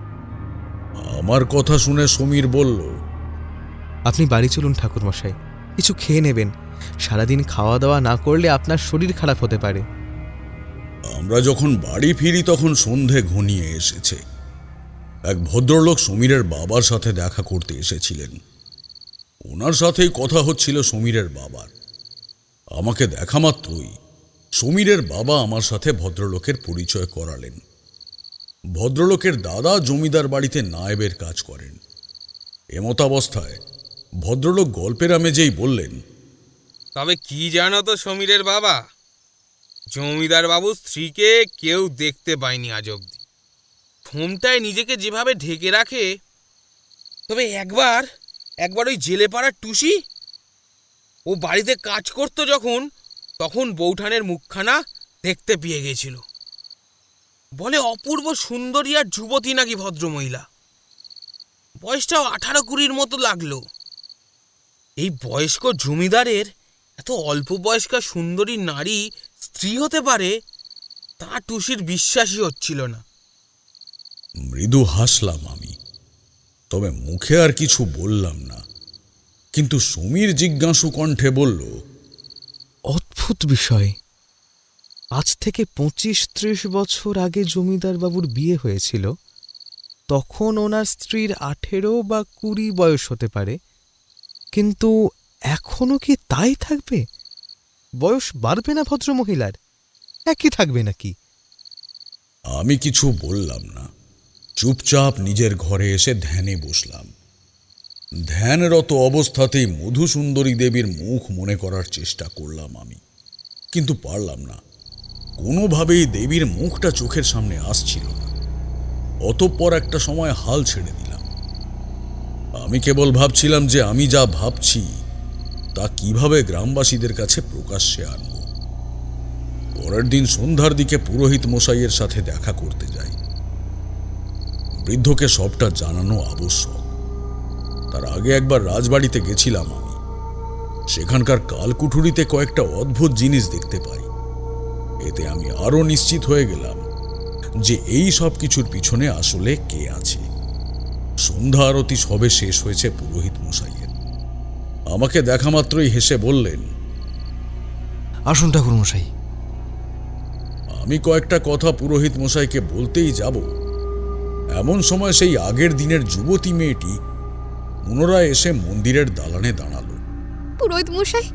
S5: আমার কথা শুনে সমীর বলল,
S6: আপনি বাড়ি চলুন ঠাকুরমশাই, কিছু খেয়ে নেবেন। সারাদিন খাওয়া দাওয়া না করলে আপনার শরীর খারাপ হতে পারে।
S5: আমরা যখন বাড়ি ফিরি তখন সন্ধে ঘনিয়ে এসেছে। এক ভদ্রলোক সমীরের বাবার সাথে দেখা করতে এসেছিলেন। ওনার সাথেই কথা হচ্ছিল সমীরের বাবার। আমাকে দেখা মাত্রই সমীরের বাবা আমার সাথে ভদ্রলোকের পরিচয় করালেন। ভদ্রলোকের দাদা জমিদার বাড়িতে নায়েবের কাজ করেন। এমতাবস্থায় ভদ্রলোক গল্পের আমেজেই বললেন,
S12: তবে কি জানো তো সমীরের বাবা, জমিদার বাবুর স্ত্রীকে কেউ দেখতে পায়নি আজ অব্দি। ঘুমটায় নিজেকে যেভাবে ঢেকে রাখে, তবে একবার ওই জেলে পাড়ার টুসি ও বাড়িতে কাজ করতো যখন, তখন বৌঠানের মুখখানা দেখতে পেয়ে গেছিল। বলে অপূর্ব সুন্দরী আর যুবতী নাকি ভদ্রমহিলা, বয়সটাও 18-20 মতো লাগলো। এই বয়স্ক জমিদারের এত অল্প বয়স্কা সুন্দরী নারী স্ত্রী হতে পারে, তা টুসির বিশ্বাসই হচ্ছিল না।
S5: মৃদু হাসলাম আমি, তবে মুখে আর কিছু বললাম না। কিন্তু সমীর জিজ্ঞাসু কণ্ঠে বলল,
S6: অদ্ভুত বিষয়, আজ থেকে 25-30 বছর আগে জমিদার বাবুর বিয়ে হয়েছিল, তখন ওনার স্ত্রীর 18 বা 20 বয়স হতে পারে, কিন্তু এখনো কি তাই থাকবে? বয়স বাড়বে না ভদ্রমহিলার? একই থাকবে নাকি?
S5: আমি কিছু বললাম না, চুপচাপ নিজের ঘরে এসে ধ্যানে বসলাম। ধ্যানরত অবস্থাতেই মধুসুন্দরী দেবীর মুখ মনে করার চেষ্টা করলাম আমি, কিন্তু পারলাম না। কোনোভাবেই দেবীর মুখটা চোখের সামনে আসছিল না। অতঃপর একটা সময় হাল ছেড়ে দিলাম। আমি কেবল ভাবছিলাম যে আমি যা ভাবছি তা কিভাবে গ্রামবাসীদের কাছে প্রকাশ্যে আনব। পরের দিন সন্ধ্যার দিকে পুরোহিত মশাইয়ের সাথে দেখা করতে যাই। বৃদ্ধকে সবটা জানানো আবশ্যক। তার আগে একবার রাজবাড়িতে গেছিলাম আমি। সেখানকার কালকুঠুরিতে কয়েকটা অদ্ভুত জিনিস দেখতে পাই। এতে আমি আরো নিশ্চিত হয়ে গেলাম যে এই সব কিছুর পিছনে আসলে কে আছে। সন্ধ্যা আরতি সবে শেষ হয়েছে পুরোহিত মশাইয়ের। আমাকে দেখা মাত্রই হেসে বললেন,
S11: আসুন ঠাকুর মশাই।
S5: আমি কয়েকটা কথা পুরোহিত মশাইকে বলতেই যাব, এমন সময় সেই আগের দিনের যুবতী মেয়েটি পুনরায় এসে মন্দিরের দালানে দাঁড়ালো।
S2: পুরোহিত মশাই,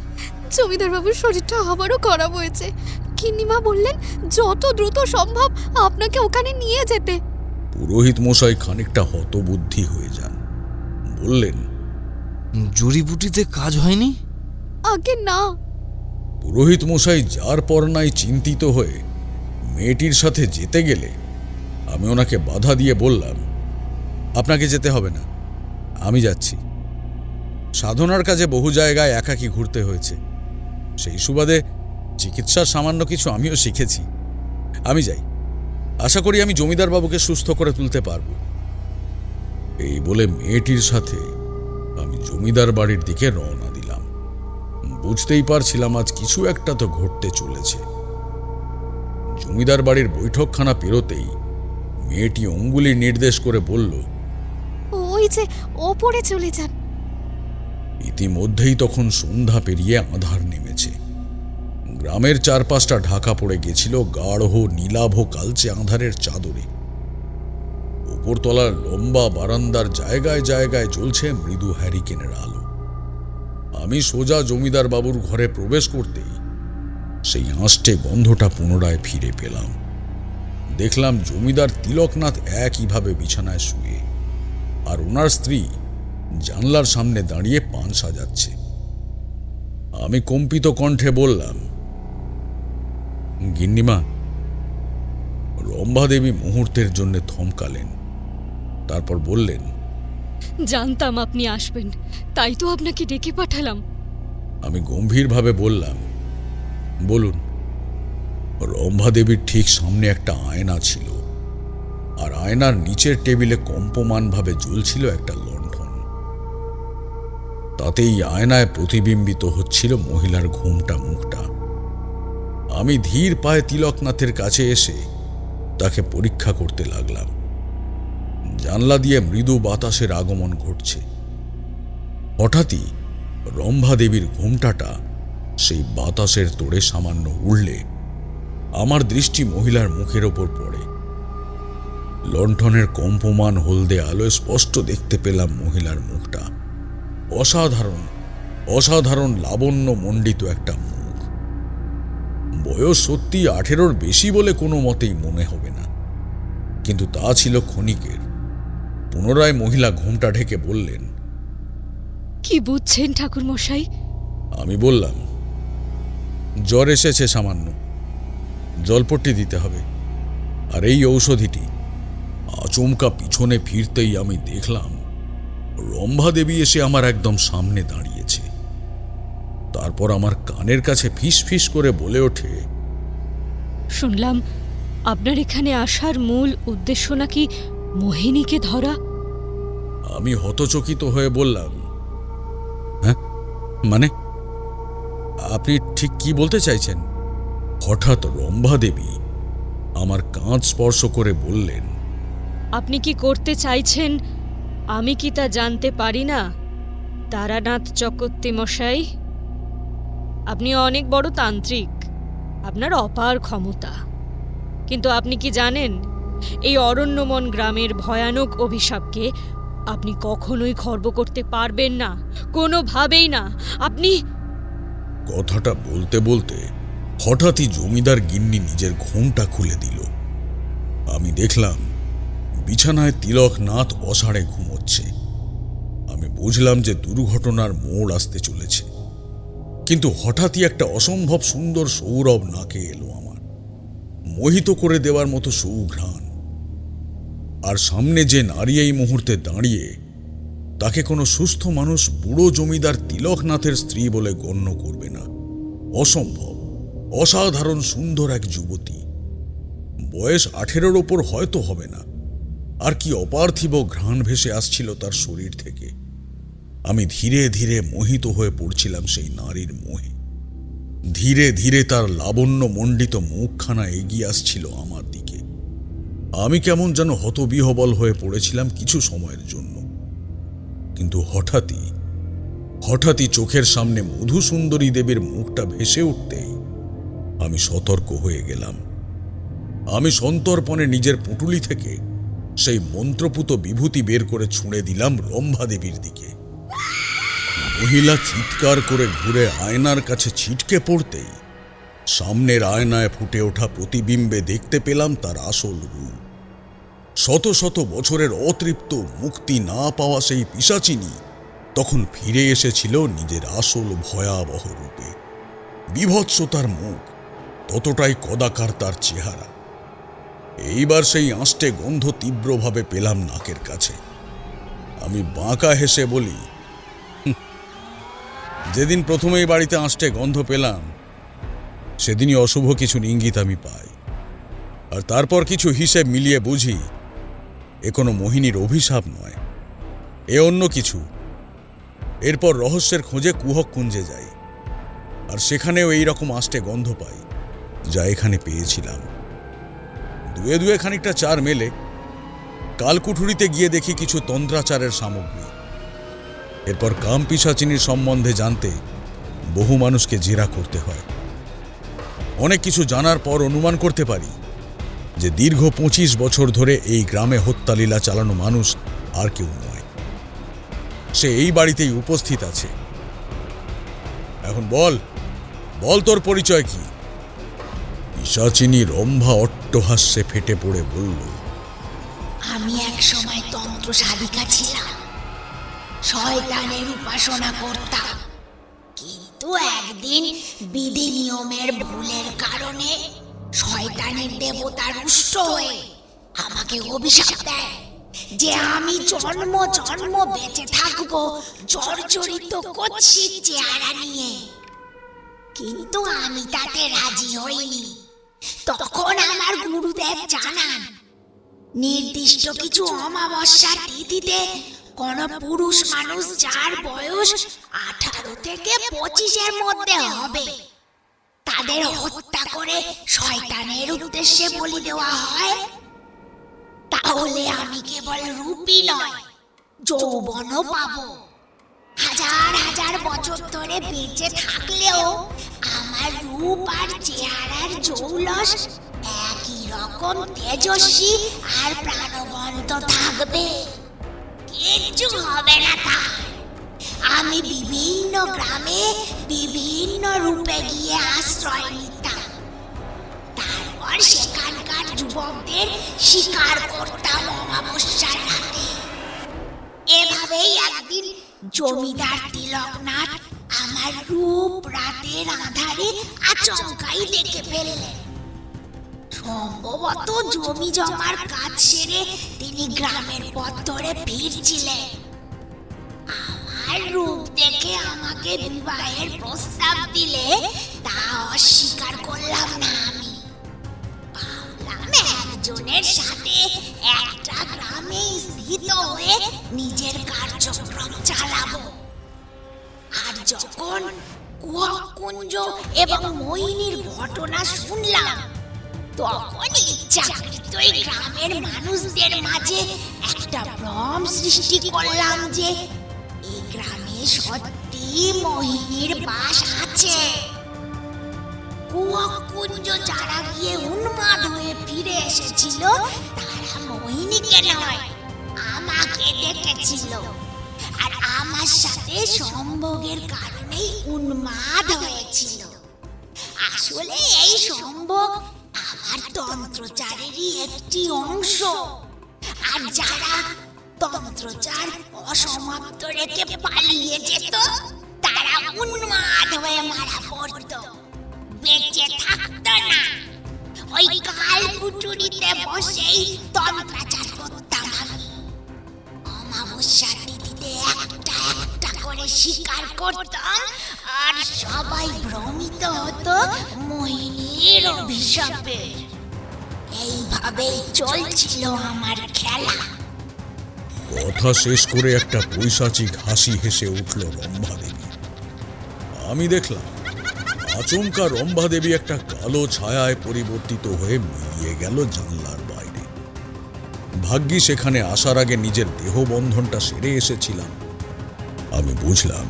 S2: জমিদার বাবুর শরীরটা আবারও খারাপ হয়েছে। কিন্নিমা বললেন যত দ্রুত সম্ভব আপনাকে ওখানে নিয়ে যেতে।
S5: পুরোহিত মশাই খানিকটা হতবুদ্ধি হয়ে যান, বললেন,
S11: জড়িবুটিতে কাজ হয়নি?
S2: আগে না।
S5: পুরোহিত মশাই যার পর নাই চিন্তিত হয়ে মেয়েটির সাথে যেতে গেলে আমি ওনাকে বাধা দিয়ে বললাম, আপনাকে যেতে হবে না, আমি যাচ্ছি। সাধনার কাজে বহু জায়গায় একাকী ঘুরতে হয়েছে, সেই সুবাদে চিকিৎসার সামান্য কিছু আমিও শিখেছি। আমি যাই, আশা করি আমি জমিদার বাবুকে সুস্থ করে তুলতে পারব। এই বলে মেয়েটির সাথে আমি জমিদার বাড়ির দিকে রওনা দিলাম। বুঝতেই পারছিলাম আজ কিছু একটা তো ঘটতে চলেছে। জমিদার বাড়ির বৈঠকখানা পেরোতেই মেয়েটি অঙ্গুলি নির্দেশ করে বলল,
S2: ওই যে ওপরে চলে যান।
S5: ইতিমধ্যেই তখন সন্ধ্যা পেরিয়ে আঁধার নেমেছে। গ্রামের চারপাশটা ঢাকা পড়ে গেছিল গাঢ় নীলাভ কালচে আঁধারের চাদরে। উপরতলার লম্বা বারান্দার জায়গায় জায়গায় জ্বলছে মৃদু হ্যারিকেনের আলো। আমি সোজা জমিদার বাবুর ঘরে প্রবেশ করতেই সেই আঁশটে গন্ধটা পুনরায় ফিরে পেলাম। দেখলাম জমিদার তিলকনাথ একইভাবে বিছানায় শুয়ে, আর ওনার স্ত্রী জানলার সামনে দাঁড়িয়ে পান সাজাচ্ছে। আমি কম্পিত কণ্ঠে বললাম, গিন্নিমা। রম্ভা দেবী মুহূর্তের জন্য থমকালেন, তারপর বললেন,
S4: জানতাম আপনি আসবেন, তাই তো আপনাকে ডেকে পাঠালাম।
S5: আমি গম্ভীরভাবে বললাম, বলুন। রম্ভা দেবীর ঠিক সামনে একটা আয়না ছিল, আর আয়নার নিচের টেবিলে কম্পমানভাবে জ্বলছিল একটা লণ্ঠন। তাতেই আয়নায় প্রতিবিম্বিত হচ্ছিল মহিলার ঘুমটা মুখটা। আমি ধীর পায়ে তিলকনাথের কাছে এসে তাকে পরীক্ষা করতে লাগলাম। জানলা দিয়ে মৃদু বাতাসের আগমন ঘটছে। হঠাৎই রম্ভা দেবীর ঘুমটাটা সেই বাতাসের তোড়ে সামান্য উড়লে আমার দৃষ্টি মহিলার মুখের ওপর পড়ে। লণ্ঠনের কম্পমান হলদে আলোয় স্পষ্ট দেখতে পেলাম মহিলার মুখটা। অসাধারণ অসাধারণ লাবণ্য মণ্ডিত একটা মুখ। বয়স সত্যি 18-র বেশি বলে কোনো মতেই মনে হবে না, কিন্তু তা ছিল ক্ষণিকের। পুনরায় মহিলা ঘুমটা ঢেকে বললেন,
S4: কি বুঝছেন ঠাকুর মশাই?
S5: আমি বললাম, জ্বর এসেছে সামান্য, জলপট্টি দিতে হবে। আর এই ঔষধিটি। আচমকা পিছনে ফিরতেই আমি দেখলাম রম্ভা দেবী এসে আমার একদম সামনে দাঁড়িয়েছে। তারপর আমার কানের কাছে ফিস ফিস করে বলে ওঠে,
S4: শুনলাম আপনার এখানে আসার মূল উদ্দেশ্য নাকি মোহিনীকে ধরা।
S5: আমি হতচকিত হয়ে বললাম, হ্যাঁ মানে আপনি ঠিক কি বলতে চাইছেন? হঠাৎ রম্ভা দেবী আমার কাঁধ স্পর্শ করে বললেন,
S4: আপনি কি করতে চাইছেন আমি কি তা জানতে পারি না তারানাথ চক্রবর্তী মশাই? আপনি অনেক বড় তান্ত্রিক, আপনার অপার ক্ষমতা, কিন্তু আপনি কি জানেন এই অরণ্যমন গ্রামের ভয়ানক অভিশাপকে আপনি কখনোই খর্ব করতে পারবেন না, কোনোভাবেই না। আপনি
S5: কথাটা বলতে বলতে হঠাৎই জমিদার গিন্নি নিজের ঘোমটা খুলে দিল। আমি দেখলাম বিছানায় তিলকনাথ অসাড়ে ঘুমোচ্ছে। আমি বুঝলাম যে দুর্ঘটনার মোড় আসতে চলেছে, কিন্তু হঠাৎই একটা অসম্ভব সুন্দর সৌরভ নাকে এলো আমার, মোহিত করে দেওয়ার মতো সুঘ্রাণ। আর সামনে যে নারী এই মুহূর্তে দাঁড়িয়ে, তাকে কোনো সুস্থ মানুষ বুড়ো জমিদার তিলকনাথের স্ত্রী বলে গণ্য করবে না। অসম্ভব, অসাধারণ সুন্দর এক যুবতী, বয়স 18-র ওপর হয়তো হবে না। আর কি অপার্থিব ঘ্রাণ ভেসে আসছিল তার শরীর থেকে। আমি ধীরে ধীরে মোহিত হয়ে পড়ছিলাম সেই নারীর মোহে। ধীরে ধীরে তার লাবণ্য মণ্ডিত মুখখানা এগিয়ে আসছিল আমার দিকে। আমি কেমন যেন হতবিহবল হয়ে পড়েছিলাম কিছু সময়ের জন্য, কিন্তু হঠাৎই চোখের সামনে মধুসুন্দরী দেবীর মুখটা ভেসে উঠতেই আমি সতর্ক হয়ে গেলাম। আমি সন্তর্পণে নিজের পুঁটুলি থেকে সেই মন্ত্রপুত বিভূতি বের করে ছুঁড়ে দিলাম রম্ভা দেবীর দিকে। মহিলা চিৎকার করে ঘুরে আয়নার কাছে ছিটকে পড়তেই সামনের আয়নায় ফুটে ওঠা প্রতিবিম্বে দেখতে পেলাম তার আসল রূপ। শত শত বছরের অতৃপ্ত মুক্তি না পাওয়া সেই পিশাচিনী তখন ফিরে এসেছিল নিজের আসল ভয়াবহ রূপে। বিভৎস তার মুখ, ততটাই কদাকার তার চেহারা। এইবার সেই আঁশটে গন্ধ তীব্রভাবে পেলাম নাকের কাছে। আমি বাঁকা হেসে বলি, যেদিন প্রথমেই বাড়িতে আঁশটে গন্ধ পেলাম সেদিনই অশুভ কিছু ইঙ্গিত আমি পাই। আর তারপর কিছু হিসেব মিলিয়ে বুঝি এ কোনো মোহিনীর অভিশাপ নয়, এ অন্য কিছু। এরপর রহস্যের খোঁজে কুহক কুঞ্জে যাই, আর সেখানেও এই রকম আঁশটে গন্ধ পাই যা এখানে পেয়েছিলাম। দুয়ে দুয়ে খানিকটা চার মেলে কালকুঠুরিতে গিয়ে দেখি কিছু তন্ত্রাচারের সামগ্রী। এরপর কাম পিশাচিনীর সম্বন্ধে জানতে বহু মানুষকে জেরা করতে হয়। অনেক কিছু জানার পর অনুমান করতে পারি যে দীর্ঘ 25 বছর ধরে এই গ্রামে হত্যালীলা চালানো মানুষ আর কেউ নয়, সে এই বাড়িতেই উপস্থিত আছে। এখন বল তোর পরিচয় কি? পিশাচিনী রম্ভা অট্টহাস্যে ফেটে পড়ে বলল,
S13: আমি এক সময় তন্ত্র সাধিকা ছিলাম, শয়তানের উপাসনা করতাম, কিন্তু একদিন বিধি নিয়মের ভুলের কারণে শয়তানের দেবতা রুষ্ট হয়ে আমাকে অভিশাপ দেয় যে আমি জন্ম জন্ম বেঁচে থাকবো জর্জরিত কুৎসিত চেহারা নিয়ে। কিন্তু আমি তাতে রাজি হইনি। তখন আমার গুরুদেব জানান, নির্দিষ্ট কিছু অমাবস্যার তিথিতে কোন পুরুষ মানুষ যার বয়স 18 থেকে 25-এর মধ্যে হবে তাদের হত্যা করে শয়তানের উদ্দেশ্যে বলি দেওয়া হয়। তাহলে আমি কেবল রূপই নয়, যৌবনও পাবো। হাজার হাজার বছর ধরে বেঁচে থাকলেও আমার রূপ আর চেহারার জৌলস একই রকম তেজস্বী আর প্রাণবন্ত থাকবে, কিচ্ছু হবে না তার। আমি বিভিন্ন গ্রামে বিভিন্ন রূপে গিয়ে আশ্রয় নিতাম, তারপর সেখানকার যুবকদের শিকার করতাম অমাবস্যার রাতে। এভাবেই একদিন জমিদার তিলকনাথ আমার রূপ রাতের আঁধারে আচমকাই দেখে ফেললেন। সম্ভবত জমি জমার কাজ সেরে তিনি গ্রামের পথ ধরে ফিরছিলেন। আমার রূপ দেখে আমাকে বিবাহের প্রস্তাব দিলে তা অস্বীকার করলাম না। আমি ভাবলাম একজনের সাথে একটা গ্রামে স্থিত হয়ে নিজের কার্যক্রম চালাবো। আর যখন কুহকুঞ্জ এবং মোহিনীর ঘটনা শুনলাম, তখন ইচ্ছাকৃতই গ্রামের মানুষদের মাঝে একটা ভ্রম সৃষ্টি করলাম যে এই গ্রামে সত্যি মোহিনীর বাস আছে। কুহকুঞ্জ যারা গিয়ে উন্মাদ হয়ে ফিরে এসেছিল, তারা মোহিনীকে নয় আমাকে দেখেছিল, আর আমার সাথে সম্ভোগের কারণেই উন্মাদ হয়েছিল। আসলে এই সম্ভোগ আমার তন্ত্রচারেরই একটি অংশ, আর যারা তন্ত্রচার অসমাপ্ত রেখে পালিয়ে যেত, তারা উন্মাদ হয়ে মারা পড়ত, বেঁচে থাকতো না। ওই কাল কুটুরিতে বসেই তন্ত্রাচার করতাম আমি। অমাবস্যার তিথিতে একটা একটা করে শিকার করতাম, আর সবাই ভ্রমিত হতো মোহিনীর অভিশাপে। এইভাবেই চলছিল আমার খেলা।
S5: কথা শেষ করে একটা পৈশাচিক হাসি হেসে উঠল রম্ভাদেবী। আমি দেখলাম আচমকা রম্ভাদেবী একটা কালো ছায়ায় পরিবর্তিত হয়ে মিলিয়ে গেল জানলার বাইরে। ভাগ্যি সেখানে আসার আগে নিজের দেহবন্ধনটা সেরে এসেছিলাম। আমি বুঝলাম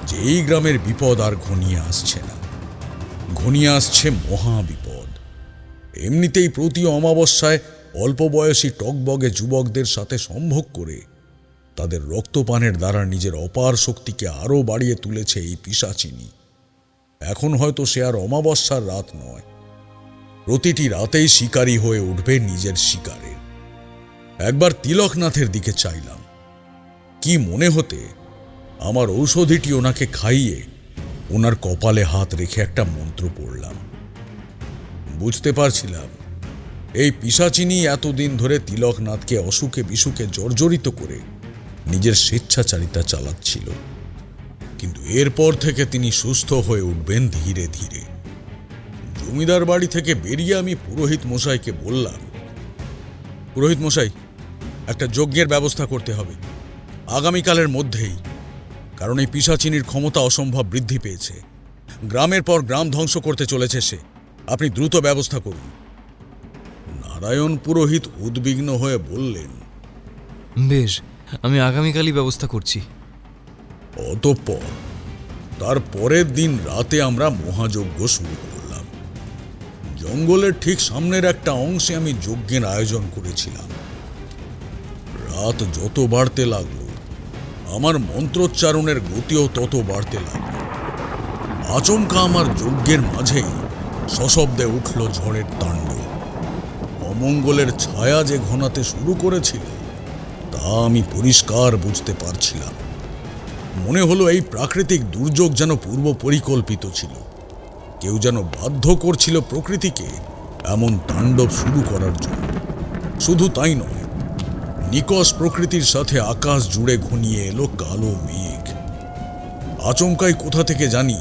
S5: যে এই গ্রামের বিপদ আর ঘনিয়ে আসছে না, ঘনিয়ে আসছে মহা বিপদ। এমনিতেই প্রতি অমাবস্যায় অল্প বয়সী টকবগে যুবকদের সাথে সম্ভোগ করে তাদের রক্তপানের দ্বারা নিজের অপার শক্তিকে আরও বাড়িয়ে তুলেছে এই পিশাচিনী। এখন হয়তো সে আর অমাবস্যার রাত নয়, প্রতিটি রাতেই শিকারী হয়ে উঠবে নিজের শিকারের। একবার তিলকনাথের দিকে চাইলাম, কি মনে হতে আমার ঔষধিটি ওনাকে খাইয়ে ওনার কপালে হাত রেখে একটা মন্ত্র পড়লাম। বুঝতে পারছিলাম এই পিশাচিনী এতদিন ধরে তিলকনাথকে অসুখে বিসুখে জর্জরিত করে নিজের স্বেচ্ছাচারিতা চালাচ্ছিল, কিন্তু এরপর থেকে তিনি সুস্থ হয়ে উঠবেন ধীরে ধীরে। জমিদার বাড়ি থেকে বেরিয়ে আমি পুরোহিত মশাইকে বললাম, পুরোহিত মশাই, একটা যজ্ঞের ব্যবস্থা করতে হবে আগামীকালের মধ্যেই, কারণ এই পিশাচিনীর ক্ষমতা অসম্ভব বৃদ্ধি পেয়েছে। গ্রামের পর গ্রাম ধ্বংস করতে চলেছে সে, আপনি দ্রুত ব্যবস্থা করুন। নারায়ণ পুরোহিত উদ্বিগ্ন হয়ে বললেন,
S3: বেশ, আমি আগামীকালই ব্যবস্থা করছি।
S5: অতঃপর তার পরের দিন রাতে আমরা মহাযজ্ঞ শুরু করলাম। জঙ্গলের ঠিক সামনের একটা অংশে আমি যজ্ঞের আয়োজন করেছিলাম। রাত যত বাড়তে লাগলো, আমার মন্ত্রোচ্চারণের গতিও তত বাড়তে লাগলো। আচমকা আমার যজ্ঞের মাঝেই সশব্দে উঠল ঝড়ের তাণ্ডব। অমঙ্গলের ছায়া যে ঘনাতে শুরু করেছিল তা আমি পরিষ্কার বুঝতে পারছিলাম। মনে হলো এই প্রাকৃতিক দুর্যোগ যেন পূর্ব পরিকল্পিত ছিল, কেউ যেন বাধ্য করছিল প্রকৃতিকে এমন তাণ্ডব শুরু করার জন্য। শুধু তাই নয়, নিকষ প্রকৃতির সাথে আকাশ জুড়ে ঘনিয়ে এলো কালো মেঘ। আচমকাই কোথা থেকে জানি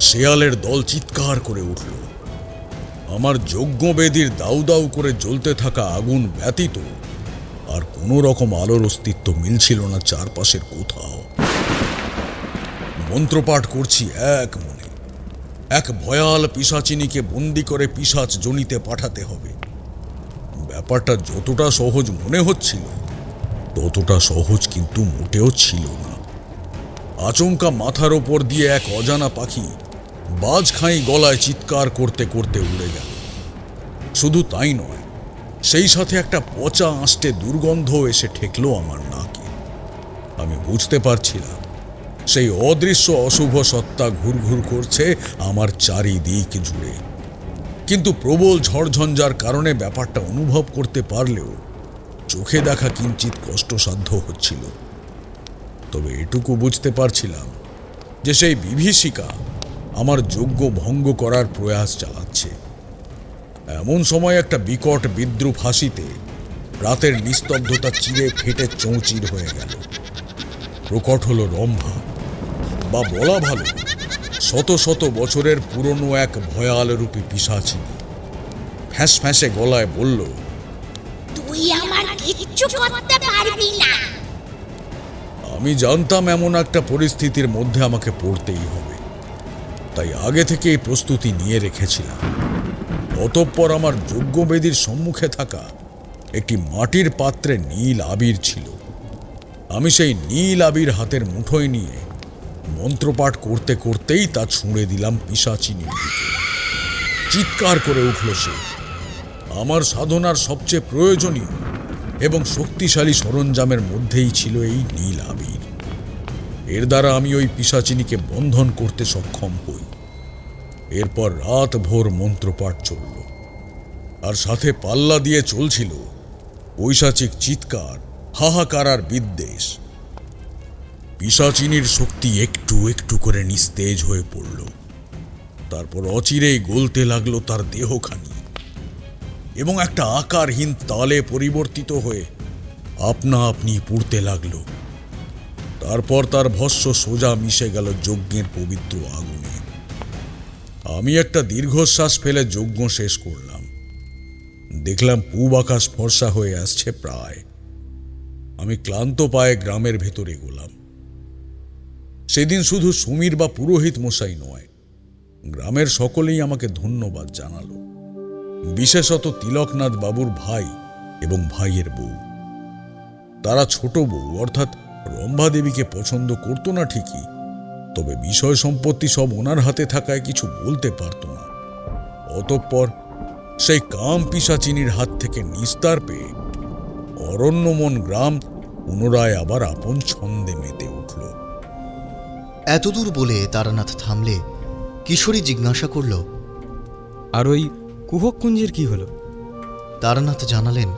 S5: শেয়ালের দল চিৎকার করে উঠল। আমার যজ্ঞবেদীর দাউ দাউ করে জ্বলতে থাকা আগুন ব্যতীত আর কোনো রকম আলোর অস্তিত্ব মিলছিল না চারপাশের কোথাও। মন্ত্রপাঠ করছি এক মনে, এক ভয়াল পিশাচিনীকে বন্দি করে পিশাচ জনিতে পাঠাতে হবে। ব্যাপারটা যতটা সহজ মনে হচ্ছিল ততটা সহজ কিন্তু মোটেও ছিল না। আচমকা মাথার ওপর দিয়ে এক অজানা পাখি বাজখাই গলায় চিৎকার করতে করতে উড়ে গেল। শুধু তাই নয়, সেই সাথে একটা পচা আঁশটে দুর্গন্ধ এসে ঠেকলো আমার নাকে। আমি বুঝতে পারছিলাম সেই অদৃশ্য অশুভ সত্তা ঘুরঘুর করছে আমার চারিদিক জুড়ে, কিন্তু প্রবল ঝড়ঝঞ্ঝার কারণে ব্যাপারটা অনুভব করতে পারলেও চোখে দেখা কিঞ্চিত কষ্টসাধ্য হচ্ছিল। তবে এটুকু বুঝতে পারছিলাম যে সেই বিভীষিকা আমার যজ্ঞ ভঙ্গ করার প্রয়াস চালাচ্ছে। এমন সময় একটা বিকট বিদ্রুপ হাসিতে রাতের নিস্তব্ধতা চিরে ফেটে চৌচির হয়ে গেল। প্রকট হলো রম্ভা, বা বলা ভালো শত শত বছরের পুরনো এক ভয়াল রূপী পিশাচিনী। ফ্যাঁস ফ্যাঁসে গলায় বলল,
S13: তুই আমার কিচ্ছু করতে পারবি না।
S5: আমি জানতাম এমন একটা পরিস্থিতির মধ্যে আমাকে পড়তেই হবে, তাই আগে থেকেই প্রস্তুতি নিয়ে রেখেছিলাম। অতঃপর আমার যজ্ঞবেদীর সম্মুখে থাকা একটি মাটির পাত্রে নীল আবির ছিল। আমি সেই নীল আবির হাতের মুঠোয় নিয়ে মন্ত্রপাঠ করতে করতেই তা ছুঁড়ে দিলাম পিশাচিনীর দিকে। চিৎকার করে উঠল সে। আমার সাধনার সবচেয়ে প্রয়োজনীয় এবং শক্তিশালী সরঞ্জামের মধ্যেই ছিল এই নীল আবির। এর দ্বারা আমি ওই পিশাচিনীকে বন্ধন করতে সক্ষম হই। এরপর রাত ভোর মন্ত্রপাঠ চলল, আর সাথে পাল্লা দিয়ে চলছিল পৈশাচিক চিৎকার, হাহাকার আর বিদ্বেষ। পিশাচিনীর শক্তি একটু একটু করে নিস্তেজ হয়ে পড়ল। তারপর অচিরেই গলতে লাগলো তার দেহখানি এবং একটা আকারহীন তালে পরিবর্তিত হয়ে আপনা আপনি পুড়তে লাগলো। তারপর তার ভস্ম সোজা মিশে গেল যজ্ঞের পবিত্র আগুনে। আমি একটা দীর্ঘশ্বাস ফেলে যজ্ঞ শেষ করলাম। দেখলাম পূব আকাশ ফর্সা হয়ে আসছে প্রায়। আমি ক্লান্ত পায়ে গ্রামের ভেতরে এগোলাম। সেদিন শুধু সুমির বা পুরোহিত মশাই নয়, গ্রামের সকলেই আমাকে ধন্যবাদ জানালো, বিশেষত তিলকনাথ বাবুর ভাই এবং ভাইয়ের বউ। তারা ছোট বউ অর্থাৎ রম্ভা দেবীকে পছন্দ করতো না ঠিকই, তবে বিষয় সম্পত্তি সব ওনার হাতে থাকায় কিছু বলতে পারত না। অতঃপর সেই কাম পিশাচিনীর হাত থেকে নিস্তার পেয়ে অরণ্যমন গ্রাম পুনরায় আবার আপন ছন্দে মেতে উঠল।
S1: এতদূর বলে তারানাথ থামলে কিশোরী জিজ্ঞাসা করল,
S3: আর ওই কুহক কুঞ্জের কি হলো?
S1: তারানাথ জানালেন,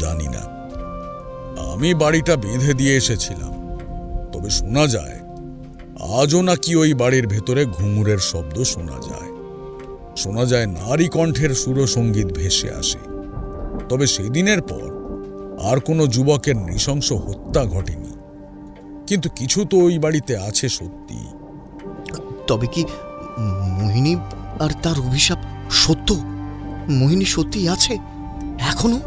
S5: জানি না, আমি বাড়িটা বেঁধে দিয়ে এসেছিলাম। তবে শোনা যায় আজও নাকি ওই বাড়ির ভেতরে ঘুঙুরের শব্দ শোনা যায়। শোনা যায় নারী কণ্ঠের সুরসঙ্গীত ভেসে আসে। তবে সেদিনের পর আর কোনো যুবকের নৃশংস হত্যা ঘটেনি। কিন্তু কিছু তো ওই বাড়িতে আছে সত্যি।
S1: তবে কি মোহিনী আর তার অভিশাপ সত্য? মোহিনী সত্যি আছে এখনো?